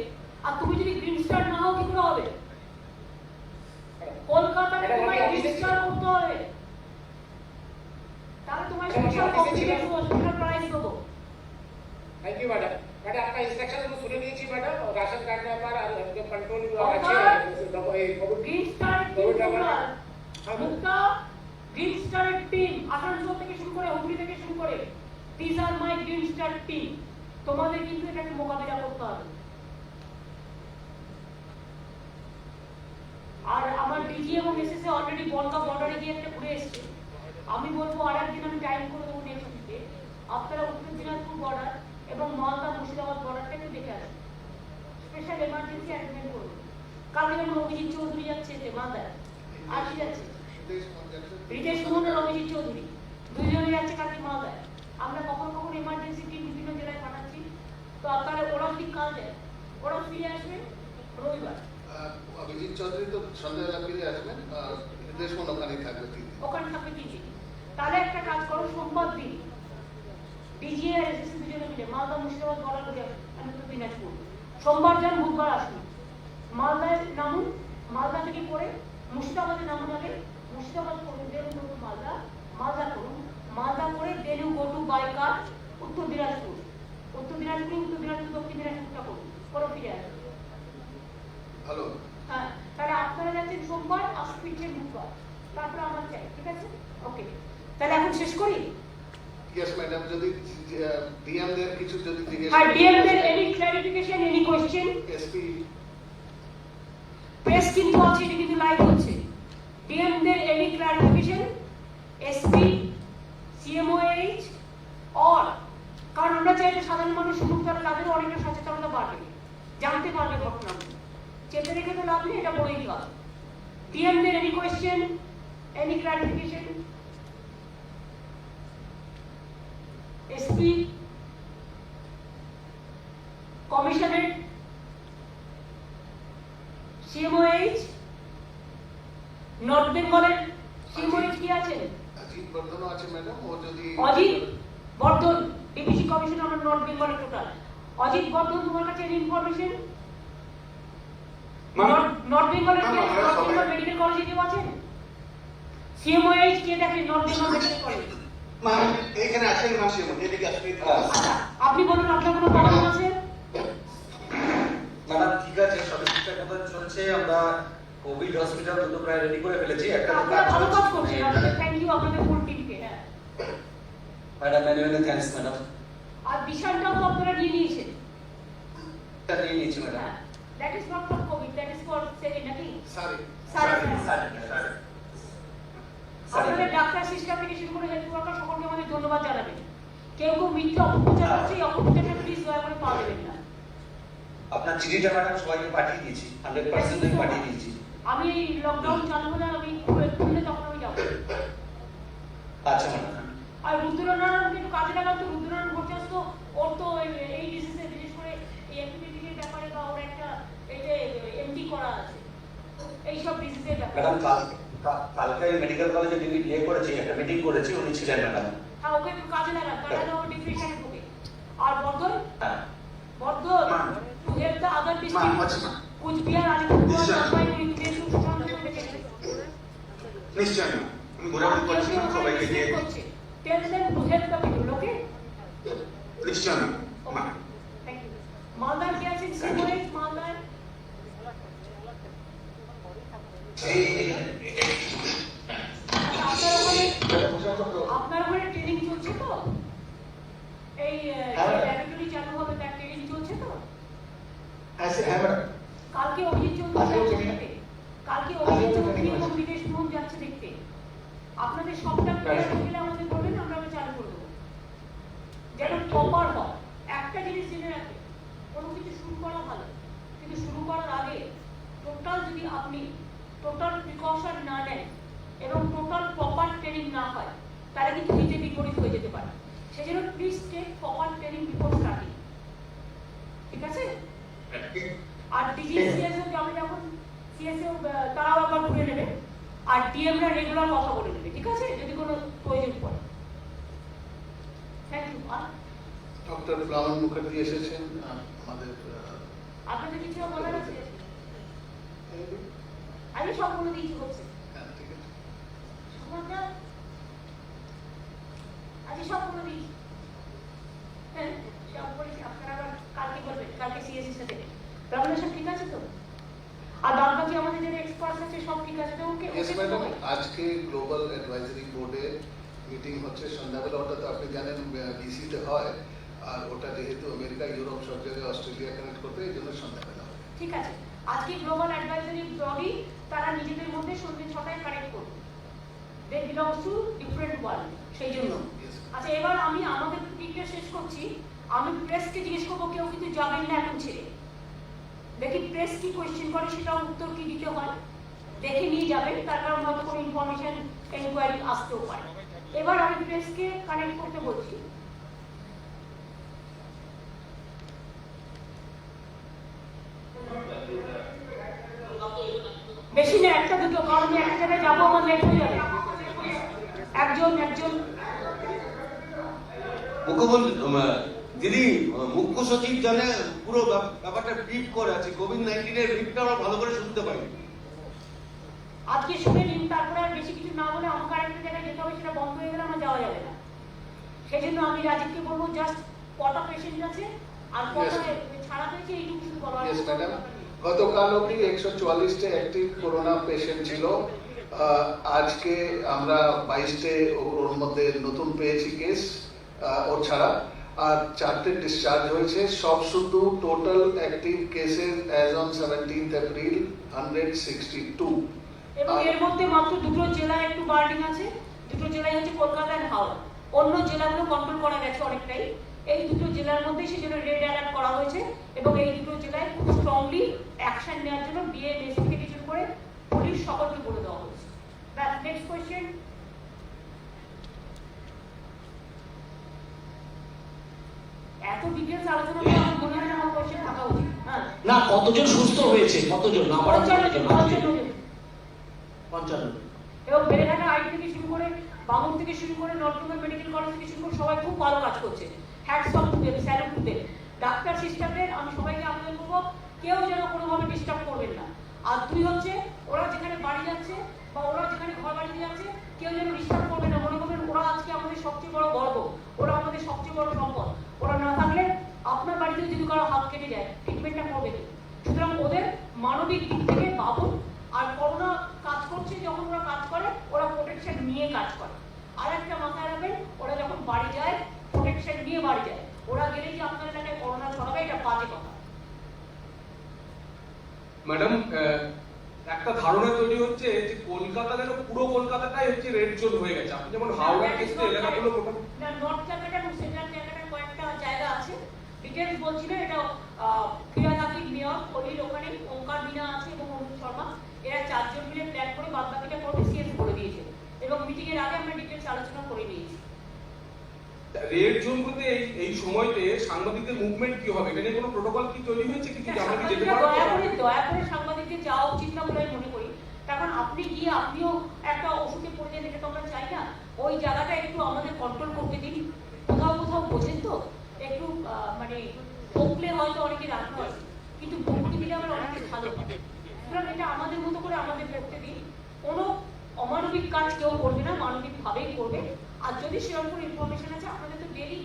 আর তুমি যদি গ্রিন স্টার না হও কি করে হবে? কলকাতাতে তোমায় গ্রিন স্টার করতে হবে, তাহলে তোমায় স্পেশাল কম্পিটিশন স্পেশাল প্রাইজ দেবো। Thank you madam. मैडम आपका इंस्ट्रक्शन तो सुन लीजिए मैडम, राशन कार्ड नंबर और जो कंट्रोल গ্রিন স্টার টিম তোমরা Mukta green star team Asansol থেকে শুরু করে হুগলি থেকে শুরু করে, this are my green star team. তোমাদের কিন্তু এটাকে মোকাবিলা করতে হবে। আর আমার ডিজি এবং এসএসএ অলরেডি বনগা বর্ডারে গিয়ে একটা ঘুরে এসেছে। আমি বলবো আরেকদিন আমি টাইম করে দেবো নেক্সট উইকে, আপনারা উত্তর দিনাজপুর বর্ডার এবং মালদা মুর্শিদাবাদ বর্ডারটা একটু দেখে আসুন, স্পেশাল এমার্জেন্সি অ্যারেঞ্জমেন্ট করুন। কালকে যেমন অভিজিৎ চৌধুরী যাচ্ছে যে মালদায়, আর কি যাচ্ছে রিতেশ মোহন আর অভিজিৎ চৌধুরী, দুইজনে যাচ্ছে কালকে মালদায়। আমরা কখন কখন এমার্জেন্সি টিম বিভিন্ন জেলায় পাঠাচ্ছি, তো আপনারা ওরা যদি কাল যায় ওরা ফিরে আসবে রবিবার। অভিজিৎ চৌধুরী তো সন্ধ্যাবেলা ফিরে আসবেন, আর দেশ ওখানেই থাকবে 3 দিন। ওখানে থাকবে ডিজি। তাহলে একটা কাজ করো, সোমবার দিন ডিজি আর এসএসসি দুজনে মিলে মালদা মুর্শিদাবাদ বর্ডার করে উত্তর দিনাজপুর। সোমবার যান, বুধবার আসুন। মালদায় নামুন, মালদা থেকে করে মুর্শিদাবাদে নামুন, আগে মুর্শিদাবাদ করুন, দেন গো টু মালদা, মালদা করুন, মালদা করে দেন গো টু বাই কার উত্তর দিনাজপুর, উত্তর দিনাজপুর দক্ষিণ দিনাজপুরটা করুন, করে ফিরে আসুন। ভালো হ্যাঁ, তাহলে আপনারা যাচ্ছেন সোমবার, আসুন ফিরছেন বুধবার, তারপরে আমার চাই, ঠিক আছে? ওকে, তাহলে এখন শেষ করি। ইয়েস ম্যাডাম, যদি ডিএম দের কিছু যদি জিজ্ঞেস হ্যাঁ, ডিএম দের any clarification, any question? SP press কিন্তু আছে, এটা কিন্তু লাইভ হচ্ছে। DM there any clarification, SP, CMOH or, কারণ আমরা চাই যে সাধারণ মানুষ শুনুক, তারা তাদেরও অনেকটা সচেতনতা বাড়বে, জানতে পারবে ঘটনা। চেপে রেখে তো লাভ নেই, এটা বলেই দিতে হবে। ডিএম দের any question, any clarification? SP, commissionerate, CMOH, north বেঙ্গলের সিএমওএইচ কি আছেন? অজিত বর্ধনও আছে ম্যাডাম, ও যদি অজিত বর্ধন ডিপিসি কমিশনার আমার নর্থ বেঙ্গলের টোটাল। অজিত বর্ধন, তোমার কাছে এর ইনফরমেশন? নর্থ বেঙ্গলের কি আছে? নর্থ বেঙ্গল মেডিকেল কলেজে কেউ আছেন? সিএমওএইচ কে দেখেন নর্থ বেঙ্গল মেডিকেল কলেজ? এখানে আছেন মাসে এদিকে আসলে আচ্ছা, আপনি বলুন আপনার কোনো প্রবলেম আছে? ম্যাডাম ঠিক আছে, সবই ঠিকঠাক মতো চলছে। আমরা কোভিড হসপিটাল দুটো প্রায় রেডি করে ফেলেছি, একটা আপনারা ভালো কাজ করছেন, আপনাদের থ্যাংক ইউ আপনাদের ফুল টিমকে। হ্যাঁ ম্যাডাম ম্যানুয়ালি থ্যাঙ্কস ম্যাডাম। আর বিশালটাও তো আপনারা নিয়ে নিয়েছেন। এটা নিয়ে নিয়েছি ম্যাডাম। হ্যাঁ, That is not for COVID, that is for second, নাকি? Sorry. আপনাদের ডাক্তার সিস্টেম থেকে শুরু করে হেলথ ওয়ার্কার সকলকে আমাদের ধন্যবাদ জানাবেন। কেউ মিথ্যা অপপ্রচার করছে, এই অপপ্রচারটা প্লিজ দয়া করে পা দেবেন না। আপনার চিঠিটা ম্যাডাম সবাইকে পাঠিয়ে দিয়েছি, 100% পাঠিয়ে দিয়েছি। আমি এই লকডাউন চালু হলে আমি খুললে তখন আমি যাবো। আচ্ছা ম্যাডাম। আর রুদ্রনারায়ণকে একটু কাজে লাগান তো, রুদ্রনারায়ণ ভট্টাচার্য তো ওর তো এই ডিসিজে বিশেষ করে এই অ্যান্টিবায়োটিকের ব্যাপারে বা ওর একটা এই যে এমডি করা আছে এইসব ডিসিজের ব্যাপারে। ম্যাডাম কালকে মেডিকেল কলেজে ইয়ে করেছি, একটা মিটিং করেছি, উনি ছিলেন ম্যাডাম। হ্যাঁ, ওকে একটু কাজে লাগান, তাহলে ও ডিপ্রেশনে ভোগে। আর Bardhan to help the other district Cooch Behar, Alipurduar, Jalpaiguri, তুমি একটু সুশান্ত করে দেখে নিশ্চয় না, আমি ঘোরাঘুরি করছি না, সবাইকে দিয়ে tell them to help the people, okay? নিশ্চয় না। Thank you. মালদার কি আছে? সিমোনেট মালদার আপনার ওখানে ট্রেনিং চলছে তো? এই ল্যাবরেটরি চালু হবে, তার ট্রেনিং চলছে তো? কালকে অভিজিৎ চৌধুরী যাচ্ছে, কালকে অভিজিৎ চৌধুরী এবং বিদেশ মোহন যাচ্ছে দেখতে। আপনাদের সবটা ক্লিয়ার হয়ে গেলে আমাদের বলবেন, আমরা চালু করে দেবো, যেন প্রপার হয়। একটা জিনিস জেনে রাখবেন, কোনো কিছু শুরু করা ভালো, কিন্তু শুরু করার আগে টোটাল যদি আপনি টোটাল প্রিকশন না নেন এবং টোটাল প্রপার ট্রেনিং না হয়, তাহলে কিন্তু হিতে বিপরীত হয়ে যেতে পারে। সেজন্য please take proper training before starting, ঠিক আছে? আর ডিজিসিএস আমি যখন সিএসএ তারাও আবার ঘুরে নেবে, আর ডিএমরা রেগুলার কথা বলে নেবে, ঠিক আছে, যদি কোনো প্রয়োজন পড়ে। Thank you. ডক্টর প্লাবন মুখার্জি এসেছেন আমাদের। আপনাদের কিছু বলার আছে? আমি সব বলে দিয়েছি, হচ্ছে ঠিক আছে, আজকে সব বলে দিয়েছি। হ্যাঁ, সব বলেছি, আপনারা আবার কালকে বলবেন, কালকে সিএসসি সাথে রমনা সব ঠিক আছে তো? আর বাদ বাকি আমাদের যারা এক্সপার্টস আছে সব ঠিক আছে তো? ওকে ইয়েস ম্যাডাম, আজকে গ্লোবাল অ্যাডভাইজারি বোর্ডে মিটিং হচ্ছে সন্ধ্যাবেলা। ওটা তো আপনি জানেন বিসিতে হয়, আর ওটা যেহেতু আমেরিকা, ইউরোপ সব জায়গায়, অস্ট্রেলিয়া কানেক্ট করবে, এই জন্য সন্ধ্যাবেলা হবে। ঠিক আছে, আজকে গ্লোবাল অ্যাডভাইজারি বডি তারা নিজেদের মধ্যে সন্ধ্যে 6টায় কানেক্ট করবে। দে বিলংস টু ডিফারেন্ট ওয়ার্ল্ড, সেই জন্য। আচ্ছা, এবার আমি আমাদের মিটিংটা শেষ করছি। আমি প্রেসকে জিজ্ঞেস করবো, কেউ কিন্তু যাবেন না এখন ছেড়ে। দেখি প্রেস কি কোয়েশ্চেন করে, সেটা উত্তর কি দিতে হয় দেখে নিয়ে যাবেন, তার কারণ হয়তো কোনো ইনফরমেশন এনকোয়ারি আসতেও পারে। এবার আমি প্রেসকে কানেক্ট করতে বলছি। বেশি না, একটা দুটো, কারণ আমি একটা জায়গায় যাবো, আমার লেট হয়ে যাবে। একজন দিদি, মুখ্য সচিব জানে পুরো ব্যাপারটা ব্রিফ করে আছে, কোভিড-19 এর ব্রিফটা আমরা ভালো করে শুনতে পাই। আজকে শুনে নিন, তারপরে আর বেশি কিছু না বলে আমাকে আরেকটা জায়গায় যেতে হবে, সেটা বন্ধ হয়ে গেলে আমার যাওয়া যাবে না। সেই জন্য আমি রাজীবকে বলবো, জাস্ট কটা পেশেন্ট আছে আর কটা ছাড়া পেয়েছে এইটুকু শুধু বলা। ইয়েস ম্যাডাম, গতকাল অবধি 144টা অ্যাক্টিভ করোনা পেশেন্ট ছিল। আজকে আমরা 22টে ওর মধ্যে নতুন পেয়েছি কেস ওর ছাড়া, আর 4টে ডিসচার্জ হয়েছে। সব শুধু total active cases as on 17th April 162। এবং এর মধ্যে মাত্র দুটো জেলায় একটু বার্নিং আছে, দুটো জেলায় হচ্ছে কলকাতা আর হাওড়া। অন্য জেলাগুলো কন্ট্রোল করা গেছে অনেকটাই। এই দুটো জেলার মধ্যে সেজন্য রেড অ্যালার্ট করা হয়েছে, এবং এই দুটো জেলায় খুব স্ট্রংলি অ্যাকশন নেওয়ার জন্য বিএমএস থেকে কিছু করে পুলিশ সকলকে বলে দেওয়া হয়েছে। That next question. এত ডিটেইলস আলোচনা করে আমার মনে হয় না আমার কোয়েশ্চেন থাকা উচিত। হ্যাঁ না, কতজন সুস্থ হয়েছে, কতজন? না, 55 জন। 55। এবং বেড়েঘাটা আইটি থেকে শুরু করে, বামুন থেকে শুরু করে, নর্থবেঙ্গল মেডিকেল কলেজ থেকে শুরু করে সবাই খুব ভালো কাজ করছে। Hats off to them, salute to them. ডাক্তার সিস্টারদের আমি সবাইকে আবেদন করবো, কেউ যেন কোনোভাবে ডিস্টার্ব করবেন না। আর দুই হচ্ছে, ওরা যেখানে বাড়ি যাচ্ছে বা ওরা যেখানে ঘর বাড়িতে যাচ্ছে, কেউ যেন ডিস্টার্ব করবে না। মনে করবেন ওরা আজকে আমাদের সবচেয়ে বড় গর্ব, ওরা আমাদের সবচেয়ে বড় সম্পদ। ওরা না থাকলে আপনার বাড়িতে যদি কারো হাত কেটে যায়, ট্রিটমেন্টটা করবে কি? সুতরাং ওদের মানবিক দিক থেকে ভাবুন। আর করোনা কাজ করছে, যখন ওরা কাজ করে ওরা প্রোটেকশন নিয়ে কাজ করে। আর একটা মাথায় রাখবেন, ওরা যখন বাড়ি যায় প্রোটেকশন নিয়ে বাড়ি যায়। ওরা গেলে যে আপনার এলাকায় করোনা ছড়াবে, এটা বাজে কথা। ম্যাডাম একটা ধারণা তৈরি হচ্ছে যে কলকাতা যেন পুরো কলকাতাটাই হচ্ছে রেড জোন হয়ে গেছে। আপনি যেমন হাওড়া কেসটা এলাকাগুলো না, নর্থ ক্যালকাটা এবং সেন্ট্রাল ক্যালকাটার কয়েকটা জায়গা আছে। ডিটেলস বলছিল এটা ক্রিয়াদাকির মেয়র খলিল, ওখানে ওঙ্কার মিনা আছে এবং অরুণ শর্মা, এরা 4 জন মিলে প্ল্যান করে বাদ বাকিটা করতে সিএস করে দিয়েছে এবং মিটিং এর আগে আমরা ডিটেলস আলোচনা করে নিয়েছি। রেড জোন বলতে এই সময়তে সাংবাদিকদের মুভমেন্ট কি হবে, এটা নিয়ে কোনো প্রোটোকল কি তৈরি হয়েছে কি আমরা কি যেতে পারবো? দয়া করে সাংবাদিকদের যাওয়া উচিত না বলে আমি মনে করি, কারণ আপনি গিয়ে আপনিও একটা ওষুধে পড়ে যান, এটা তো আমরা চাই না। ওই জায়গাটা একটু আমাদের কন্ট্রোল করতে দিন। কোথাও কোথাও বোঝেন তো একটু মানে বকলে হয়তো অনেকে রাগ হয়, কিন্তু বকতে দিলে আবার অনেকে ভালো হয়। সুতরাং এটা আমাদের মতো করে আমাদের করতে দিন। কোনো অমানবিক কাজ কেউ করবে না, মানবিক ভাবেই করবে। আর যদি সেরকম কোনো ইনফরমেশন আছে, আপনাদের তো ডেলি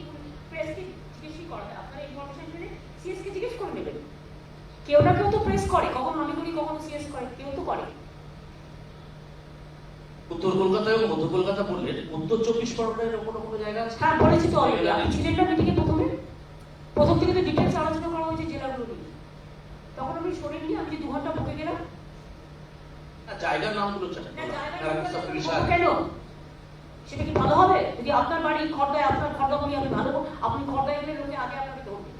প্রেসকে জিজ্ঞেসই করা হয়, আপনারা ইনফরমেশন পেলে সিএস কে জিজ্ঞেস করে নেবেন। কেউ না কেউ তো প্রেস করে, কখনো আমি করি কখনো সিএস করে, কেউ তো করে। উত্তর কলকাতা এবং মধ্য কলকাতা বললেন, উত্তর 24 পরগনার কোনো জায়গা আছে? হ্যাঁ বলেছি তো অলরেডি। আপনি ছিলেন না মিটিংয়ে প্রথম থেকে তো ডিটেলস আলোচনা করা হয়েছে জেলাগুলো নিয়ে। তখন আমি শোনেননি, আমি যে 2 ঘন্টা বকে গেলাম। জায়গার নামগুলো জানেন? কেন সেটা কি ভালো হবে? যদি আপনার বাড়ি খড়দায়, আপনার খড়দা বলি আমি ভালো, আপনি খড়দায় গেলে লোকে আগে আপনাকে ধরবে।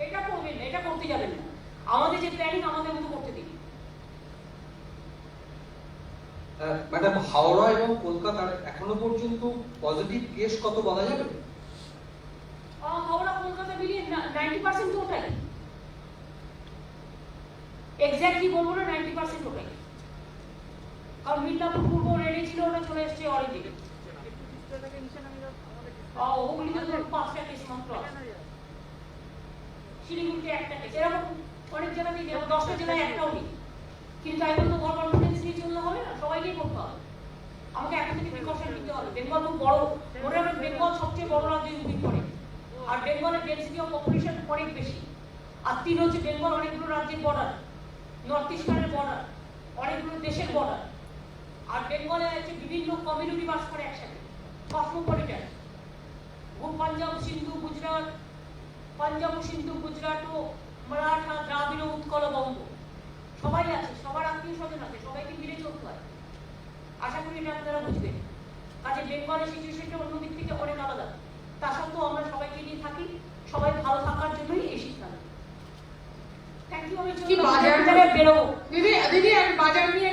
এটা করবেন না, এটা করতে যাবেন না। আমাদের যে প্ল্যানিং আমাদের মতো করতে দিন। ম্যাডাম, হাওড়া এবং কলকাতার এখনো পর্যন্ত পজিটিভ কেস কত বলা যাবে? হাওড়া কলকাতা মিলিয়ে 90% তো ওটাই। এক্স্যাক্টলি বলবো না, 90% ওটাই। কারণ মিদনাপুর পূর্ব রেডি ছিল, ওটা চলে এসছে অরেঞ্জে। হুগলিতে ধরুন 5টা কেস মাত্র আছে, শিলিগুড়িতে 1টা কেস, এরকম অনেক জায়গাতেই 10টা জেলায় একটাও নেই। কিন্তু তাই বলতে ওভার কনফিডেন্স নিয়ে চললে হবে না, সবাইকেই করতে হবে। আমাকে এখন থেকে প্রিকশন নিতে হবে। বেঙ্গল খুব বড়, মনে রাখবেন বেঙ্গল সবচেয়ে বড় রাজ্য ইউপি পড়ে, আর বেঙ্গলের ডেন্সিটি অফ পপুলেশন অনেক বেশি। আর 3 হচ্ছে বেঙ্গল অনেকগুলো রাজ্যের বর্ডার, নর্থ ইস্টার্নের বর্ডার, অনেকগুলো দেশের বর্ডার। আর বেঙ্গলে আছে বিভিন্ন কমিউনিটি বাস করে একসাথে, কসমোপলিটন। পাঞ্জাব সিন্ধু গুজরাট, পাঞ্জাব সিন্ধু গুজরাট ও মারাঠা দ্রাবিড় উৎকল বঙ্গ সবাই আছে, সবার আত্মীয় স্বজন আছে, সবাইকে মিলে চলতে হয়। আশা করি এটা আপনারা বুঝবেন। কাজে বেঙ্গলের সিচুয়েশনটা অন্যদিক থেকে অনেক আলাদা। তা সত্ত্বেও আমরা সবাইকে নিয়ে থাকি, সবাই ভালো থাকার জন্যই এই সিদ্ধান্ত। Thank you. আমি বাজার বেরোবো দিদি, আমি বাজার নিয়ে